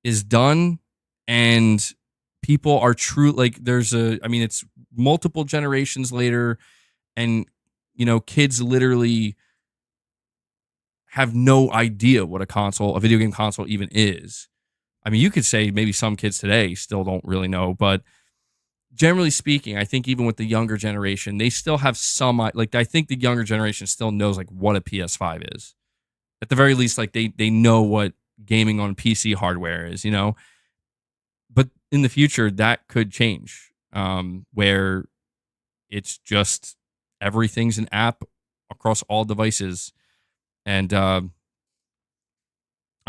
is done and people are true, like it's multiple generations later, and you know, kids literally have no idea what a video game console even is. I mean, you could say maybe some kids today still don't really know, but generally speaking, I think even with the younger generation, they still have some, like, I think the younger generation still knows like what a PS5 is. At the very least, like they know what gaming on PC hardware is, you know. But in the future, that could change, where it's just everything's an app across all devices. And I'm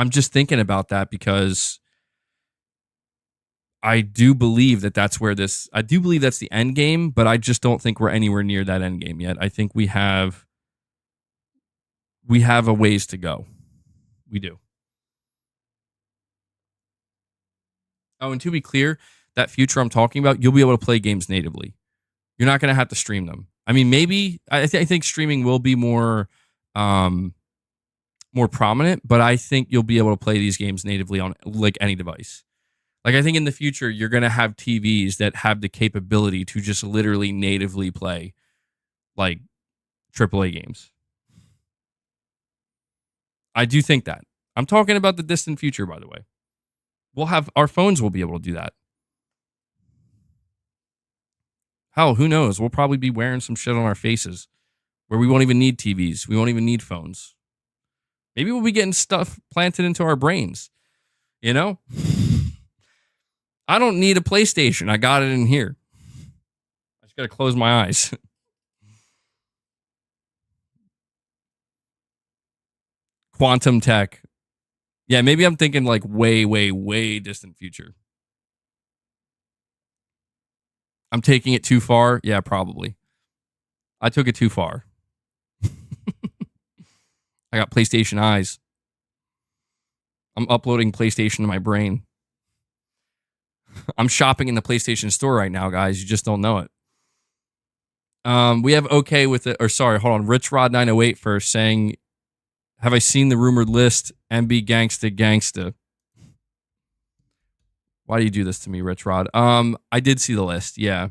just thinking about that because I do believe that's the end game, but I just don't think we're anywhere near that end game yet. I think we have a ways to go. We do. Oh, and to be clear, that future I'm talking about, you'll be able to play games natively. You're not going to have to stream them. I mean, maybe I think streaming will be more prominent, but I think you'll be able to play these games natively on like any device. Like, I think in the future, you're going to have TVs that have the capability to just literally natively play like AAA games. I do think that. I'm talking about the distant future, by the way. Our phones will be able to do that. Hell, who knows? We'll probably be wearing some shit on our faces where we won't even need TVs. We won't even need phones. Maybe we'll be getting stuff planted into our brains. You know? I don't need a PlayStation. I got it in here. I just got to close my eyes. Quantum tech. Yeah, maybe I'm thinking like way, way, way distant future. I'm taking it too far. Yeah, probably. I took it too far. I got PlayStation eyes. I'm uploading PlayStation to my brain. I'm shopping in the PlayStation store right now, guys. You just don't know it. We have okay with it. Or sorry, hold on. Rich Rod 908 first saying, have I seen the rumored list? MB Gangsta. Why do you do this to me, Rich Rod? I did see the list. Yeah.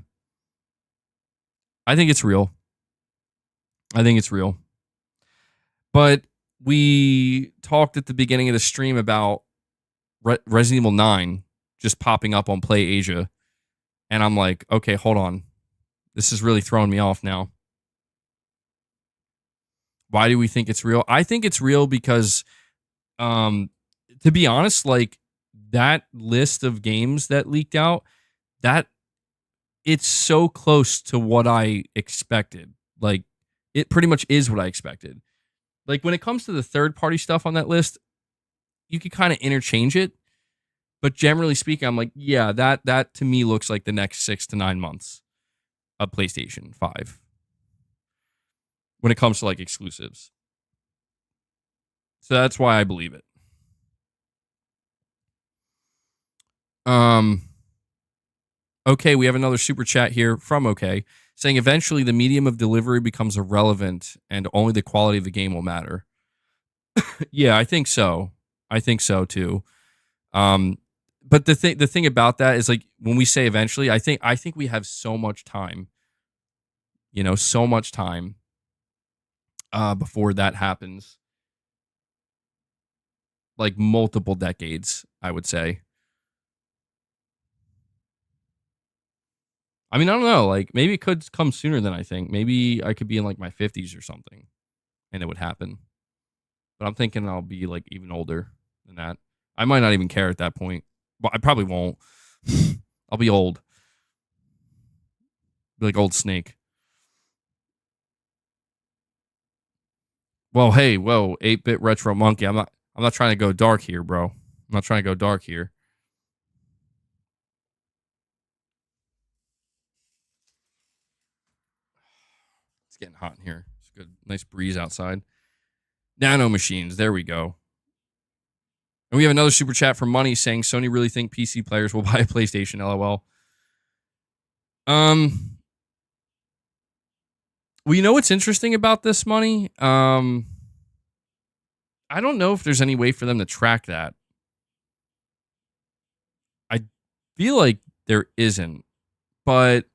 I think it's real. But we talked at the beginning of the stream about Resident Evil 9 just popping up on Play Asia. And I'm like, okay, hold on. This is really throwing me off now. Why do we think it's real? I think it's real because, to be honest, like that list of games that leaked out, that it's so close to what I expected. Like it pretty much is what I expected. Like when it comes to the third party stuff on that list, you could kind of interchange it. But generally speaking, I'm like, yeah, that to me looks like the next 6 to 9 months of PlayStation 5 when it comes to like exclusives. So that's why I believe it. Okay, we have another super chat here from OK saying eventually the medium of delivery becomes irrelevant and only the quality of the game will matter. Yeah, I think so. I think so too. But the thing about that is like when we say eventually, I think we have so much time. You know, so much time before that happens. Like multiple decades, I would say. I mean, I don't know. Like maybe it could come sooner than I think. Maybe I could be in like my 50s or something and it would happen. But I'm thinking I'll be like even older than that. I might not even care at that point. But I probably won't. I'll be old. Be like old Snake. Well, hey, whoa, 8-bit retro monkey. I'm not trying to go dark here, bro. I'm not trying to go dark here. It's getting hot in here. It's a good, nice breeze outside. Nano machines. There we go. And we have another super chat from Money saying Sony really think PC players will buy a PlayStation. LOL. Well, you know what's interesting about this, Money? I don't know if there's any way for them to track that. I feel like there isn't. But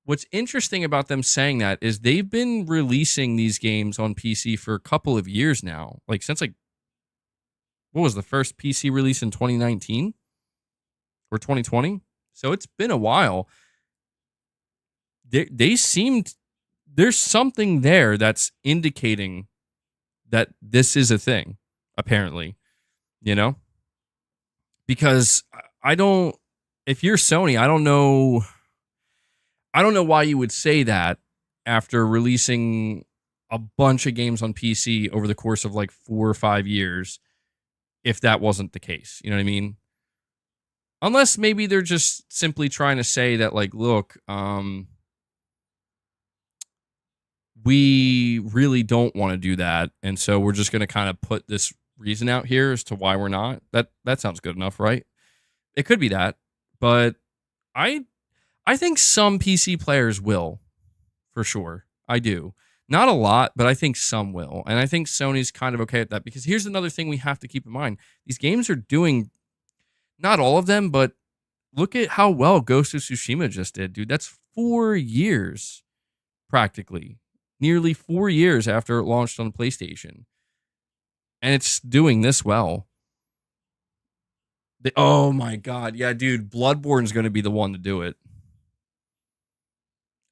what's interesting about them saying that is they've been releasing these games on PC for a couple of years now. Like since like, what was the first PC release in 2019 or 2020? So it's been a while. They seemed, there's something there that's indicating that this is a thing, apparently, you know? Because if you're Sony, I don't know why you would say that after releasing a bunch of games on PC over the course of like 4 or 5 years, if that wasn't the case. You know what I mean? Unless maybe they're just simply trying to say that, like, look, we really don't want to do that, and so we're just going to kind of put this reason out here as to why we're not. That sounds good enough, right? It could be that, but I think some PC players will, for sure. I do. Not a lot, but I think some will. And I think Sony's kind of okay with that because here's another thing we have to keep in mind. These games are doing, not all of them, but look at how well Ghost of Tsushima just did, dude. That's 4 years, practically. Nearly 4 years after it launched on PlayStation. And it's doing this well. Oh my God. Yeah, dude. Bloodborne's going to be the one to do it.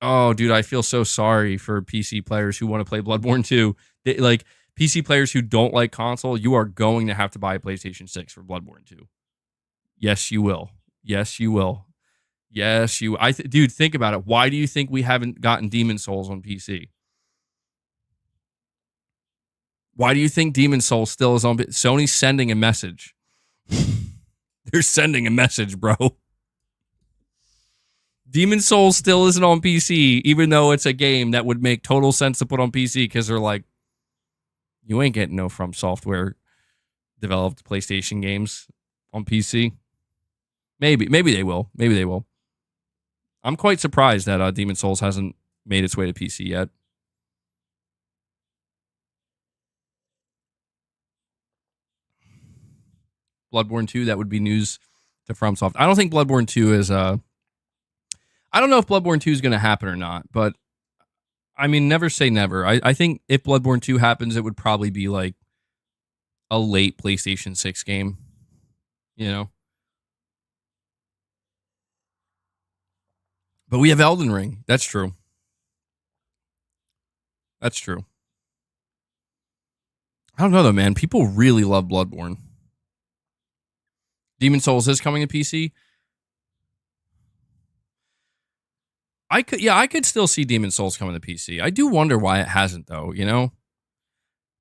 Oh, dude, I feel so sorry for PC players who want to play Bloodborne 2. Like, PC players who don't like console, you are going to have to buy a PlayStation 6 for Bloodborne 2. Yes, you will. Yes, you will. Yes, you... Dude, think about it. Why do you think we haven't gotten Demon's Souls on PC? Why do you think Demon's Souls still is on... Sony's sending a message. They're sending a message, bro. Demon's Souls still isn't on PC, even though it's a game that would make total sense to put on PC because they're like, you ain't getting no From Software developed PlayStation games on PC. Maybe they will. Maybe they will. I'm quite surprised that Demon's Souls hasn't made its way to PC yet. Bloodborne 2, that would be news to FromSoft. I don't think Bloodborne 2 is... I don't know if Bloodborne 2 is going to happen or not, but I mean, never say never. I think if Bloodborne 2 happens, it would probably be like a late PlayStation 6 game, you know? But we have Elden Ring. That's true. That's true. I don't know though, man. People really love Bloodborne. Demon Souls is coming to PC. I could still see Demon Souls coming to PC. I do wonder why it hasn't though, you know?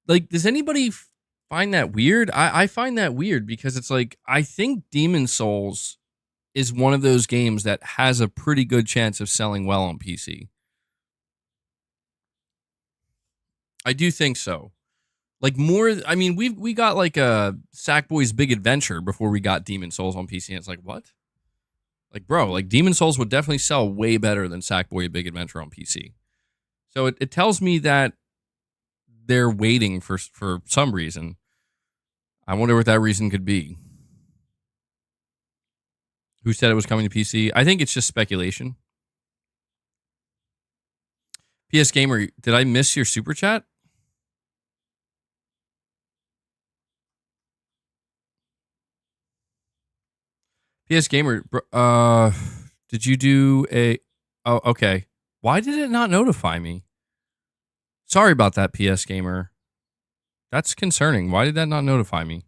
Like, does anybody find that weird? I find that weird because it's like, I think Demon Souls is one of those games that has a pretty good chance of selling well on PC. I do think so. Like more, I mean, we got like a Sackboy's Big Adventure before we got Demon Souls on PC. And it's like, what? Like, bro, like Demon Souls would definitely sell way better than Sackboy Big Adventure on PC. So it tells me that they're waiting for some reason. I wonder what that reason could be. Who said it was coming to PC? I think it's just speculation. PS Gamer, did I miss your super chat? PS Gamer, did you do a... Oh, okay. Why did it not notify me? Sorry about that, PS Gamer. That's concerning. Why did that not notify me?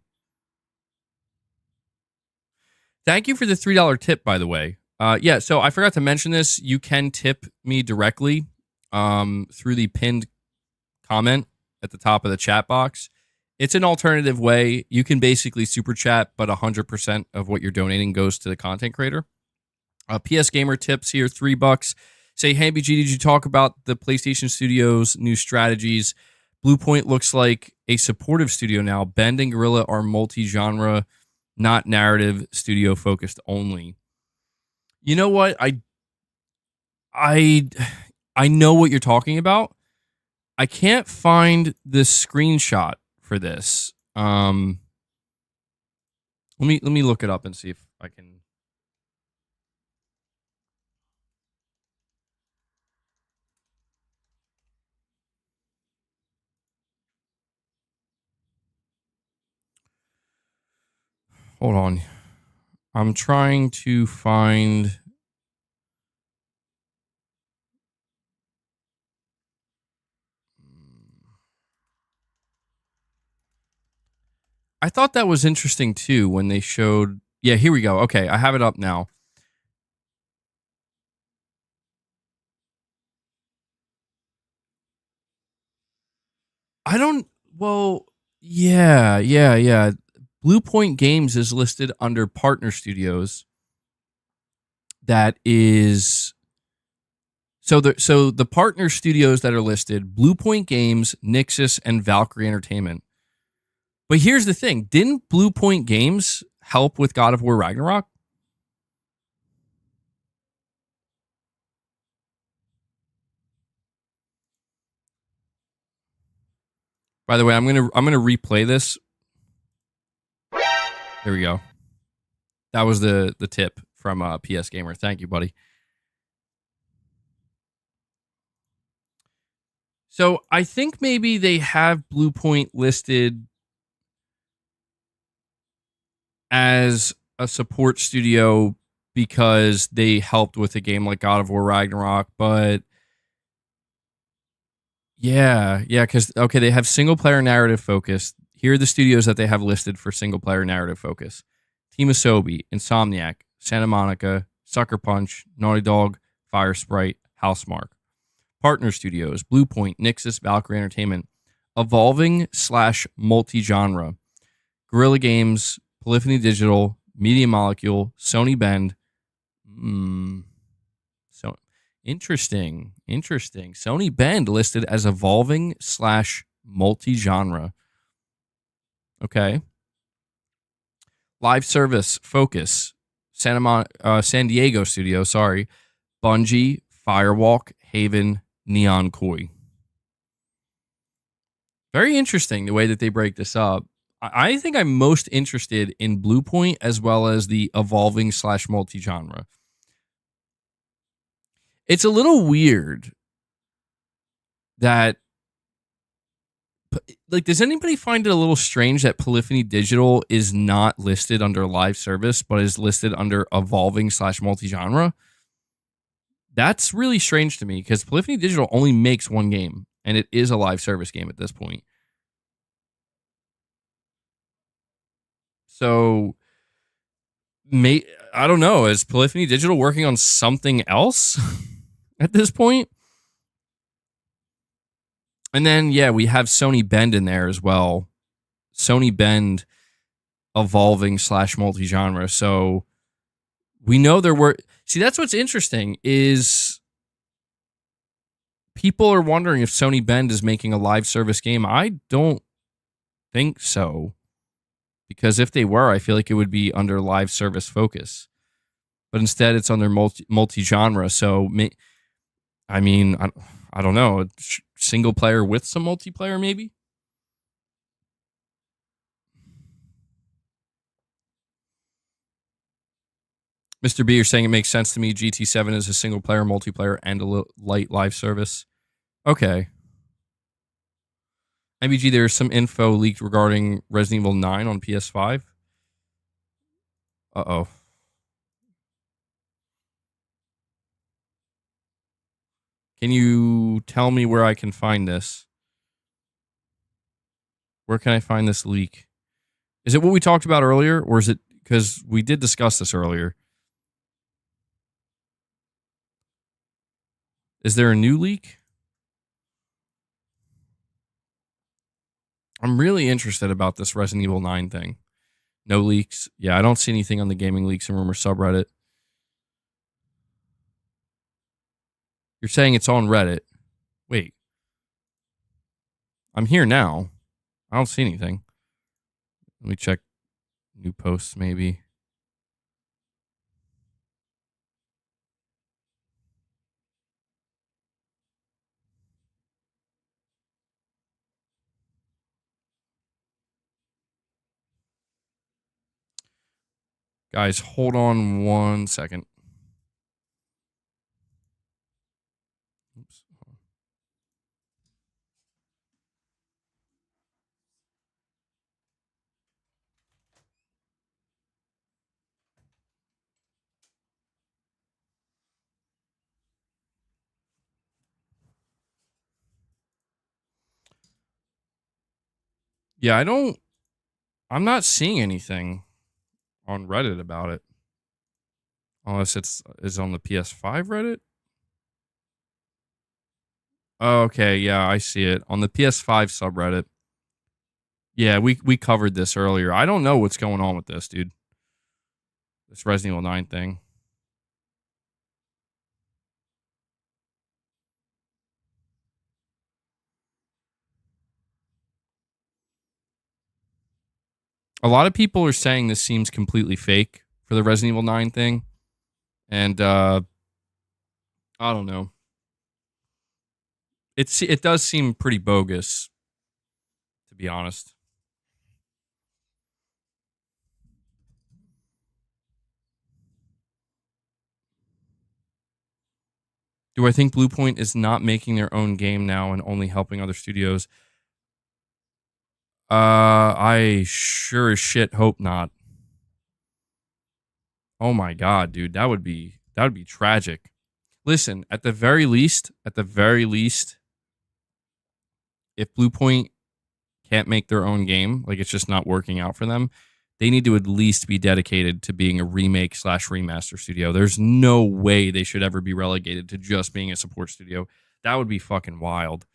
Thank you for the $3 tip, by the way. Yeah, so I forgot to mention this. You can tip me directly through the pinned comment at the top of the chat box. It's an alternative way. You can basically super chat, but 100% of what you're donating goes to the content creator. PS Gamer tips here, $3. Say, hey, MBG, did you talk about the PlayStation Studios' new strategies? Bluepoint looks like a supportive studio now. Bend and Guerrilla are multi-genre, not narrative, studio focused only. You know what? I know what you're talking about. I can't find the screenshot for this. Let me look it up and see if I can. Hold on. I'm trying to find. I thought that was interesting too when they showed. Yeah, here we go. Okay, I have it up now. I don't. Well, yeah. Bluepoint Games is listed under partner studios. That is. So the partner studios that are listed: Bluepoint Games, Nixxes, and Valkyrie Entertainment. But here's the thing: didn't Bluepoint Games help with God of War Ragnarok? By the way, I'm gonna replay this. There we go. That was the tip from PS Gamer. Thank you, buddy. So I think maybe they have Bluepoint listed as a support studio because they helped with a game like God of War Ragnarok, but yeah, because okay, they have single player narrative focus. Here are the studios that they have listed for single player narrative focus: Team Asobi, Insomniac, Santa Monica, Sucker Punch, Naughty Dog, Fire Sprite, Housemarque. Partner studios: Bluepoint, Nixxes, Valkyrie Entertainment. Evolving / multi-genre: Guerrilla Games, Polyphony Digital, Media Molecule, Sony Bend. So interesting. Sony Bend listed as evolving / multi-genre. Okay. Live service focus: San Diego studio. Sorry, Bungie, Firewalk, Haven, Neon Koi. Very interesting the way that they break this up. I think I'm most interested in Bluepoint as well as the evolving / multi-genre. It's a little weird that, like, does anybody find it a little strange that Polyphony Digital is not listed under live service, but is listed under evolving / multi-genre? That's really strange to me because Polyphony Digital only makes one game, and it is a live service game at this point. So, I don't know. Is Polyphony Digital working on something else at this point? And then, yeah, we have Sony Bend in there as well. Sony Bend evolving / multi-genre. So we know there were... See, that's what's interesting is people are wondering if Sony Bend is making a live service game. I don't think so. Because if they were, I feel like it would be under live service focus. But instead, it's under multi-genre. So, I mean, I don't know. Single player with some multiplayer, maybe? Mr. B, you're saying it makes sense to me. GT7 is a single player, multiplayer, and a light live service. Okay. MBG, there's some info leaked regarding Resident Evil 9 on PS5. Uh-oh. Can you tell me where I can find this? Where can I find this leak? Is it what we talked about earlier, or is it... Because we did discuss this earlier. Is there a new leak? I'm really interested about this Resident Evil 9 thing. No leaks. Yeah, I don't see anything on the Gaming Leaks and Rumor subreddit. You're saying it's on Reddit. Wait. I'm here now. I don't see anything. Let me check new posts, maybe. Guys, hold on 1 second. Oops. Yeah, I'm not seeing anything on Reddit about it. Unless is on the PS5 Reddit. Okay, yeah, I see it. On the PS5 subreddit. Yeah, we covered this earlier. I don't know what's going on with this, dude. This Resident Evil 9 thing. A lot of people are saying this seems completely fake for the Resident Evil 9 thing. And I don't know. It does seem pretty bogus, to be honest. Do I think Bluepoint is not making their own game now and only helping other studios? I sure as shit hope not. Oh my god, dude, that would be tragic. Listen, at the very least, if Bluepoint can't make their own game, like it's just not working out for them, they need to at least be dedicated to being a remake / remaster studio. There's no way they should ever be relegated to just being a support studio. That would be fucking wild.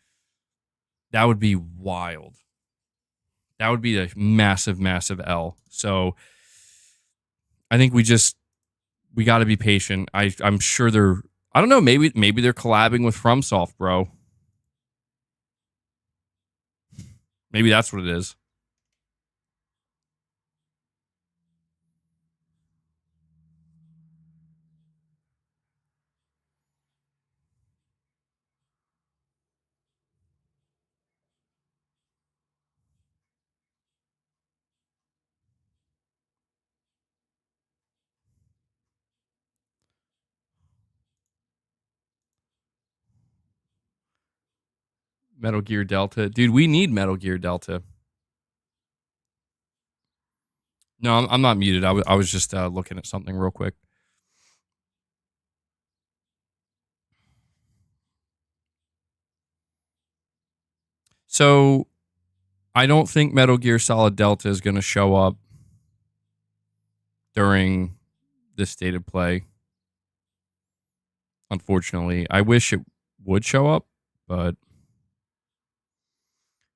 That would be wild. That would be a massive, massive L. So I think we got to be patient. I'm sure I don't know, maybe they're collabing with FromSoft, bro. Maybe that's what it is. Metal Gear Delta. Dude, we need Metal Gear Delta. No, I'm not muted. I was just looking at something real quick. So I don't think Metal Gear Solid Delta is going to show up during this state of play. Unfortunately, I wish it would show up, but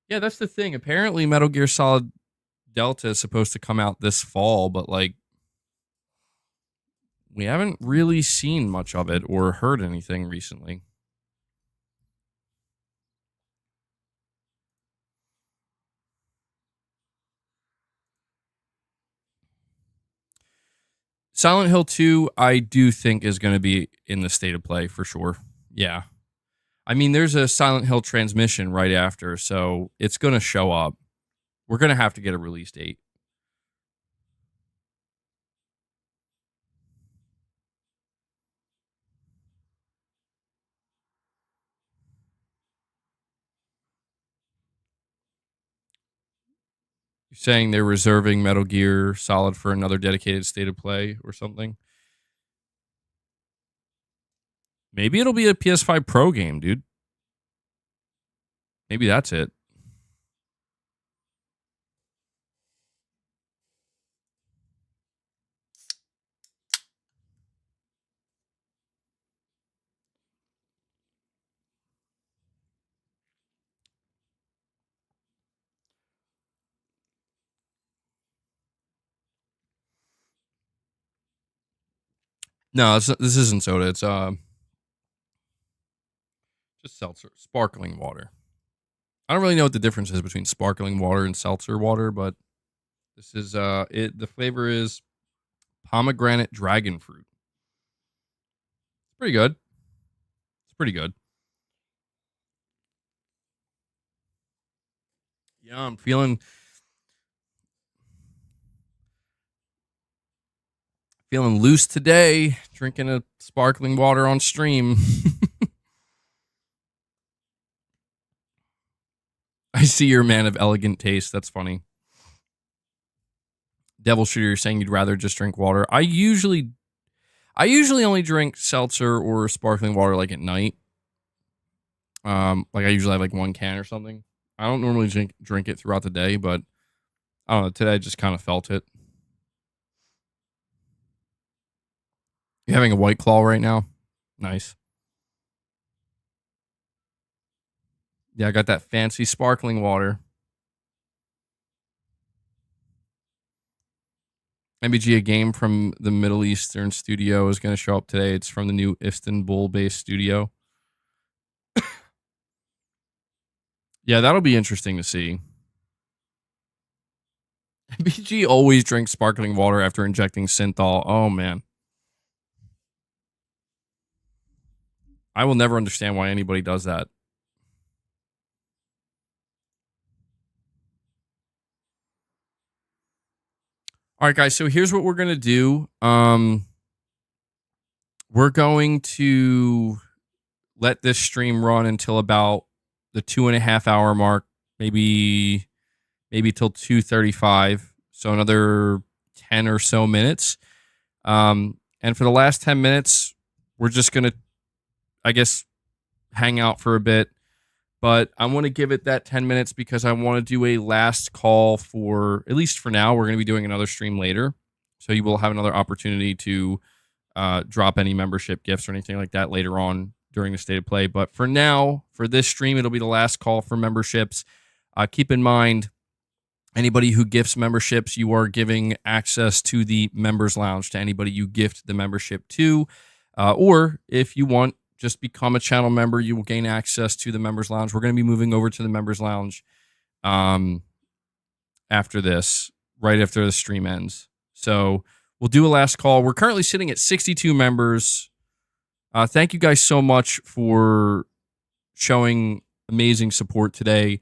yeah, that's the thing. Apparently, Metal Gear Solid Delta is supposed to come out this fall, but like we haven't really seen much of it or heard anything recently. Silent Hill 2, I do think is going to be in the state of play for sure. Yeah. I mean, there's a Silent Hill transmission right after, so it's going to show up. We're going to have to get a release date. You're saying they're reserving Metal Gear Solid for another dedicated state of play or something? Maybe it'll be a PS5 Pro game, dude. Maybe that's it. No, this isn't soda. It's just seltzer, sparkling water. I don't really know what the difference is between sparkling water and seltzer water, but this is it. The flavor is pomegranate dragon fruit. It's pretty good. It's pretty good. Yeah, I'm feeling loose today. Drinking a sparkling water on stream. I see you're a man of elegant taste. That's funny. Devil Shooter, you're saying you'd rather just drink water. I usually only drink seltzer or sparkling water like at night. Like I usually have like one can or something. I don't normally drink it throughout the day, but I don't know. Today I just kind of felt it. You having a White Claw right now? Nice. Yeah, I got that fancy sparkling water. MBG, a game from the Middle Eastern studio, is going to show up today. It's from the new Istanbul-based studio. Yeah, that'll be interesting to see. MBG always drinks sparkling water after injecting synthol. Oh, man. I will never understand why anybody does that. All right, guys. So here's what we're going to do. We're going to let this stream run until about the 2.5 hour mark, maybe till 2:35. So another 10 or so minutes. And for the last 10 minutes, we're just going to, I guess, hang out for a bit. But I want to give it that 10 minutes because I want to do a last call for, at least for now, we're going to be doing another stream later. So you will have another opportunity to drop any membership gifts or anything like that later on during the state of play. But for now, for this stream, it'll be the last call for memberships. Keep in mind, anybody who gifts memberships, you are giving access to the members lounge to anybody you gift the membership to. Or if you want, just become a channel member. You will gain access to the members lounge. We're going to be moving over to the members lounge after this, right after the stream ends. So we'll do a last call. We're currently sitting at 62 members. Thank you guys so much for showing amazing support today.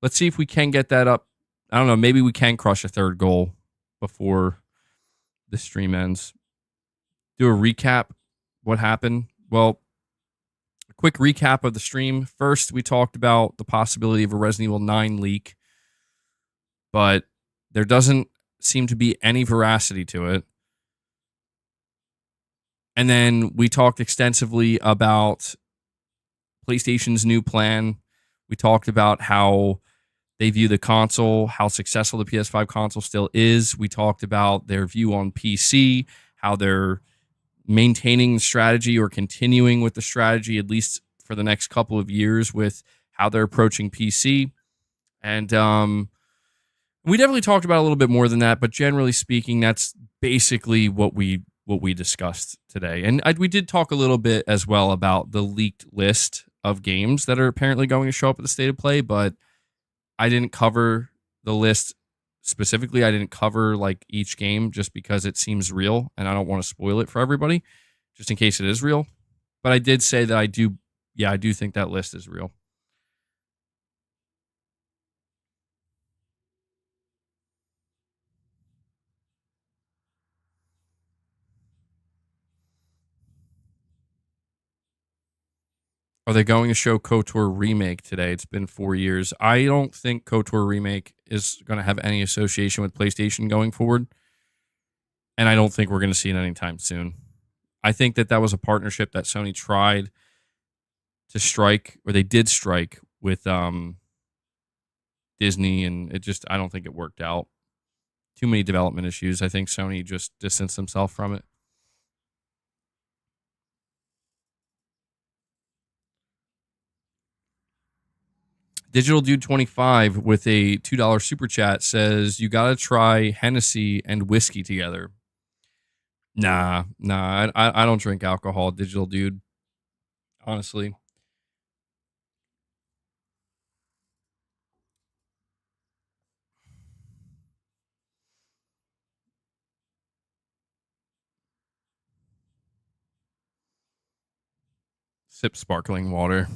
Let's see if we can get that up. I don't know. Maybe we can crush a third goal before the stream ends. Do a recap. What happened? Well, a quick recap of the stream. First, we talked about the possibility of a Resident Evil 9 leak, but there doesn't seem to be any veracity to it. And then we talked extensively about PlayStation's new plan, We talked about how they view the console, how successful the PS5 console still is. We talked about their view on PC, how they're maintaining the strategy or continuing with the strategy, at least for the next couple of years, with how they're approaching PC. And we definitely talked about a little bit more than that, but generally speaking, that's basically what we discussed today. And we did talk a little bit as well about the leaked list of games that are apparently going to show up at the State of Play, but I didn't cover the list specifically. I didn't cover like each game just because it seems real and I don't want to spoil it for everybody, just in case it is real. But I did say that I do think that list is real. Are they going to show KOTOR Remake today? It's been 4 years. I don't think KOTOR Remake is going to have any association with PlayStation going forward. And I don't think we're going to see it anytime soon. I think that was a partnership that Sony tried to strike, or they did strike with Disney, and I don't think it worked out. Too many development issues. I think Sony just distanced themselves from it. Digital Dude 25 with a $2 super chat says, you got to try Hennessy and whiskey together. Nah, I don't drink alcohol, Digital Dude. Honestly. Sip sparkling water.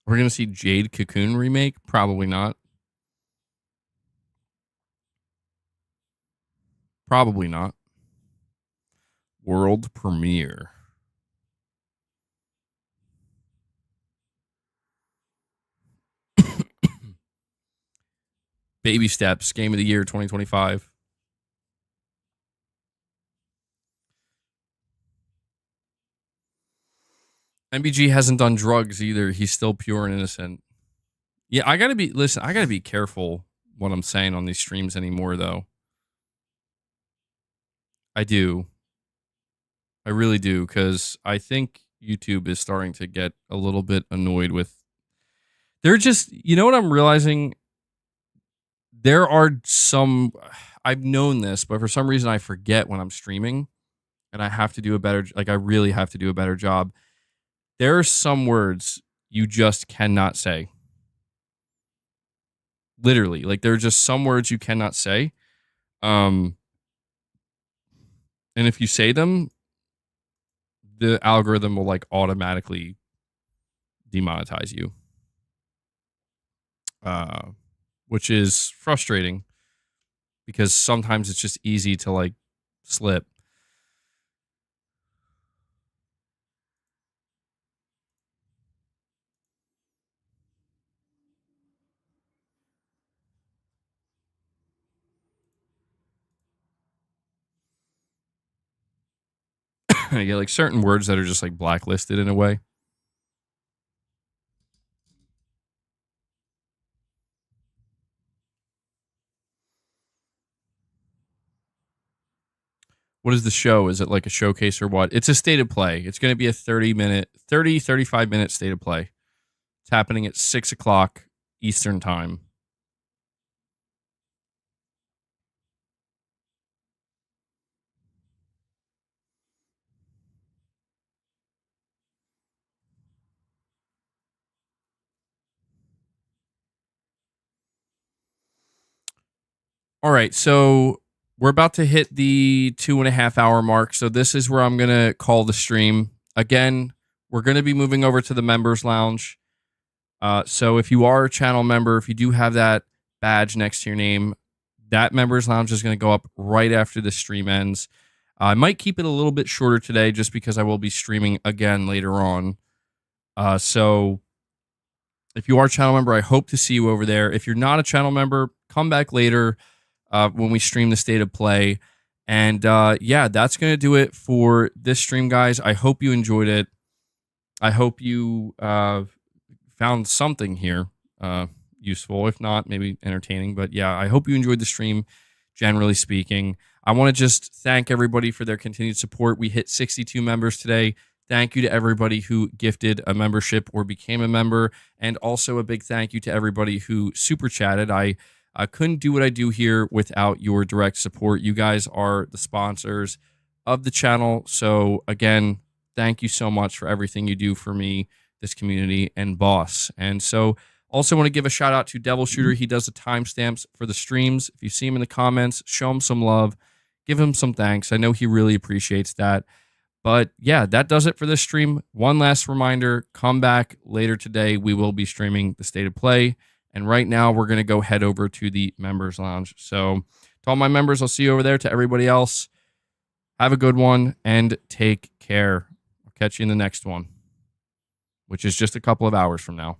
We're going to see Jade Cocoon remake? Probably not. Probably not. World premiere. Baby Steps, Game of the Year 2025. MBG hasn't done drugs either. He's still pure and innocent. Yeah, I gotta be careful what I'm saying on these streams anymore, though. I do. I really do, because I think YouTube is starting to get a little bit annoyed with... They're just... You know what I'm realizing? There are some... I've known this, but for some reason I forget when I'm streaming, and I have to do a better... Like, I really have to do a better job. There are some words you just cannot say. Literally. Like, there are just some words you cannot say. And if you say them, the algorithm will, like, automatically demonetize you. Which is frustrating, because sometimes it's just easy to, like, slip. I get like certain words that are just like blacklisted in a way. What is the show? Is it like a showcase or what? It's a state of play. It's going to be a 35 minute state of play. It's happening at 6 o'clock Eastern time. All right, so we're about to hit the 2.5 hour mark. So this is where I'm going to call the stream. Again, we're going to be moving over to the members lounge. So if you are a channel member, if you do have that badge next to your name, that members lounge is going to go up right after the stream ends. I might keep it a little bit shorter today just because I will be streaming again later on. So if you are a channel member, I hope to see you over there. If you're not a channel member, come back later when we stream the state of play. And yeah, that's going to do it for this stream, guys. I hope you enjoyed it. I hope you found something here useful, if not maybe entertaining. But yeah, I hope you enjoyed the stream, generally speaking. I want to just thank everybody for their continued support. We hit 62 members today. Thank you to everybody who gifted a membership or became a member. And also a big thank you to everybody who super chatted. I couldn't do what I do here without your direct support. You guys are the sponsors of the channel. So again, thank you so much for everything you do for me, this community, and boss. And so also want to give a shout out to Devil Shooter. He does the timestamps for the streams. If you see him in the comments, show him some love, give him some thanks. I know he really appreciates that. But yeah, that does it for this stream. One last reminder, come back later today. We will be streaming the State of Play. And right now we're going to go head over to the members lounge. So to all my members, I'll see you over there. To everybody else, have a good one and take care. I'll catch you in the next one, which is just a couple of hours from now.